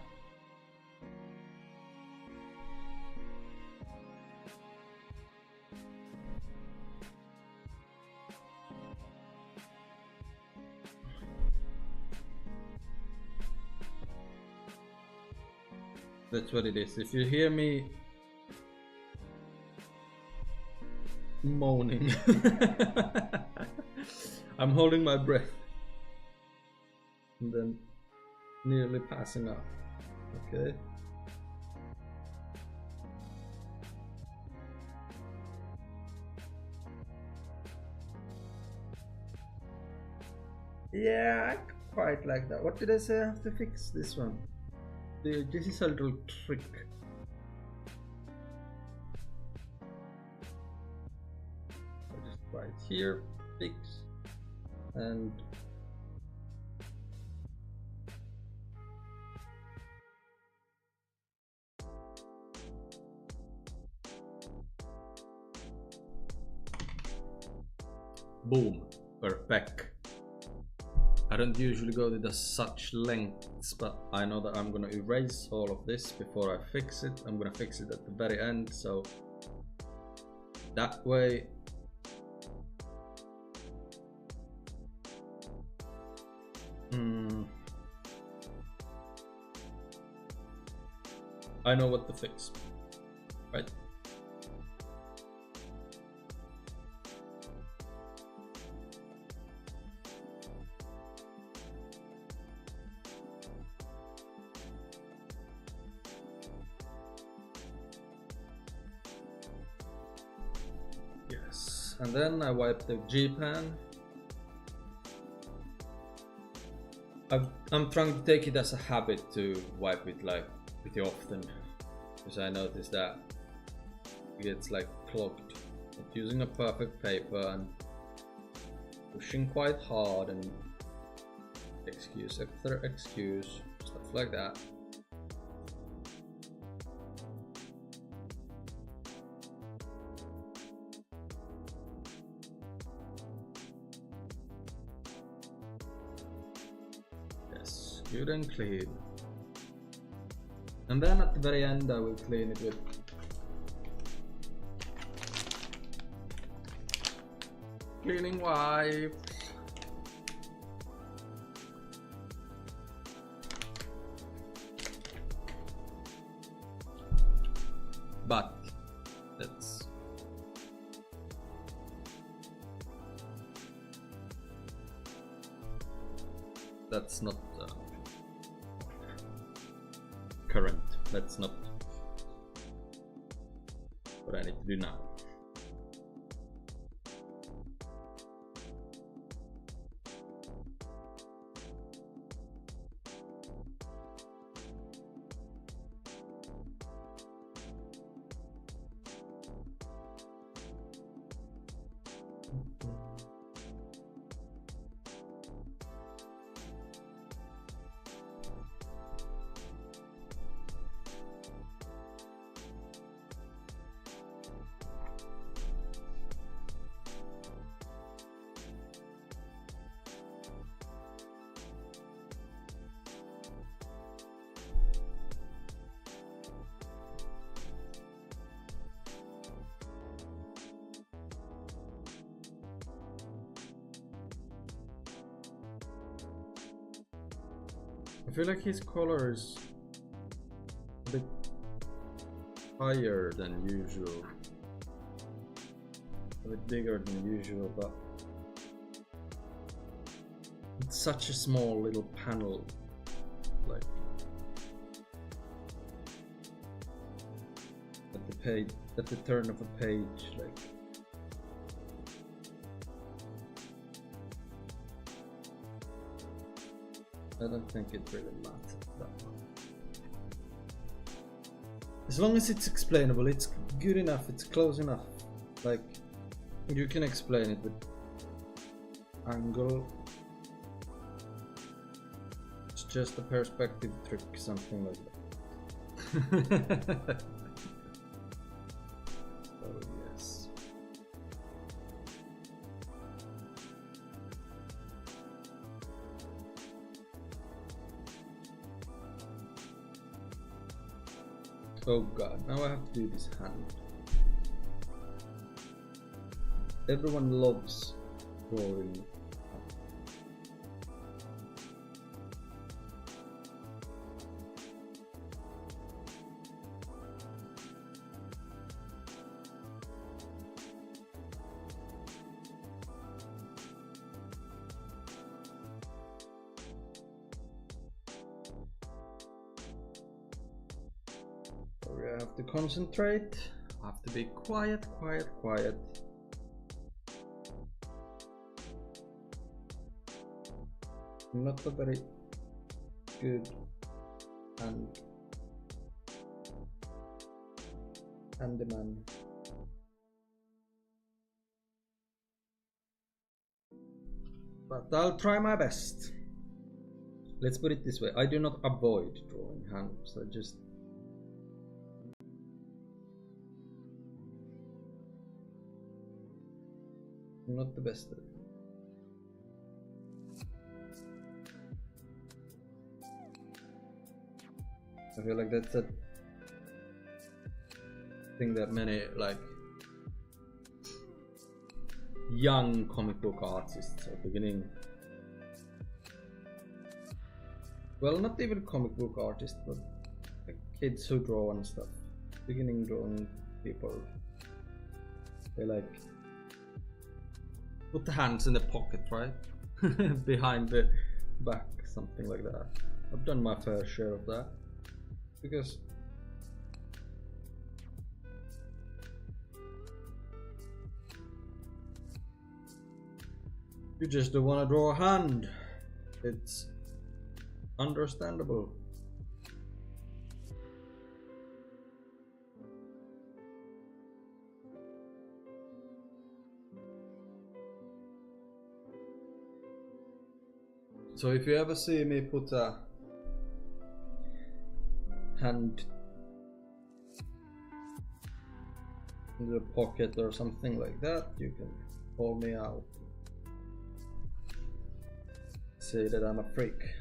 That's what it is. If you hear me moaning, I'm holding my breath and then nearly passing out. Okay. Yeah, I quite like that. What did I say? I have to fix this one. This is a little trick. I just right here, fix, and boom, perfect. I don't usually go to the such lengths, but I know that I'm gonna erase all of this before I fix it. I'm gonna fix it at the very end, so that way I know what to fix, right? Yes, and then I wipe the G-pan. I'm trying to take it as a habit to wipe it like pretty often, because I noticed that it gets like clogged. But using a perfect paper and pushing quite hard and excuse after excuse, stuff like that. Yes, good and clean. And then at the very end I will clean it with cleaning wipes. But that's not current. That's not what I need to do now. I feel like his color is a bit higher than usual, a bit bigger than usual, but it's such a small little panel, like at the page, at the turn of a page, like. I don't think it really matters that much. As long as it's explainable, it's good enough, it's close enough. Like, you can explain it with angle. It's just a perspective trick, something like that. So, yes. Oh god, now I have to do this hand. Everyone loves drawing. I have to concentrate, I have to be quiet. I'm not a very good handyman. But I'll try my best. Let's put it this way, I do not avoid drawing hands, I just I'm not the best at it. I feel like that's a thing that many like young comic book artists are beginning. Well, not even comic book artists, but like kids who draw and stuff. Beginning drawing people. They like put the hands in the pocket, right? Behind the back, something like that. I've done my fair share of that. Because you just don't want to draw a hand. It's understandable. So if you ever see me put a hand in the pocket or something like that, you can call me out. Say that I'm a freak.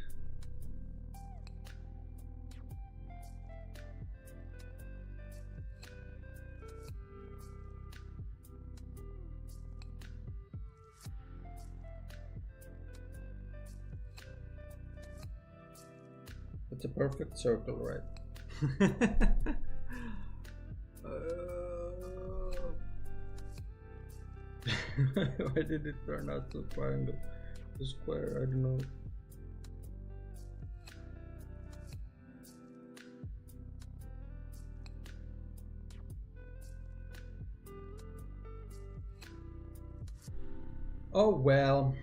It's a perfect circle, right? Why did it turn out to triangle? To square, I don't know. Oh well.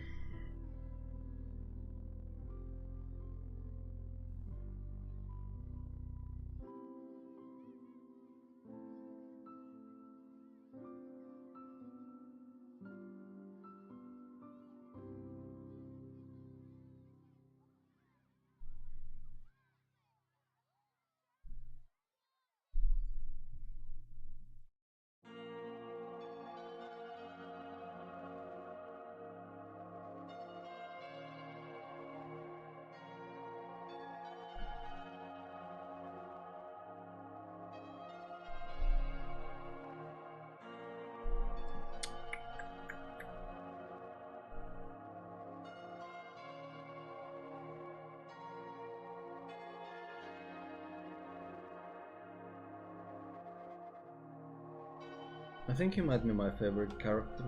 I think he might be my favorite character.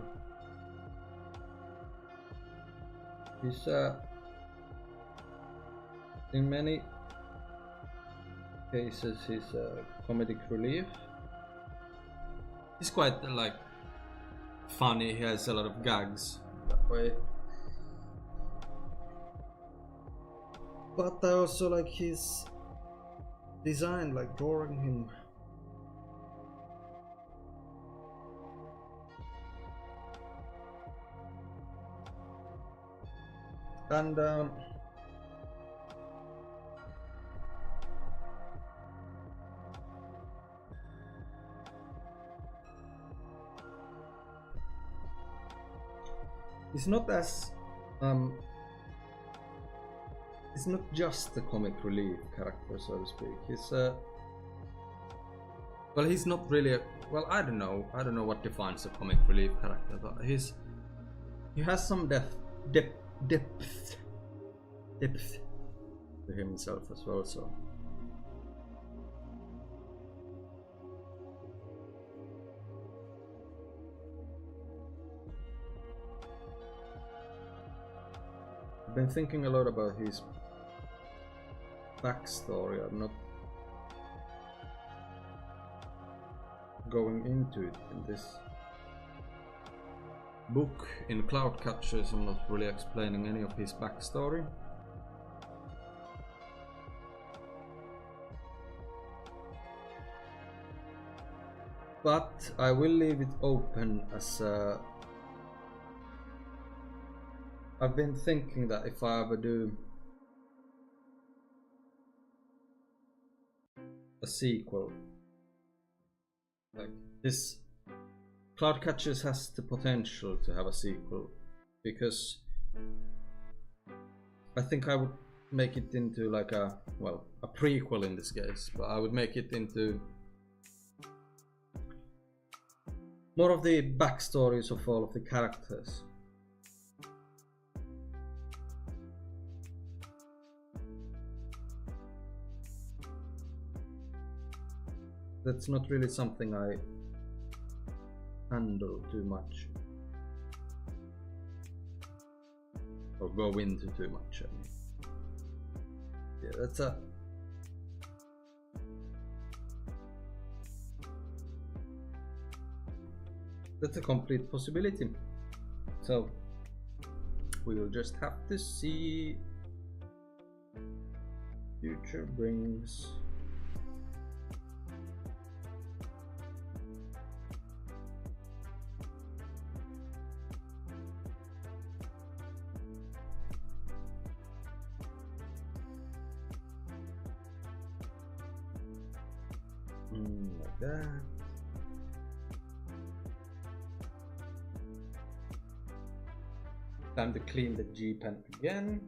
He's in many cases he's a comedic relief. He's quite like funny, he has a lot of gags that way. But I also like his design, like drawing him. And he's not as he's not just a comic relief character, so to speak. He's well, he's not really a, well, I don't know what defines a comic relief character, but he has some depth to himself as well, so I've been thinking a lot about his backstory. I'm not going into it in this book. In Cloudcatchers, I'm not really explaining any of his backstory. But I will leave it open as I've been thinking that if I ever do a sequel, like this, Cloudcatchers has the potential to have a sequel, because I think I would make it into like a, well, a prequel in this case, but I would make it into more of the backstories of all of the characters. That's not really something I handle too much, or go into too much. I mean. Yeah, that's a complete possibility. So we will just have to see. Future brings. Like that. Time to clean the G pen again.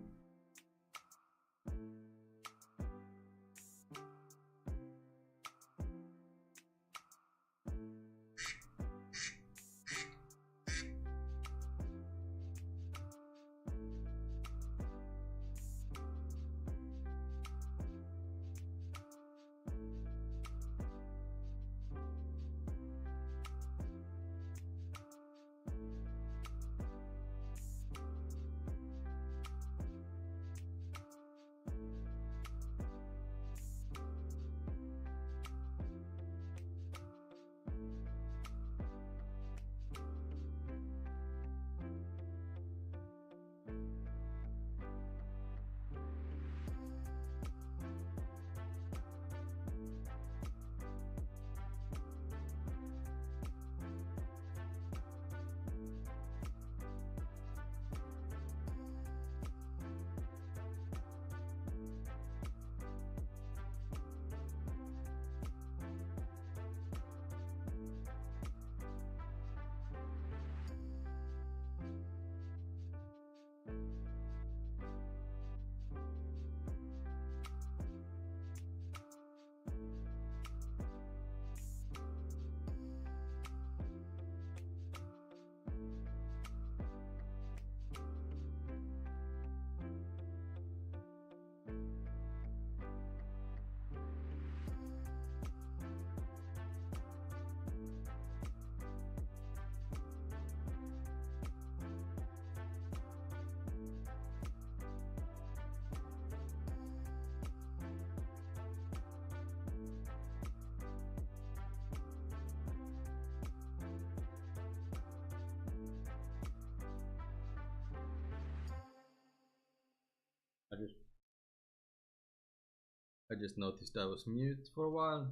I just noticed I was mute for a while.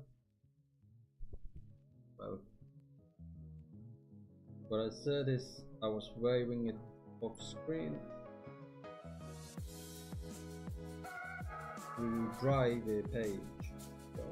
Well, what I said is I was waving it off screen to dry the page. So.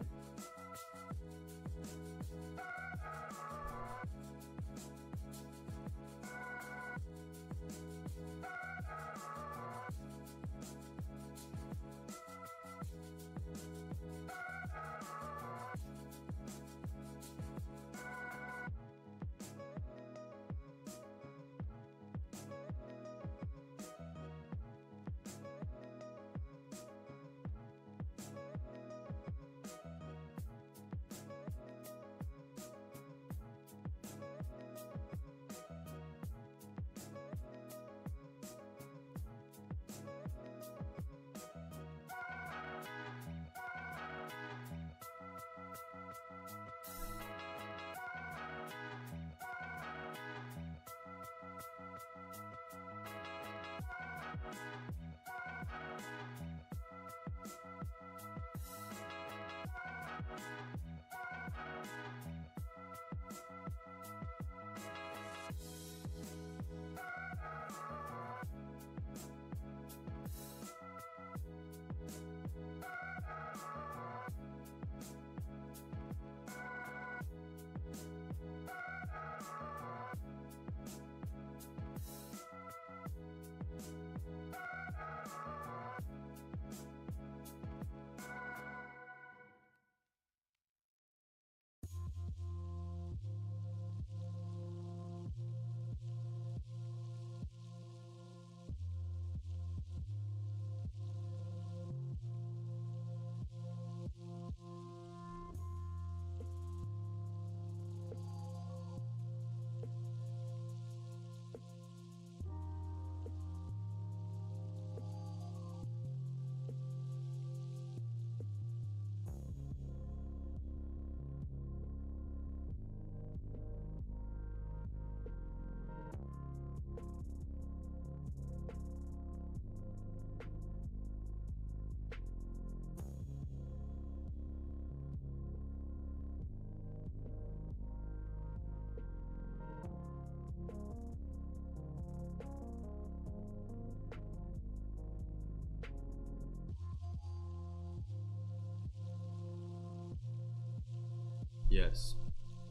Yes,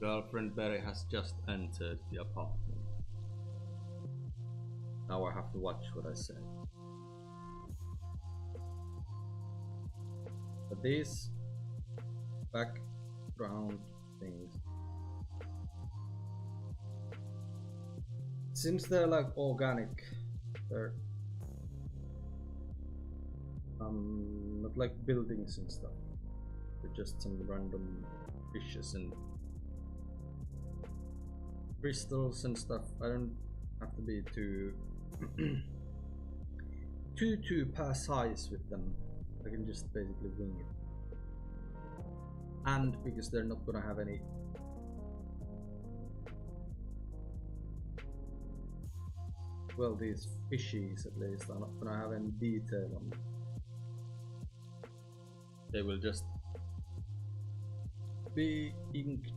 girlfriend Berry has just entered the apartment. Now I have to watch what I say. But these background things, since they're like organic, they're not like buildings and stuff. They're just some random fishes and crystals and stuff. I don't have to be too too precise with them. I can just basically wing it. And because they're not gonna have any well, these fishies at least are not gonna have any detail on them. They will just be inked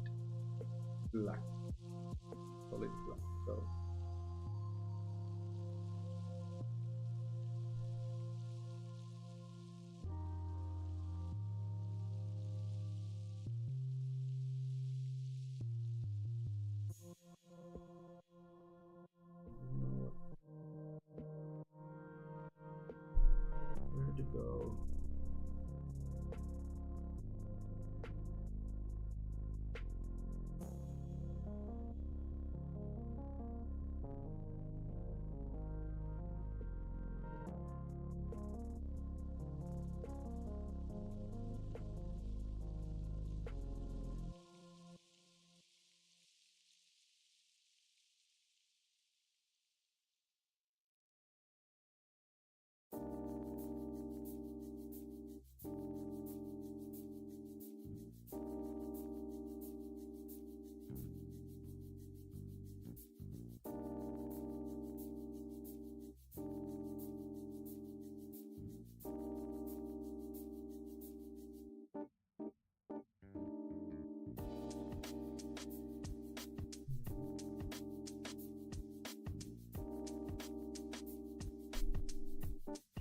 black, solid black. So where to go?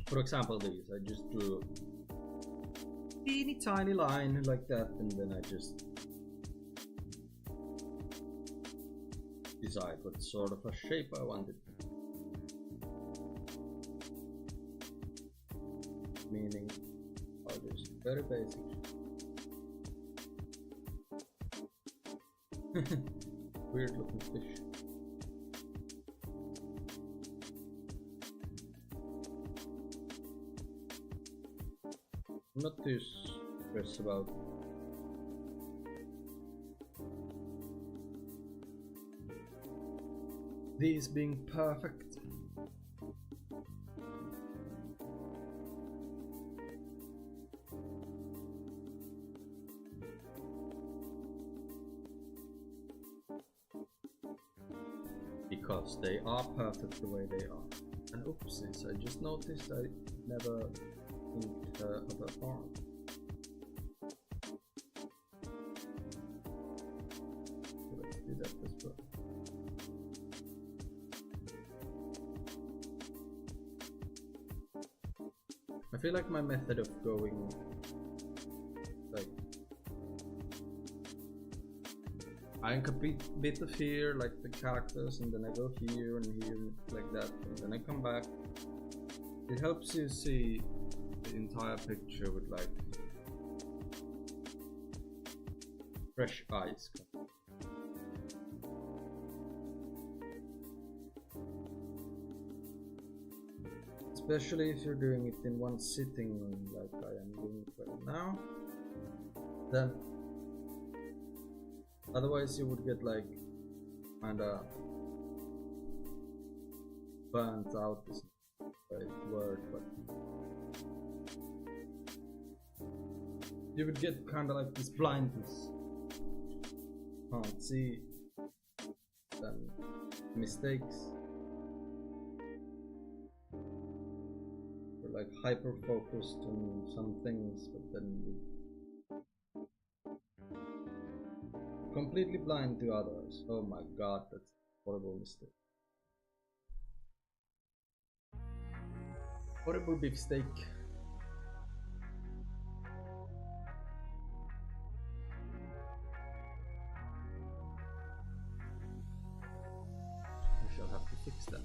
For example, these, I just drew a teeny tiny line like that, and then I just decide what sort of a shape I wanted. Meaning, I'll just very basic. Weird looking fish. I'm not too stressed about these being perfect. Because they are perfect the way they are. And oopsies, I just noticed I never inked her other arm. So let's do that as well. I feel like my method of going like I ink a bit of here, like the characters, and then I go here and here like that, and then I come back. It helps you see the entire picture with like fresh ice. Especially if you're doing it in one sitting like I am doing it right now, then otherwise you would get like kinda burnt out, is not the right word, but you would get kinda like this blindness, can't see, then mistakes. Like hyper focused on some things, but then completely blind to others. Oh my god, that's a horrible mistake. Horrible beef steak. I shall have to fix that.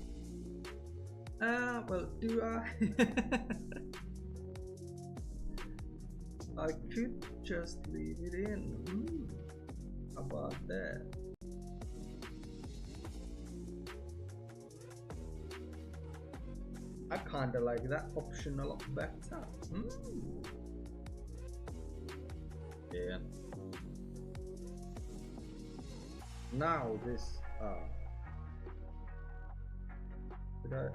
Well, do I? I could just leave it in. How about that? I kinda like that option a lot better. Yeah. Now this. Did I?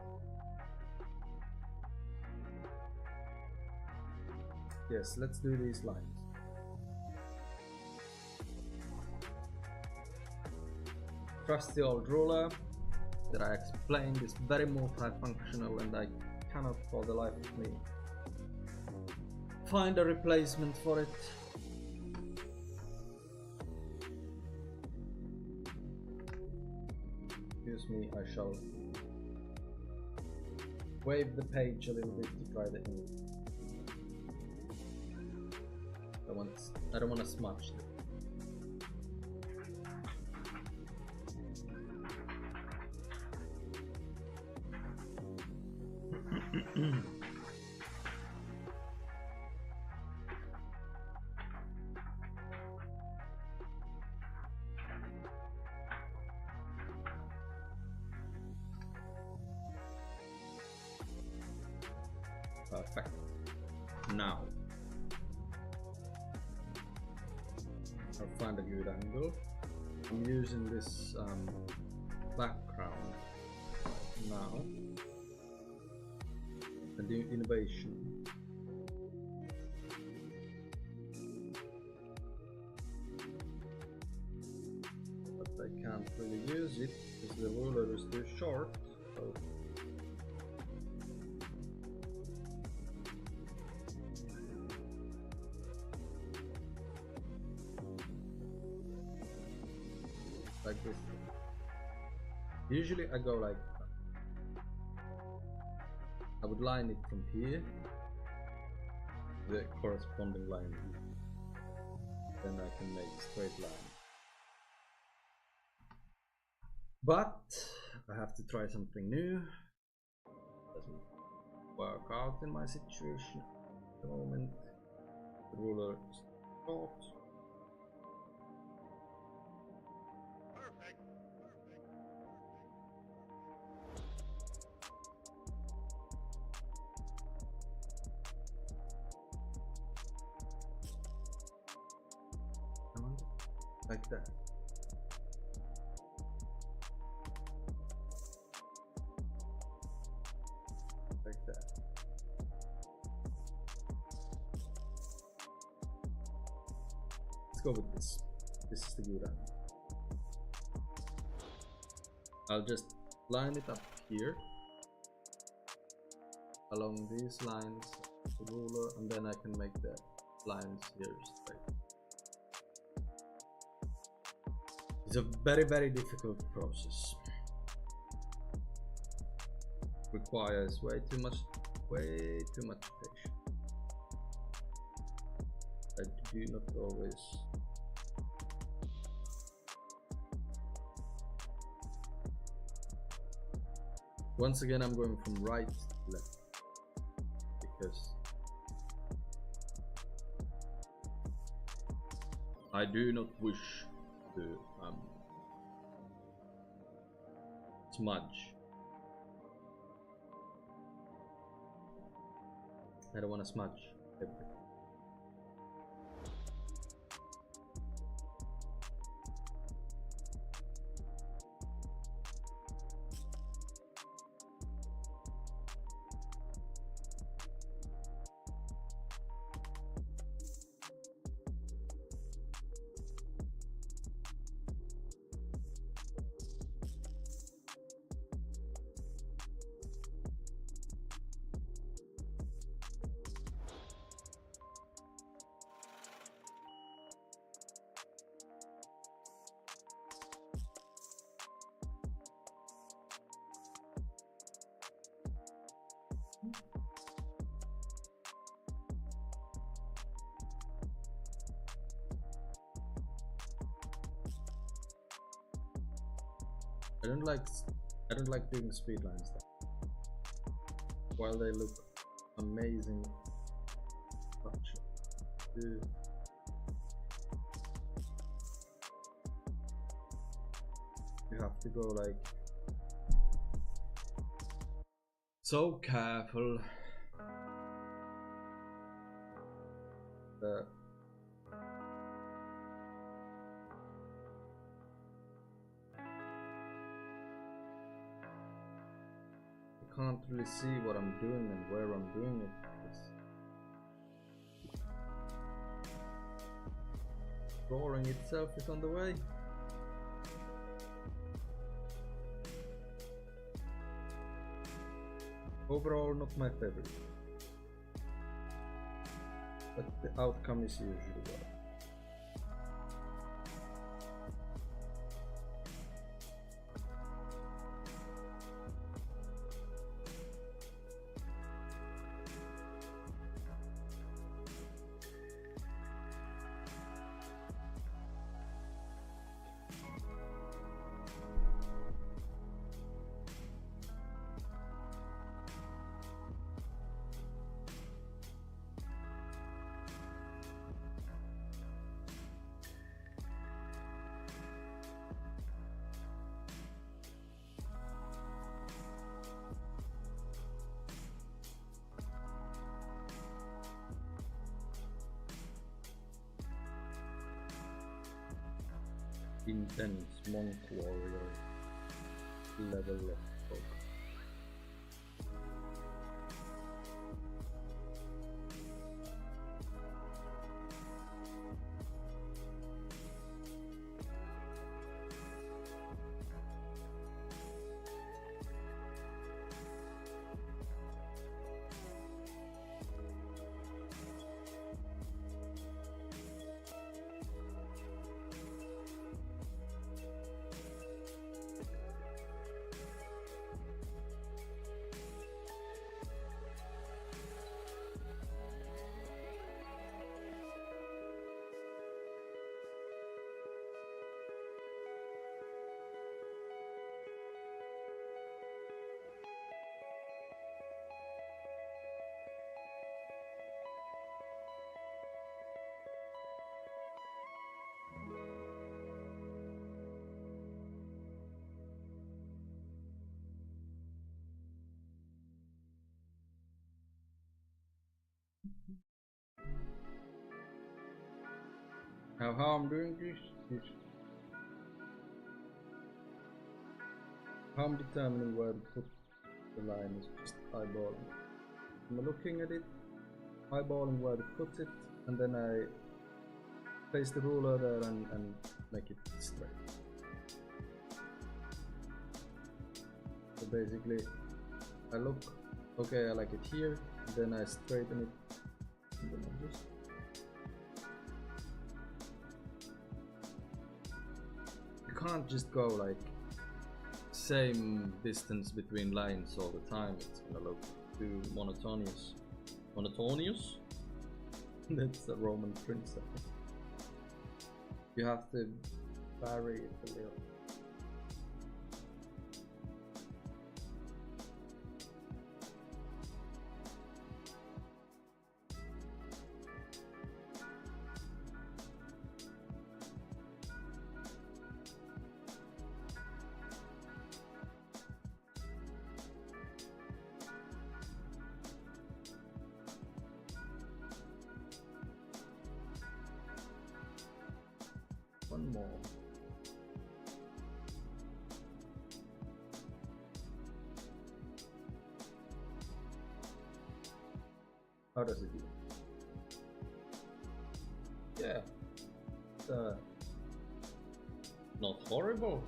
Yes, let's do these lines. Trusty old ruler that I explained is very multifunctional, and I cannot for the life of me find a replacement for it. Excuse me, I shall wave the page a little bit to try the ink. I don't want to smudge it. Perfect. Now I'll find a good angle. I'm using this background now. A new innovation. But I can't really use it because the ruler is too short. So like this. Usually I go like I would line it from here, the corresponding line, then I can make a straight line. But I have to try something new. Doesn't work out in my situation at the moment. The ruler is short. Like that. Like that. Let's go with this. This is the good one. I'll just line it up here along these lines, the ruler, and then I can make the lines here straight. It's a very, very difficult process. Requires way too much patience. I do not always once again I'm going from right to left because I do not wish to smudge. I don't want to smudge everything. I don't like doing speedline stuff. While they look amazing, you have to go like so careful. Can't really see what I'm doing and where I'm doing it. Drawing itself is on the way. Overall, not my favorite, but the outcome is usually well. Intense monk warrior level of focus. Now how I'm doing this, how I'm determining where to put the line is just eyeballing. I'm looking at it, eyeballing where to put it, and then I place the ruler there and make it straight. So basically, I look, okay, I like it here, then I straighten it, and then I just can't just go like same distance between lines all the time. It's gonna look too monotonous. Monotonous? That's the Roman princess. You have to vary it a little. one more. How does it do? Yeah. Not horrible.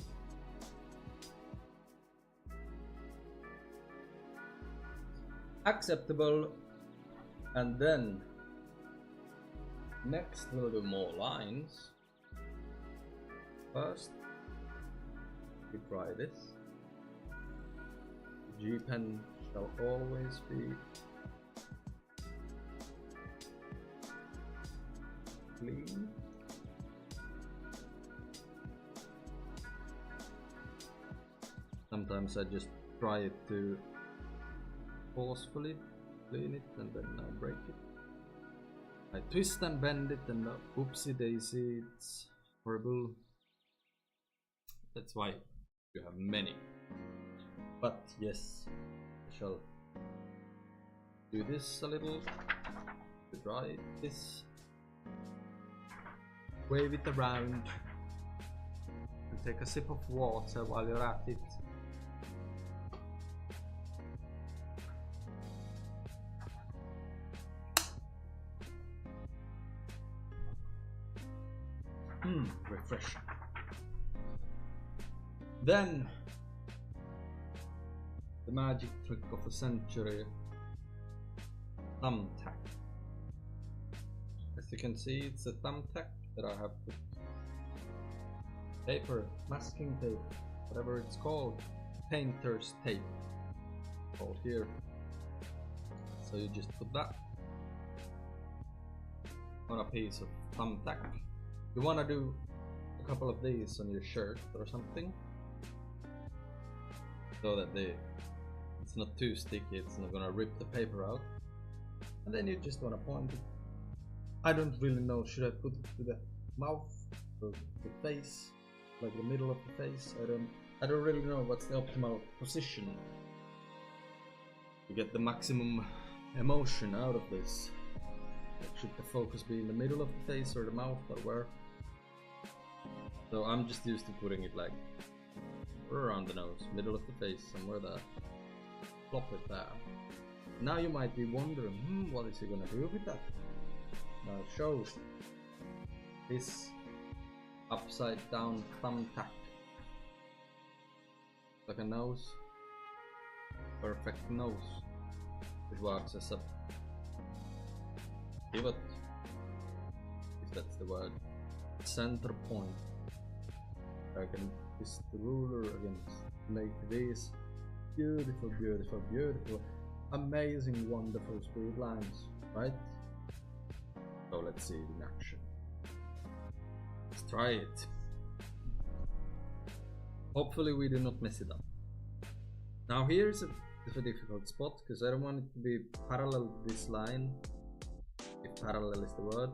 Acceptable. And then next we'll do more lines. First, we try this. G pen shall always be clean. Sometimes I just try to forcefully clean it and then I break it. I twist and bend it and oopsie daisy, it's horrible. That's why you have many. But yes, I shall do this a little to dry this. Wave it around and take a sip of water while you're at it. Refreshing. Then the magic trick of the century, thumbtack. As you can see, it's a thumbtack that I have put paper, masking tape, whatever it's called, painter's tape called here. So you just put that on a piece of thumbtack. You want to do a couple of these on your shirt or something so that it's not too sticky, it's not gonna rip the paper out. And then you just want to point it. I don't really know, should I put it to the mouth or the face, like the middle of the face? I don't really know what's the optimal position to get the maximum emotion out of this. Like, should the focus be in the middle of the face or the mouth or where? So I'm just used to putting it like around the nose, middle of the face, somewhere there. Plop it there. Now you might be wondering, what is he gonna do with that? Now show this upside down thumbtack. Like a nose. Perfect nose. It works as a pivot, if that's the word. Center point. I can twist the ruler against, make these beautiful, beautiful, beautiful, amazing, wonderful smooth lines, right? So let's see it in action. Let's try it. Hopefully we do not mess it up. Now here's a difficult spot because I don't want it to be parallel to this line, if parallel is the word.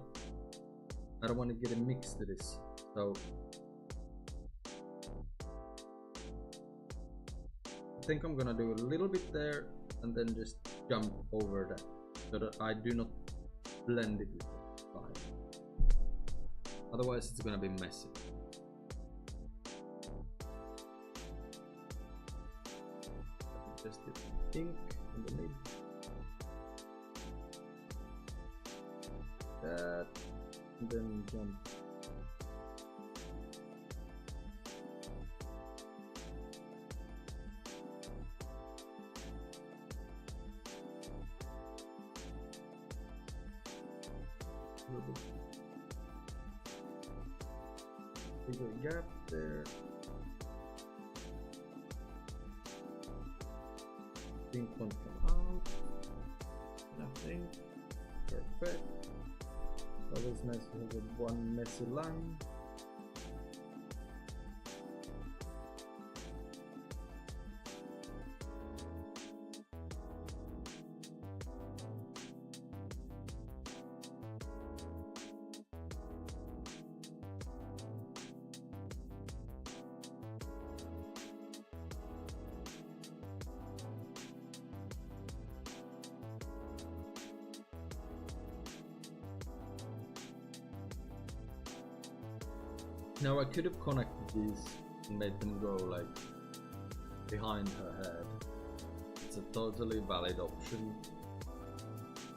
I don't want to get it mixed to this, so I think I'm gonna do a little bit there and then just jump over that so that I do not blend it with the line. Otherwise it's gonna be messy. Just the ink in the mid. That, and then jump. Bigger gap there. Pink one come out. Nothing. Perfect. Always nice to have one messy line. Now I could have connected these and made them go like behind her head. It's a totally valid option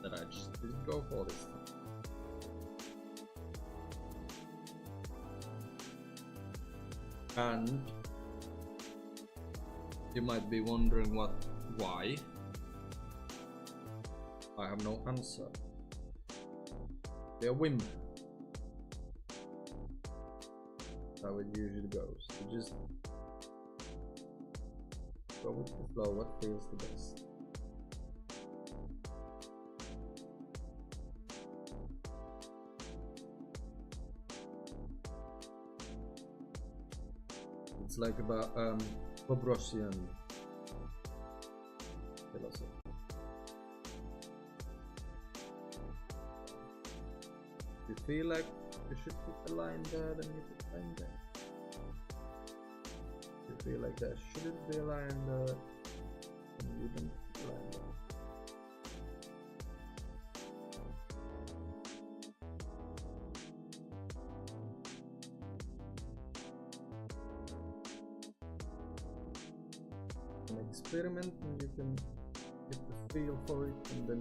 that I just didn't go for this time. And you might be wondering why. I have no answer. They're women. That's how it usually goes. You just go with the flow, what feels the best. It's like about Bobrosian philosophy. If you feel like you should put a line there, then you put a line there. If you feel like there shouldn't be a line there, then you don't put a line there. An experiment, and you can get the feel for it, and then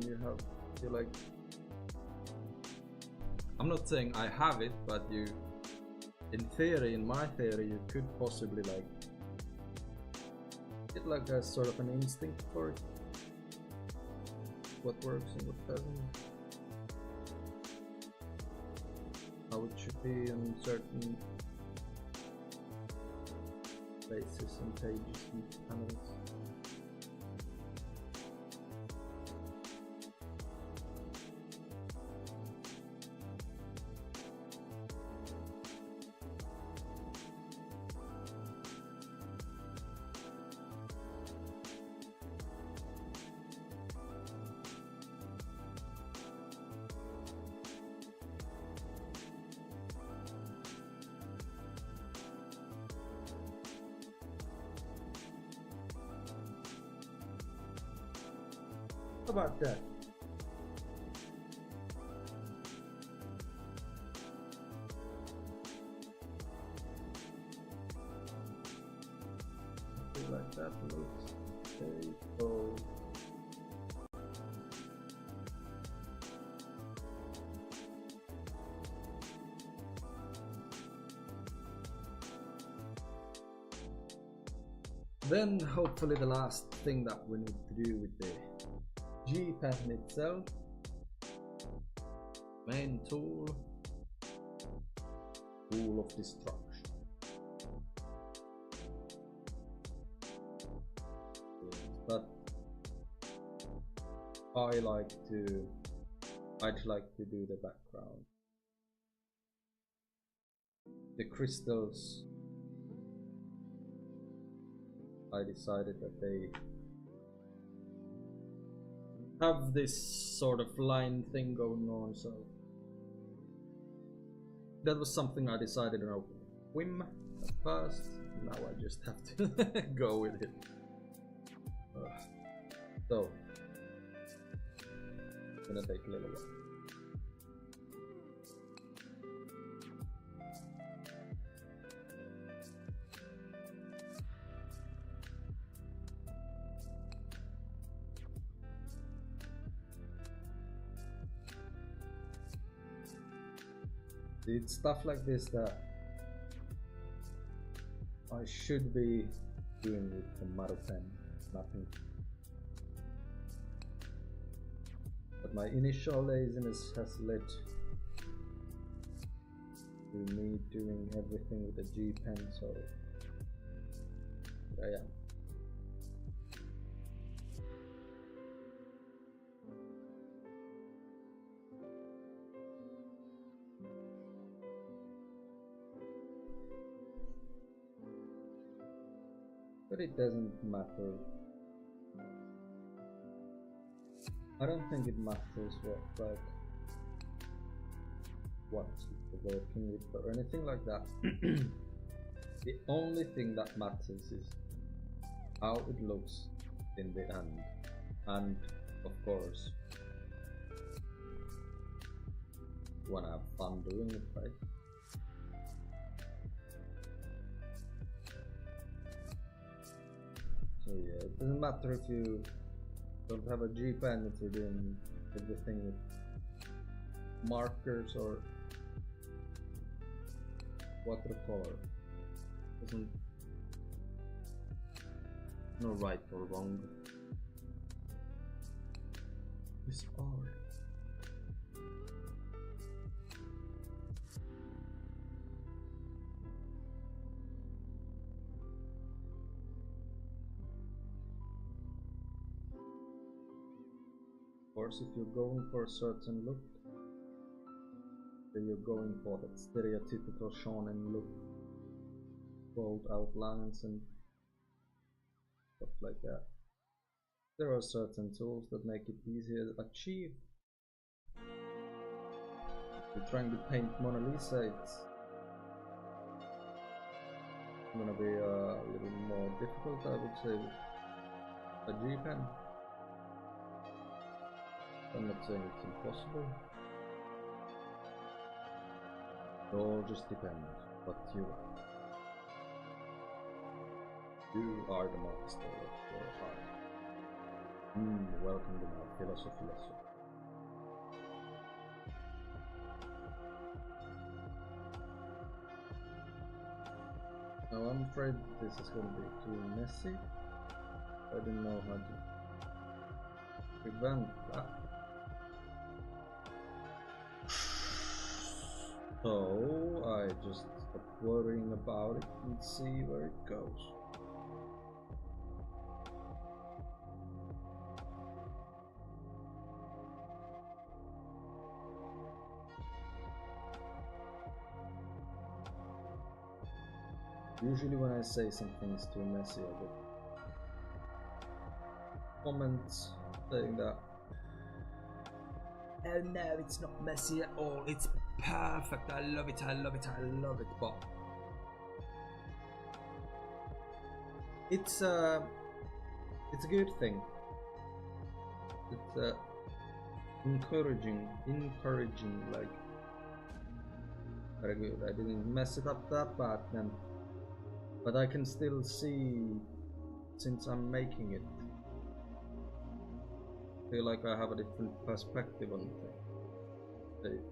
you're like, I'm not saying I have it, but you, in theory, in my theory, you could possibly like get like a sort of an instinct for it, what works and what doesn't, how it should be in certain places and pages and panels. How about that? I feel like that looks very cool. Then hopefully the last thing that we need to do with the G pattern itself, main tool of destruction. But I'd like to do the background. The crystals, I decided that they have this sort of line thing going on, so that was something I decided on a whim at first. Now I just have to go with it. So it's gonna take a little while. It's stuff like this that I should be doing with the Maru pen, nothing. But my initial laziness has led to me doing everything with the G pen, so here I am. But it doesn't matter. I don't think it matters what you're working with or anything like that. The only thing that matters is how it looks in the end, and of course you wanna have fun doing it, right? So yeah, it doesn't matter if you don't have a G-pen if you're doing everything with markers or watercolor. Doesn't no right or wrong. It's art. Of course, if you're going for a certain look, then you're going for that stereotypical shonen look, bold outlines and stuff like that. There are certain tools that make it easier to achieve. If you're trying to paint Mona Lisa, it's gonna be a little more difficult, I would say, with a G-pen. I'm not saying it's impossible. It all just depends what you want. You are the master of your art. Welcome to my philosophy lesson. Now I'm afraid this is going to be too messy. I don't know how to prevent that. So I just stop worrying about it and see where it goes. Usually when I say something is too messy, I get comments saying that, oh no, it's not messy at all, it's perfect, I love it, I love it, I love it. But it's a good thing. It's encouraging, like, very good. I didn't mess it up that bad then. But I can still see, since I'm making it, I feel like I have a different perspective on things.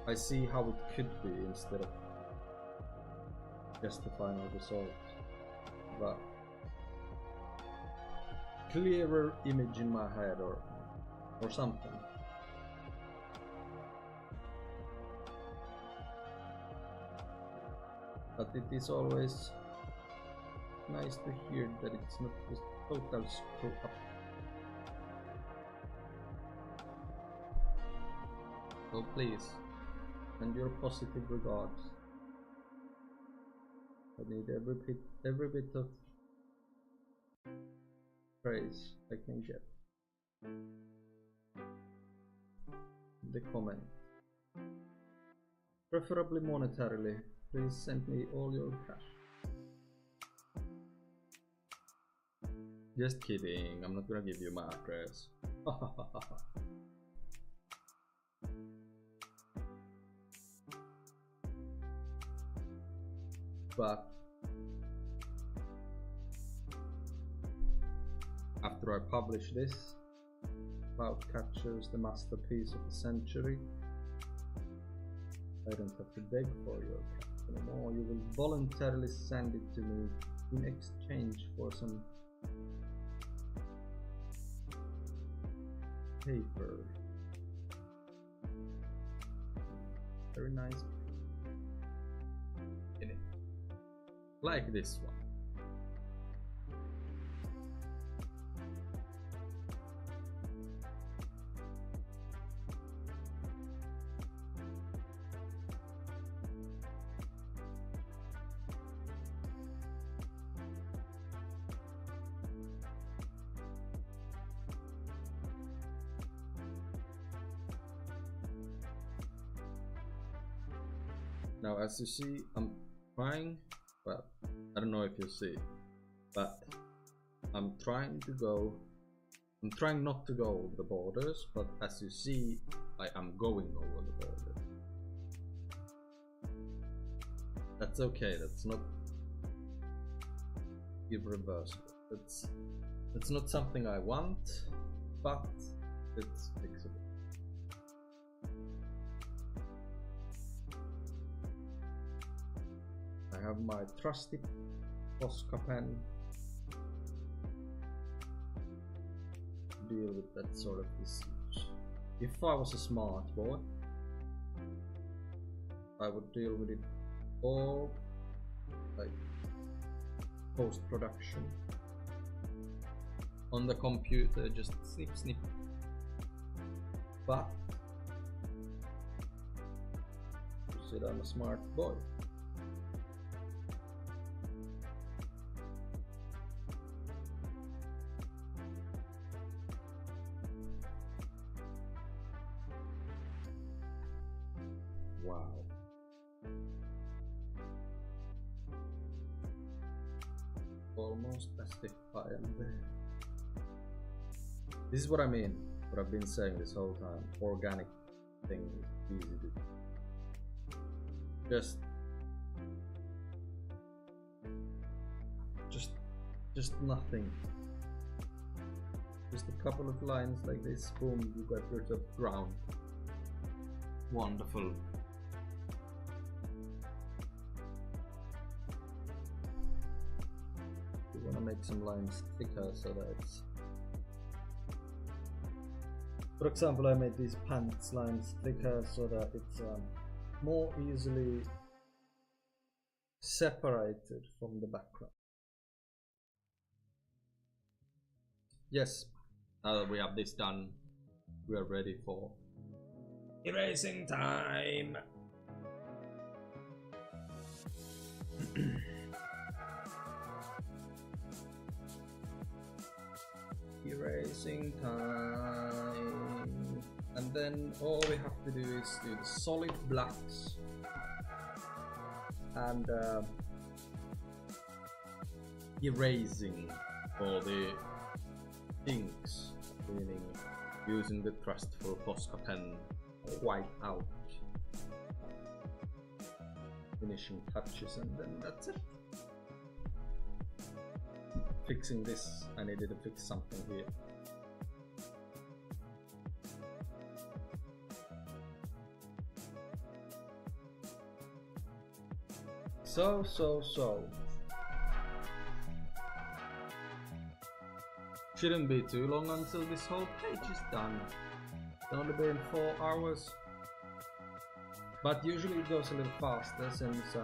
I see how it could be instead of just the final result. But clearer image in my head or something. But it is always nice to hear that it's not just total screw up. So please, send your positive regards. I need every bit of praise I can get. In the comment. Preferably monetarily. Please send me all your cash. Just kidding, I'm not gonna give you my address. But after I publish this, Cloud Catcher's the masterpiece of the century, I don't have to beg for your cash anymore. You will voluntarily send it to me in exchange for some paper. Very nice. In it. Like this one. Now, as you see, I'm trying, well, I don't know if you see, but I'm trying not to go over the borders, but as you see, I am going over the borders. That's okay, that's not irreversible. It's not something I want, but it's fixable. I have my trusty Posca pen to deal with that sort of issues. If I was a smart boy, I would deal with it all like post-production on the computer, just snip snip. But you said I'm a smart boy. Wow. Almost as if I am there. This is what I mean, what I've been saying this whole time. Organic thing is easy to do. Just nothing. Just a couple of lines like this, boom, you got yourself ground. Wonderful. You wanna make some lines thicker so that it's... For example, I made these pants lines thicker so that it's more easily separated from the background. Yes, now that we have this done, we are ready for erasing time. Erasing time. And then all we have to do is do the solid blacks and erasing all the inks, meaning using the trustful Posca pen, white out, finishing touches, and then that's it. Fixing this, I needed to fix something here. So. Shouldn't be too long until this whole page is done. It's only been 4 hours. But usually it goes a little faster since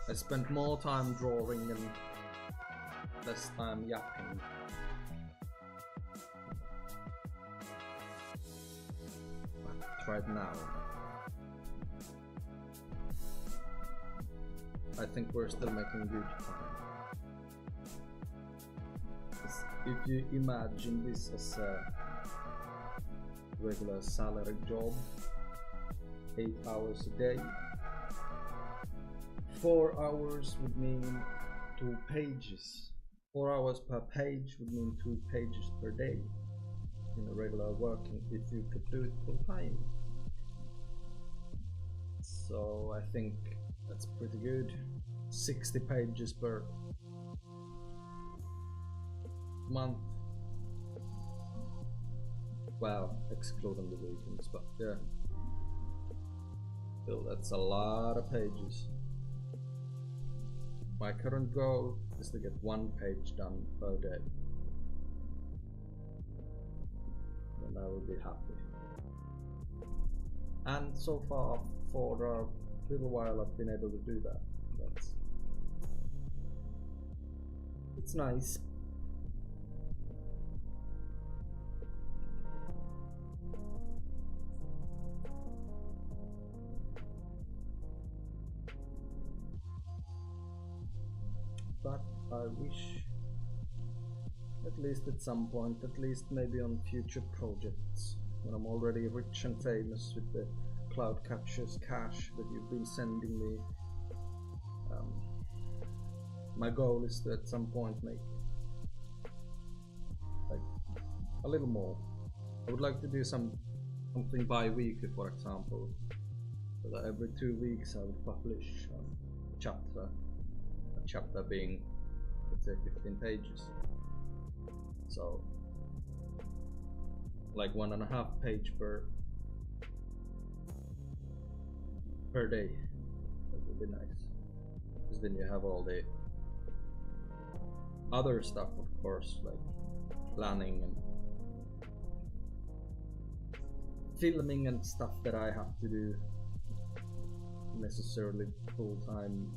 I spent more time drawing and less time yapping. But right now, I think we're still making good time. If you imagine this as a regular salary job, 8 hours a day, 4 hours would mean 2 pages. 4 hours per page would mean 2 pages per day in a regular working, if you could do it full time. So I think that's pretty good. 60 pages per month. Well, excluding the weekends, but yeah. Still, that's a lot of pages. My current goal is to get 1 page done per day. And I will be happy. And so far, for a little while, I've been able to do that. It's nice. But I wish, at least at some point, at least maybe on future projects, when I'm already rich and famous with the cloud captures cash that you've been sending me, my goal is to at some point make like a little more. I would like to do something bi-weekly, for example, so that every 2 weeks I would publish a chapter being, let's say, 15 pages. So like 1.5 page per day. That would be nice, because then you have all the other stuff, of course, like planning and filming and stuff that I have to do necessarily full time.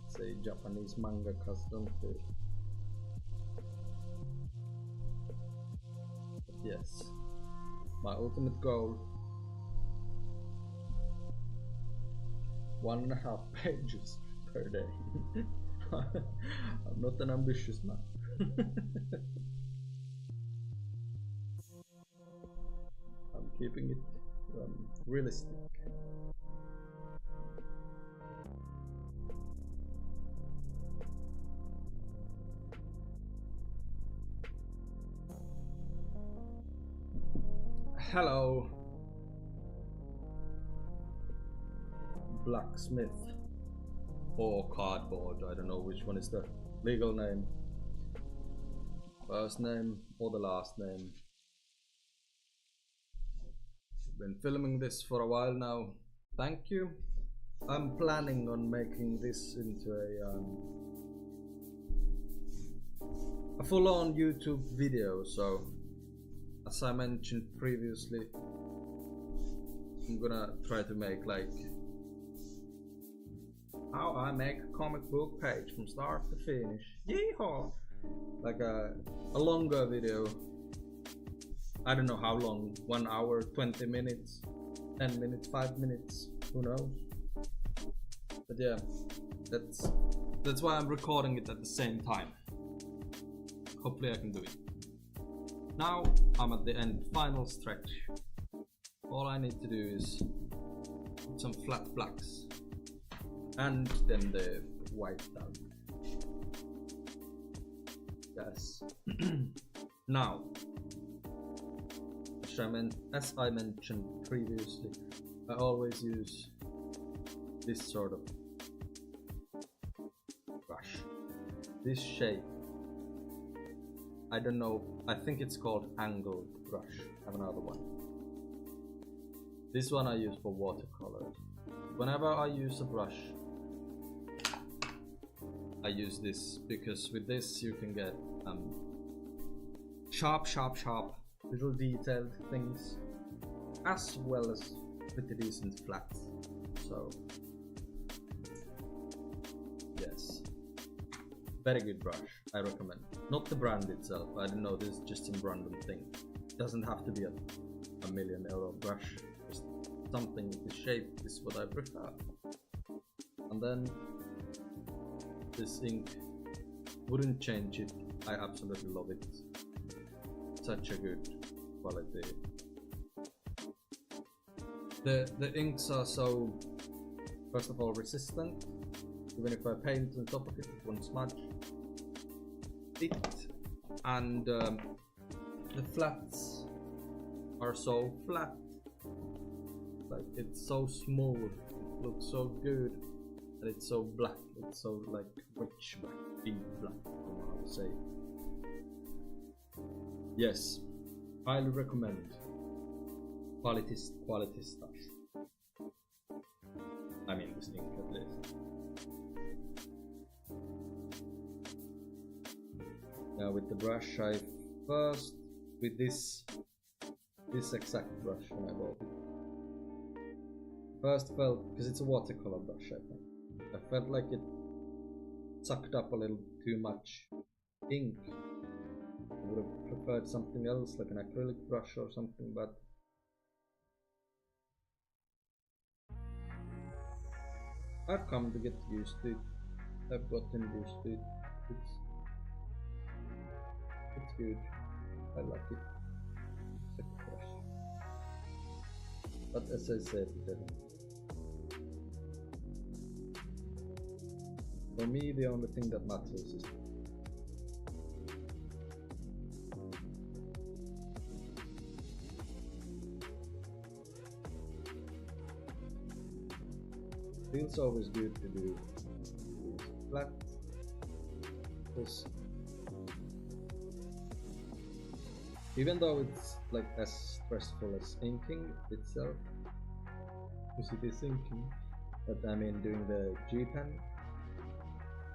Say Japanese mangakas don't do. But yes, my ultimate goal, 1.5 pages per day. I'm not an ambitious man. I'm keeping it realistic. Hello, blacksmith or cardboard. I don't know which one is the legal name. First name or the last name. Been filming this for a while now. Thank you. I'm planning on making this into a full-on YouTube video, so as I mentioned previously, I'm gonna try to make like how I make a comic book page from start to finish. Yeehaw! Like a longer video. I don't know how long, 1 hour, 20 minutes, 10 minutes, 5 minutes, who knows? But yeah, that's why I'm recording it at the same time. Hopefully I can do it. Now I'm at the end, final stretch. All I need to do is put some flat blacks and then the white down. Yes. Now, as I mentioned previously, I always use this sort of brush, this shape. I don't know, I think it's called angled brush. I have another one. This one I use for watercolors. Whenever I use a brush, I use this, because with this you can get sharp little detailed things, as well as pretty decent flats. So yes, very good brush, I recommend. Not the brand itself, I don't know, this is just some random thing. It doesn't have to be a €1 million brush, just something with the shape is what I prefer. And then this ink, wouldn't change it, I absolutely love it. Such a good quality. The inks are so, first of all, resistant. Even if I paint on top of it, it won't smudge it. And the flats are so flat. Like, it's so smooth, it looks so good, and it's so black. It's so like rich black, deep black, I don't know how to say. Yes, highly recommend. Quality stuff. I mean, this ink at least. Now with the brush, I first, with this exact brush when I bought it, first felt, because it's a watercolor brush, I think, I felt like it sucked up a little too much ink. I would have preferred something else, like an acrylic brush or something, but I've come to get used to it. I've gotten used to it. It's good. I like it. It's a brush. But as I said, for me, the only thing that matters is feels always good to do flat because even though it's like as stressful as inking itself, because it is inking, but I mean doing the G pen,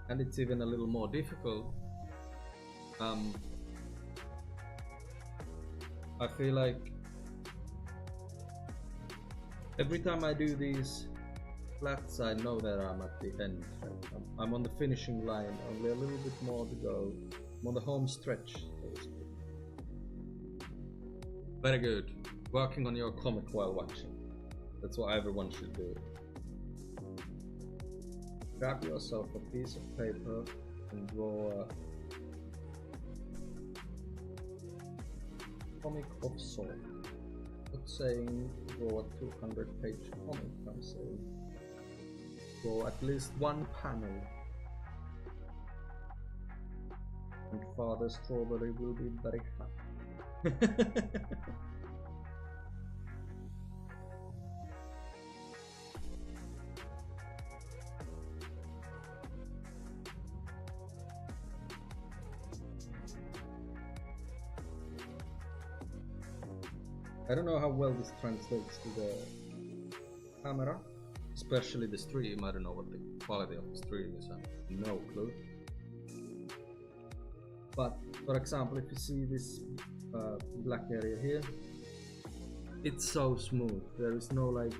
and it's even a little more difficult. I feel like every time I do these flats, I know that I'm at the end. I'm on the finishing line, only a little bit more to go. I'm on the home stretch, so to speak. Very good. Working on your comic while watching. That's what everyone should do. Grab yourself a piece of paper and draw a comic of sort. Not saying draw a 200-page comic, I'm saying draw at least one panel. And Father Strawberry will be very happy. I don't know how well this translates to the camera, especially the stream. I don't know what the quality of the stream is, I have no clue. But for example, if you see this black area here, it's so smooth. There is no like,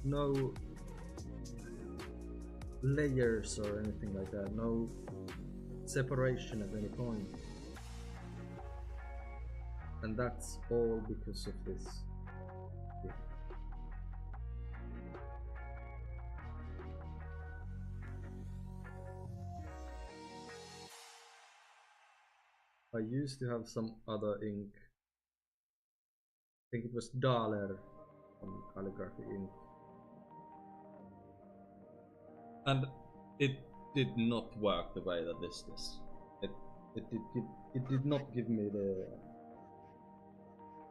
no layers or anything like that, no separation at any point. And that's all because of this. I used to have some other ink. I think it was Daler from Calligraphy Ink. And it did not work the way that this does. It did not give me the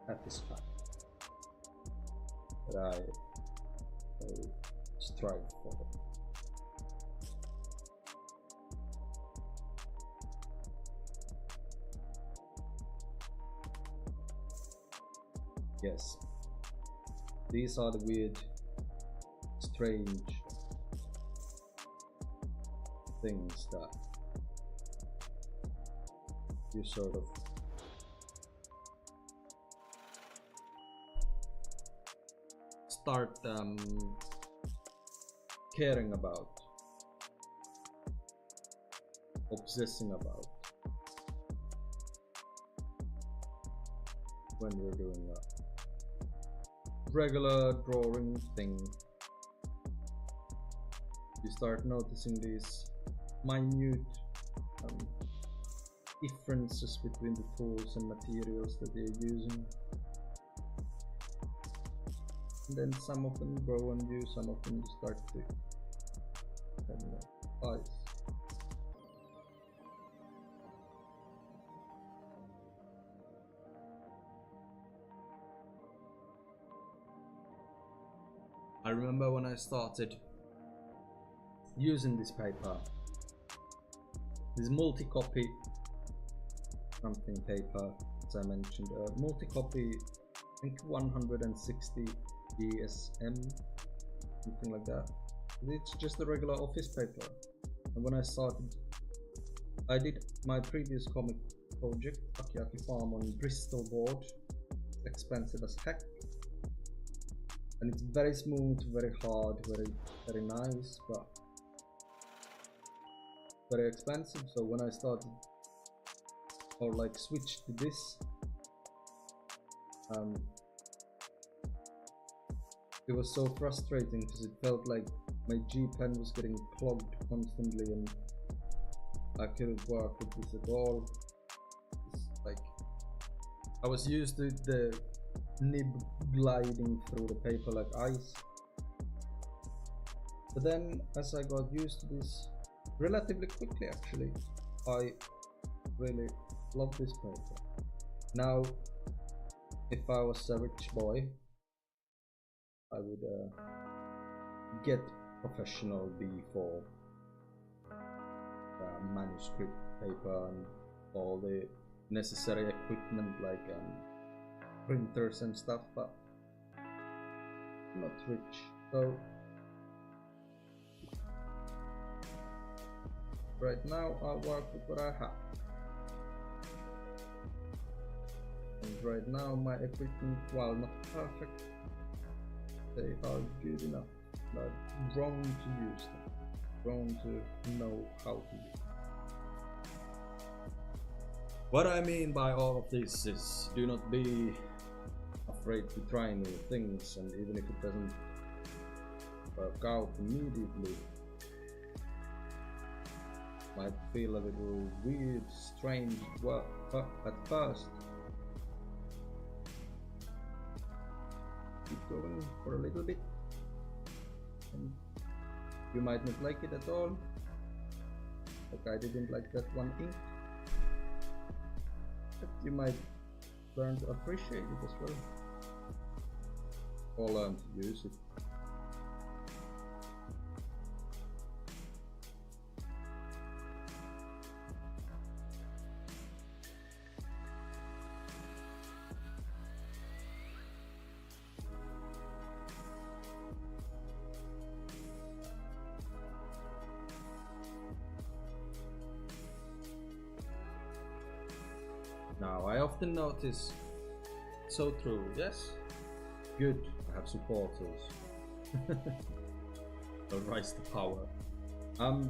satisfaction that I strive for. Yes, these are the weird, strange things that you sort of start caring about, obsessing about when you're doing a regular drawing thing. You start noticing these minute differences between the tools and materials that you're using. And then some of them grow on you, some of them you start to despise. I remember when I started using this paper, this multi-copy something paper, as I mentioned, multi-copy, I think 160 ESM, something like that. It's just a regular office paper. And when I started, I did my previous comic project, Aki Aki Farm, on Bristol board. It's expensive as heck. And it's very smooth, very hard, very nice, but very expensive. So when I started, or like switched to this, it was so frustrating because it felt like my G pen was getting clogged constantly and I couldn't work with this at all. It's like I was used to the nib gliding through the paper like ice. But then as I got used to this relatively quickly, actually, I really love this paper. Now, if I was a rich boy, I would get professional B4 manuscript paper and all the necessary equipment like printers and stuff, but not rich. So right now I'll work with what I have. And right now my equipment, while not perfect, they are good enough. But wrong to use them. Wrong to know how to use them. What I mean by all of this is, do not be afraid to try new things, and even if it doesn't work out immediately, might feel a little weird, strange at first. Keep going for a little bit, and you might not like it at all, like I didn't like that one ink, but you might learn to appreciate it as well, or learn to use it. Now, I often notice, so true, yes? Good, I have supporters. I'll rise to power. I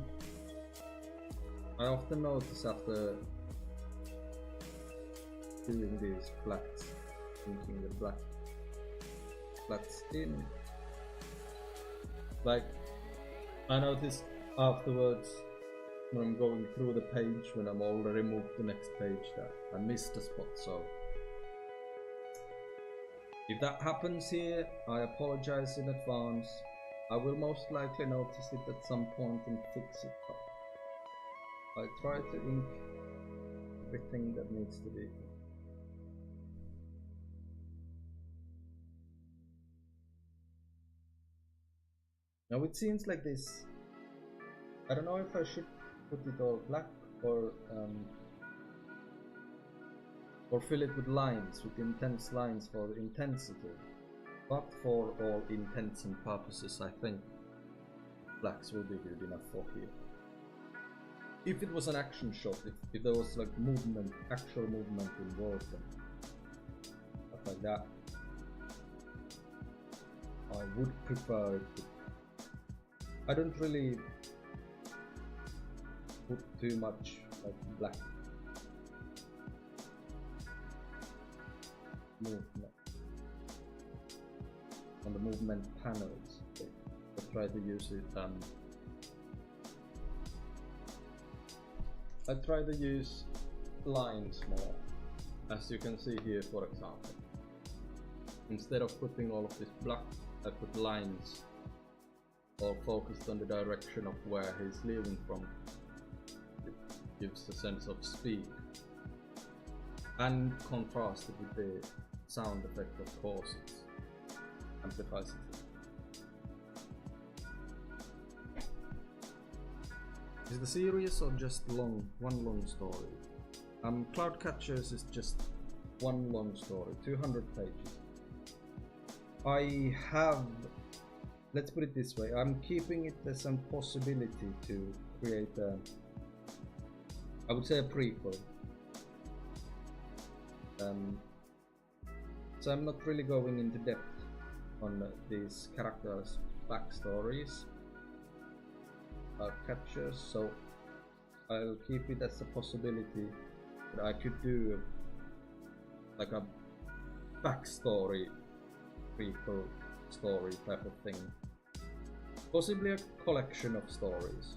often notice after doing these flats, inking the flats in, like, I notice afterwards, when I'm going through the page, when I'm already moved to the next page, that I missed a spot. So if that happens here, I apologize in advance. I will most likely notice it at some point and fix it, but I try to ink everything that needs to be. Now it seems like this. I don't know if I should put it all black or fill it with lines, with intense lines for the intensity, but for all intents and purposes I think blacks will be good enough for here. If it was an action shot, if there was like movement, actual movement involved and stuff like that, I would prefer it. I don't really put too much like black movement on the movement panels. I try to use it. I try to use lines more, as you can see here, for example. Instead of putting all of this black, I put lines, all focused on the direction of where he's leaving from. Gives a sense of speed, and contrasted with the sound effect, of course, it amplifies it. Is the series or just one long story? Cloudcatchers is just one long story, 200 pages. I have, let's put it this way, I'm keeping it as a possibility to create a, I would say, a prequel. So I'm not really going into depth on these characters' backstories, captures, so I'll keep it as a possibility that I could do like a backstory, prequel story type of thing. Possibly a collection of stories.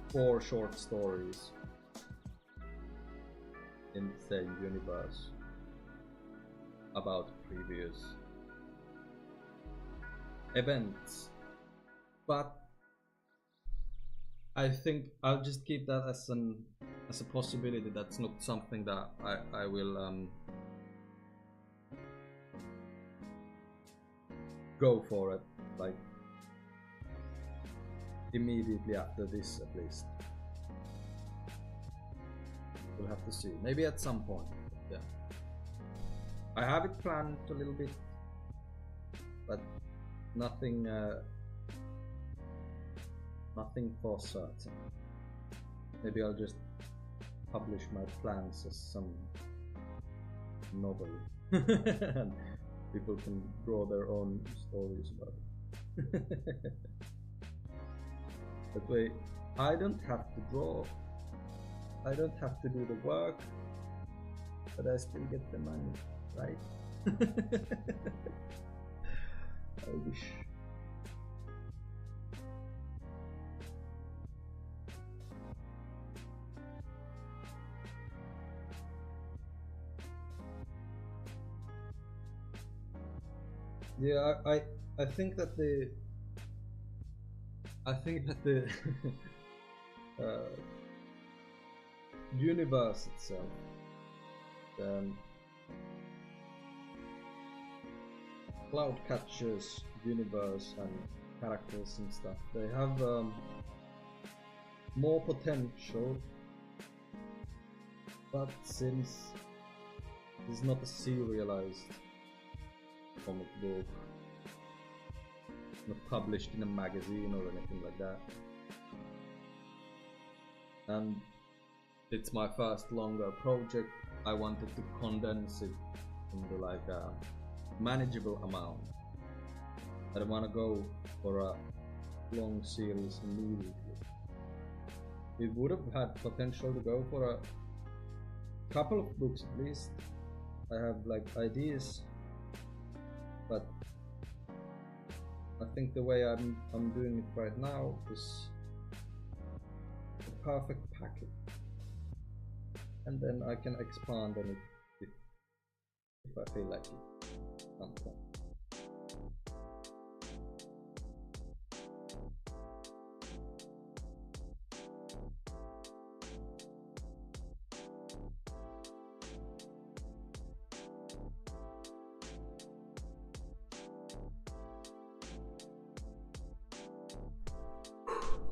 4 short stories in the same universe about previous events, but I think I'll just keep that as a possibility. That's not something that I will go for it. Like, immediately after this, at least. We'll have to see. Maybe at some point. Yeah. I have it planned a little bit, but nothing for certain. Maybe I'll just publish my plans as some novel and people can draw their own stories about it. That way I don't have to draw, I don't have to do the work, but I still get the money, right? I wish. Yeah, I think that the universe itself, the Cloudcatcher's universe and characters and stuff, they have more potential, but since it's not a serialized comic book, not published in a magazine or anything like that, and it's my first longer project, I wanted to condense it into like a manageable amount. I don't want to go for a long series immediately. It would have had potential to go for a couple of books at least. I have like ideas, but I think the way I'm doing it right now is the perfect package, and then I can expand on it if I feel like it sometime.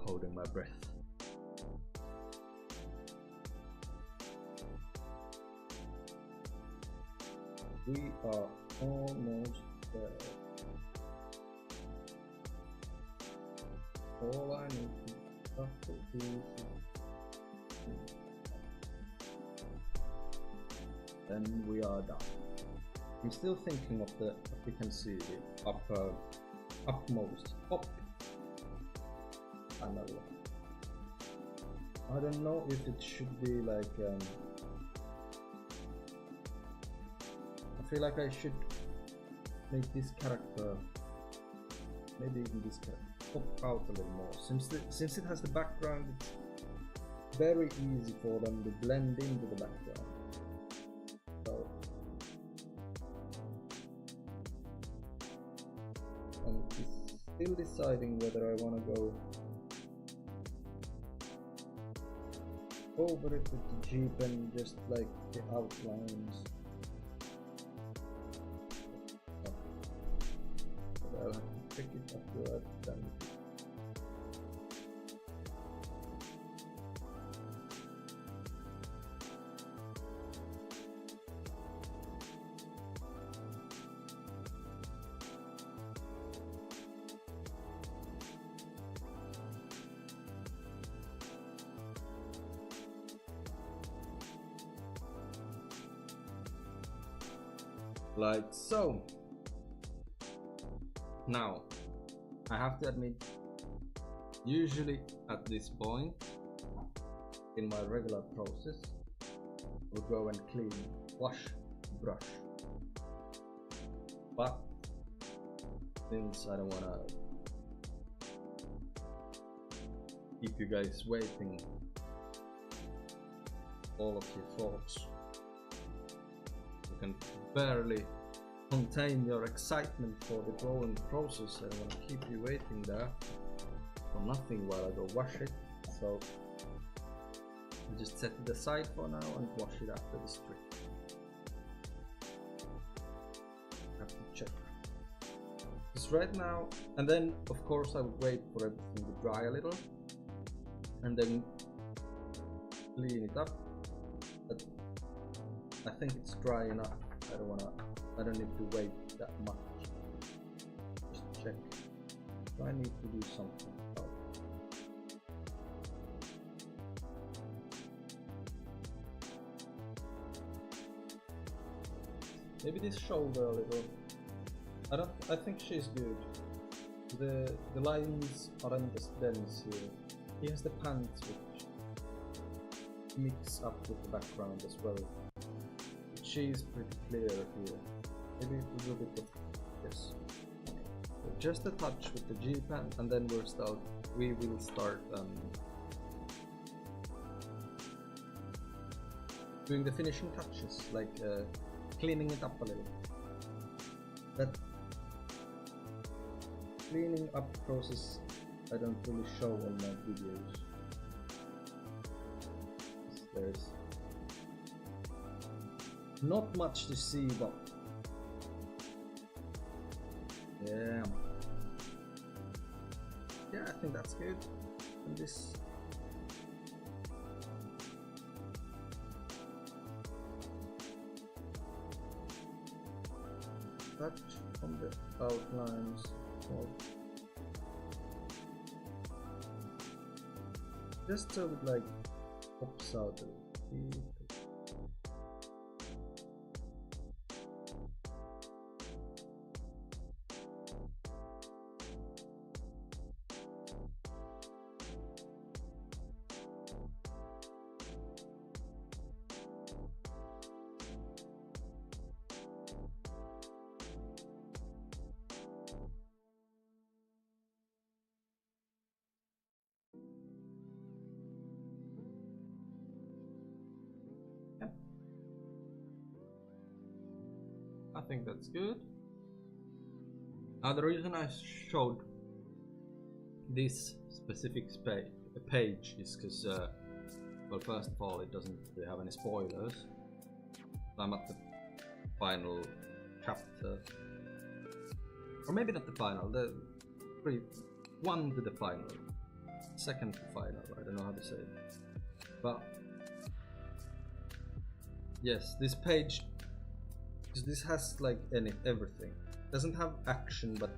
Holding my breath. We are almost there. All I need to do is then we are done. I'm still thinking of the, if you can see the upmost up. Another one. I don't know if it should be like I feel like I should make this character, maybe even this character, pop out a little more. Since it has the background, it's very easy for them to blend into the background. So I'm still deciding whether I want to go over it with the Jeep and just like the outlines. But I'll have to pick it up where I've done it. Like so. Now, I have to admit, usually at this point in my regular process, I'll go and clean, wash, brush. But since I don't want to keep you guys waiting all of your thoughts, you can barely contain your excitement for the drawing process. I don't want to keep you waiting there for nothing while I go wash it, so I'll just set it aside for now and wash it after the strip. I have to check. It's Because right now, and then of course I would wait for everything to dry a little and then clean it up, but I think it's dry enough. I don't need to wait that much. Just check. Do I need to do something about it? Maybe this shoulder a little. I think she's good. The lines aren't as dense here. He has the pants which mix up with the background as well. She's pretty clear here. Maybe a little bit of this. So just a touch with the G-pen, and then we will start doing the finishing touches, like cleaning it up a little. That cleaning up process I don't really show on my videos. There's not much to see, but yeah, I think that's good. And this touch on the outlines. Just so it like pops out a little. I think that's good. The reason I showed this specific page is because, well, first of all, it doesn't really have any spoilers. I'm at the final chapter, or maybe not the final, the one to the final, second to final, I don't know how to say it. But yes, this page, because this has like everything. Doesn't have action, but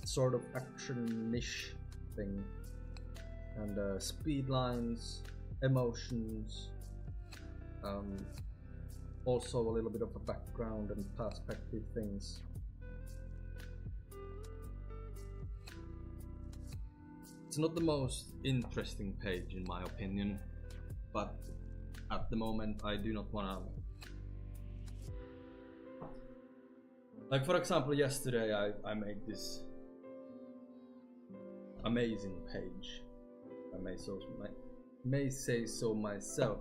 sort of action-ish thing, and speed lines, emotions, also a little bit of a background and perspective things. It's not the most interesting page in my opinion, but at the moment I do not want to. Like for example, yesterday I made this amazing page. I may say so myself.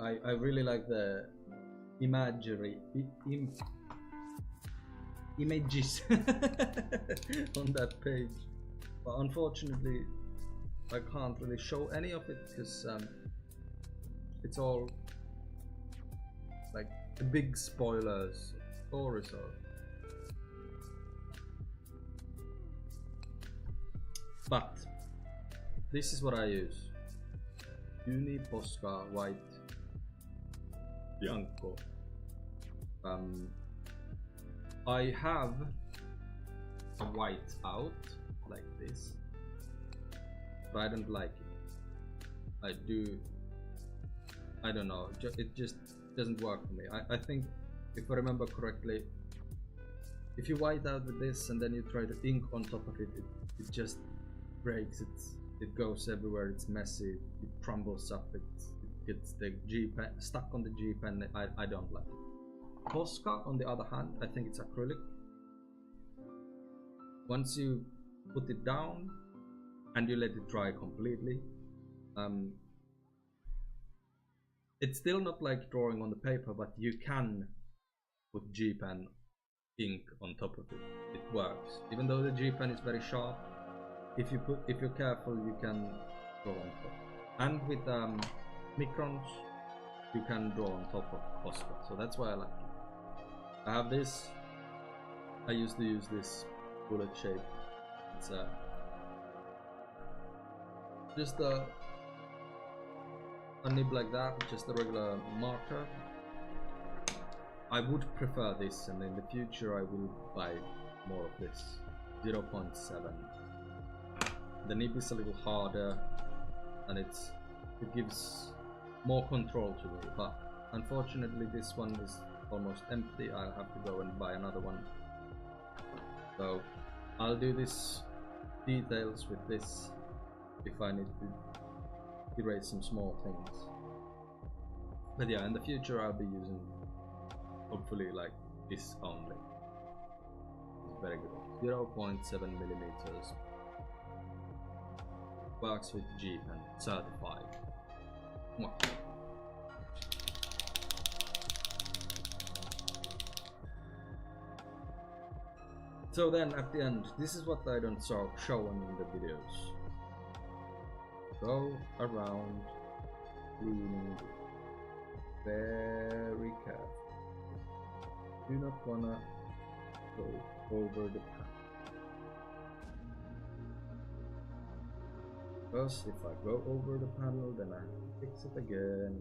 I really like the imagery, images on that page, but unfortunately I can't really show any of it because it's all like the big spoilers. Result. But this is what I use. Uni Posca White Bianco. I have a white out like this, but I don't like it. I don't know, it just doesn't work for me. I think, if I remember correctly, if you white out with this and then you try to ink on top of it, it just breaks. It goes everywhere. It's messy. It crumbles up. It gets the G-pen stuck on the G-pen. I don't like it. Posca, on the other hand, I think it's acrylic. Once you put it down and you let it dry completely, it's still not like drawing on the paper, but you can put G-pen ink on top of it. It works. Even though the G-pen is very sharp, if you're careful, you can draw on top. And with microns, you can draw on top of Posca. So that's why I like it. I have this I used to use this bullet shape. It's just a nib like that, just a regular marker. I would prefer this, and in the future I will buy more of this. 0.7. The nib is a little harder, and it gives more control to me, but unfortunately this one is almost empty. I'll have to go and buy another one. So I'll do this details with this if I need to erase some small things. But yeah, in the future I'll be using hopefully like this only. It's very good. 0.7 millimeters. Works with G pen, certified. Come on. So then at the end, this is what I don't show in the videos. Go around cleaning very carefully. Do not wanna go over the pan. Because if I go over the panel, then I have to fix it again.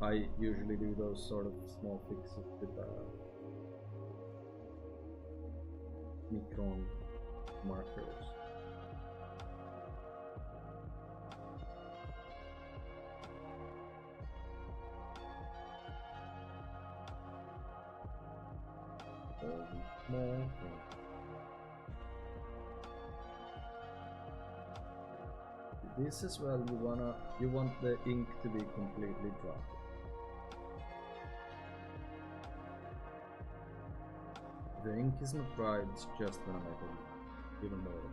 I usually do those sort of small fixes with micron markers. All these small things. This as well, you want the ink to be completely dry. If the ink is not dry, it's just gonna make it even more.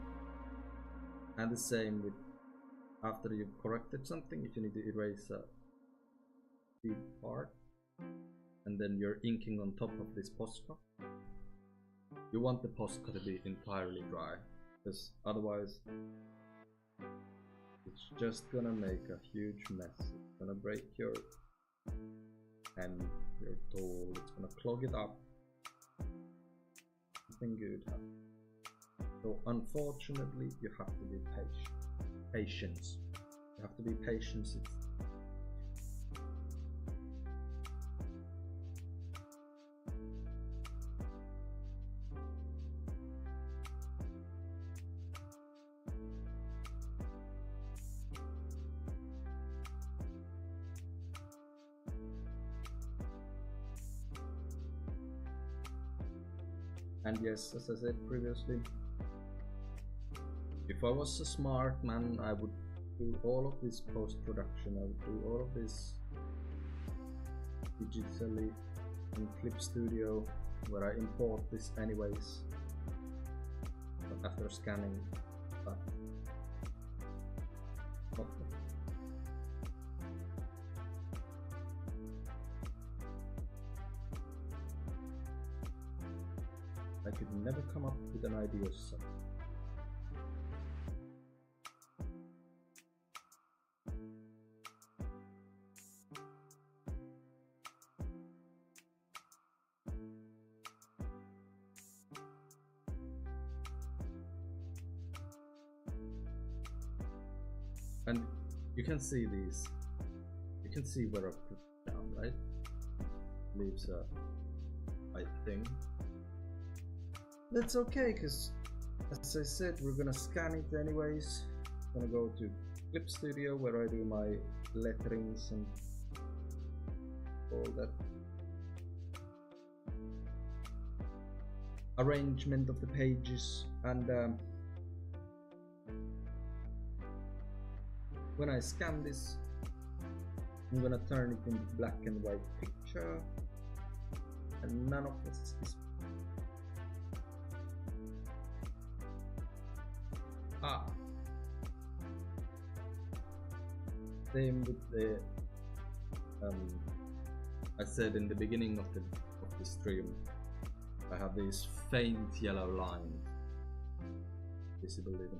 And the same with after you've corrected something, if you need to erase a deep part, and then you're inking on top of this Posca, you want the Posca to be entirely dry, because otherwise it's just gonna make a huge mess. It's gonna break your pen, your tool, it's gonna clog it up. Nothing good happens. So unfortunately you have to be patient. Patience. You have to be patient. And yes, as I said previously, if I was a smart man, I would do all of this post-production, I would do all of this digitally in Clip Studio, where I import this anyways after scanning. But I could never come up with an idea so. And you can see these. You can see where I put it down, right? Leaves a white thing. That's okay, because as I said, we're gonna scan it anyways. I'm gonna go to Clip Studio where I do my letterings and all that arrangement of the pages, and when I scan this, I'm gonna turn it into black and white picture, and none of this is same with the I said in the beginning of the stream, I have these faint yellow lines visible even,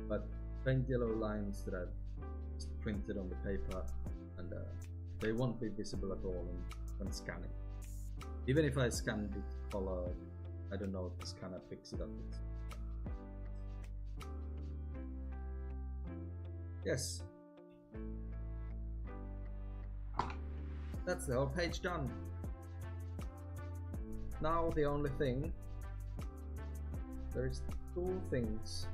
but faint yellow lines that I've just printed on the paper, and they won't be visible at all when scanning. Even if I scanned it color. I don't know if this kind of fix it up. Yes. That's the whole page done. Now the only thing, there is 2 things,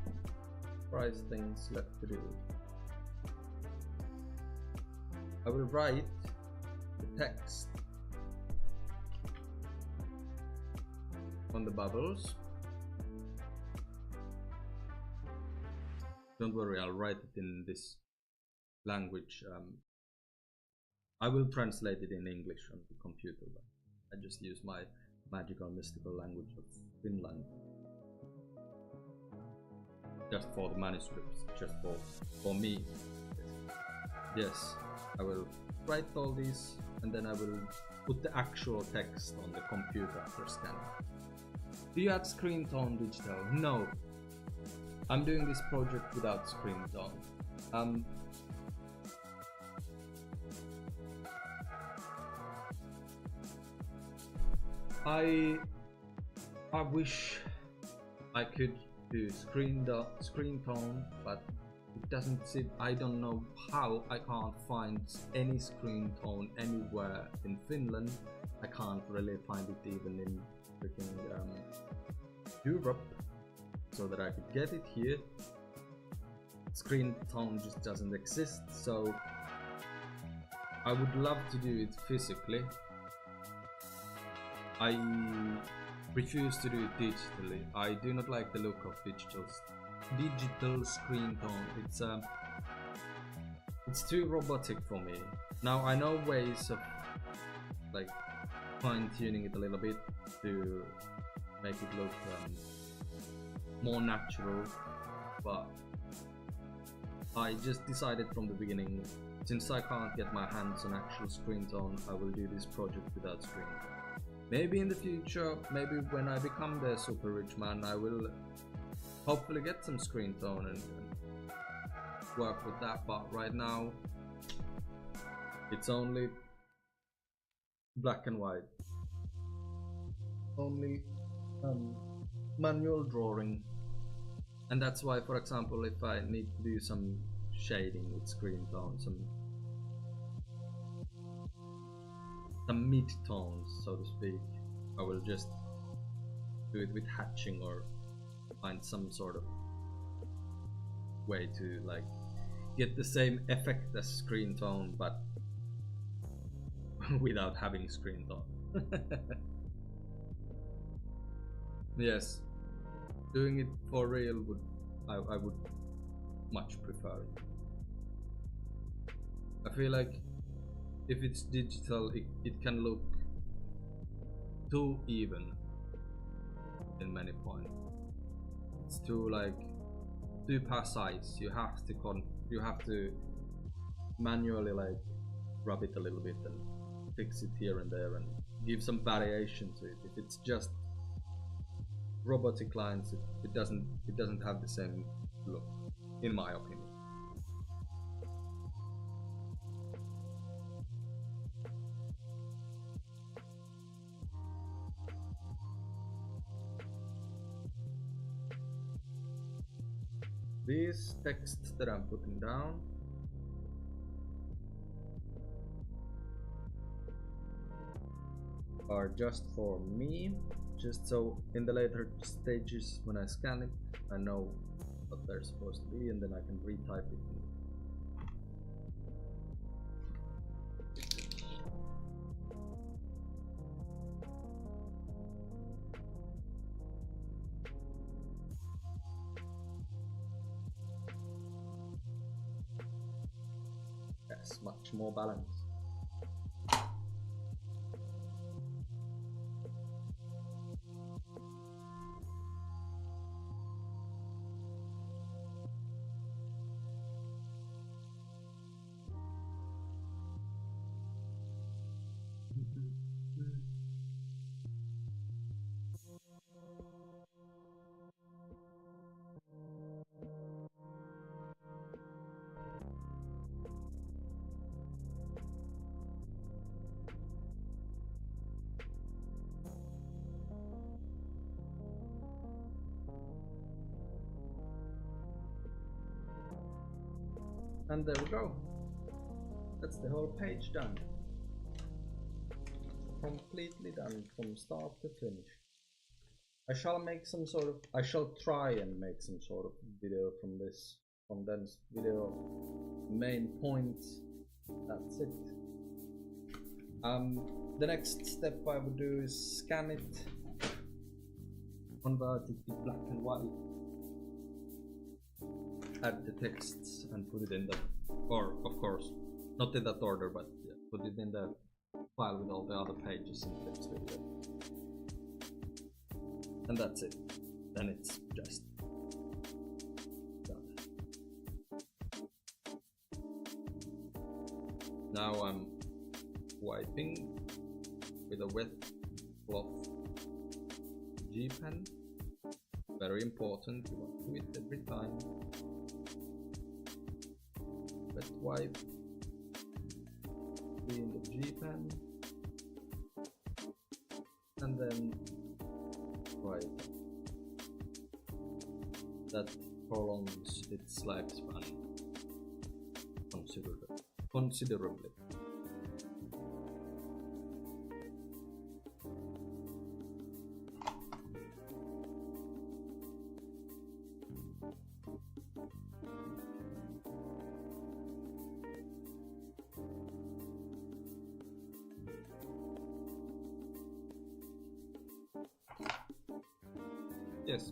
price things left to do. I will write the text on the bubbles. Don't worry, I'll write it in this language. I will translate it in English on the computer, but I just use my magical mystical language of Finland. Just for the manuscripts, just for me. Yes, I will write all these and then I will put the actual text on the computer after scanning. Do you add screen tone digital? No. I'm doing this project without screen tone. I wish I could do screen tone, but it doesn't sit. I don't know how. I can't find any screen tone anywhere in Finland. I can't really find it even in freaking Europe, so that I could get it here. Screen tone just doesn't exist, so I would love to do it physically. I refuse to do it digitally. I do not like the look of digital screen tone. It's too robotic for me. Now I know ways of like fine-tuning it a little bit to make it look more natural, but I just decided from the beginning, since I can't get my hands on actual screen tone, I will do this project without screen tone. Maybe in the future, maybe when I become the super rich man, I will hopefully get some screen tone and work with that, but right now it's only black and white. Only manual drawing. And that's why, for example, if I need to do some shading with screen tone, some mid-tones, so to speak, I will just do it with hatching or find some sort of way to like get the same effect as screen tone, but without having screen tone. Yes, doing it for real would I would much prefer it. I feel like if it's digital, it can look too even in many points. It's too precise. You have to manually like rub it a little bit and fix it here and there and give some variation to it. If it's just robotic lines, it doesn't have the same look, in my opinion. These texts that I'm putting down are just for me, just so in the later stages when I scan it, I know what they're supposed to be and then I can retype it. Yes, much more balanced. And there we go. That's the whole page done. Completely done from start to finish. I shall try and make some sort of video from this condensed video main points. That's it. The next step I would do is scan it, convert it to black and white, add the texts and put it in the, or of course not in that order, but yeah, put it in the file with all the other pages in the text video. And that's it. Then it's just done. Now I'm wiping with a wet cloth G pen. Very important, you want to do it every time. Wet wipe in the G pen, and then wipe. That prolongs its lifespan considerably. Yes,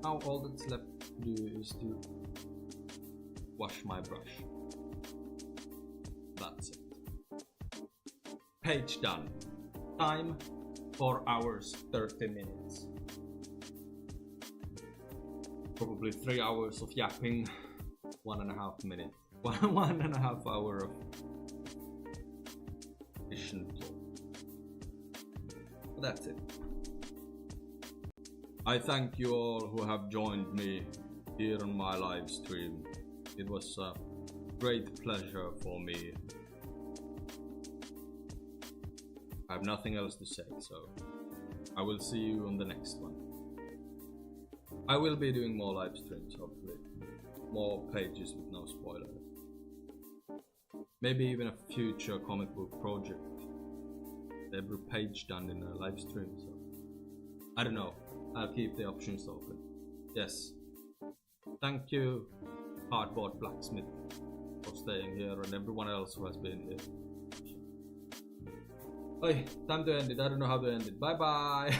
now all that's left to do is to wash my brush. That's it. Page done. Time 4 hours 30 minutes. Probably 3 hours of yapping, 1.5 minutes, 1.5 hour of efficient talk. That's it. I thank you all who have joined me here on my live stream. It was a great pleasure for me. I have nothing else to say, so I will see you on the next one. I will be doing more live streams, hopefully. More pages with no spoilers. Maybe even a future comic book project. Every page done in a live stream, so I don't know. I'll keep the options open. Yes. Thank you, Cardboard Blacksmith, for staying here, and everyone else who has been here. Oi, time to end it. I don't know how to end it. Bye bye.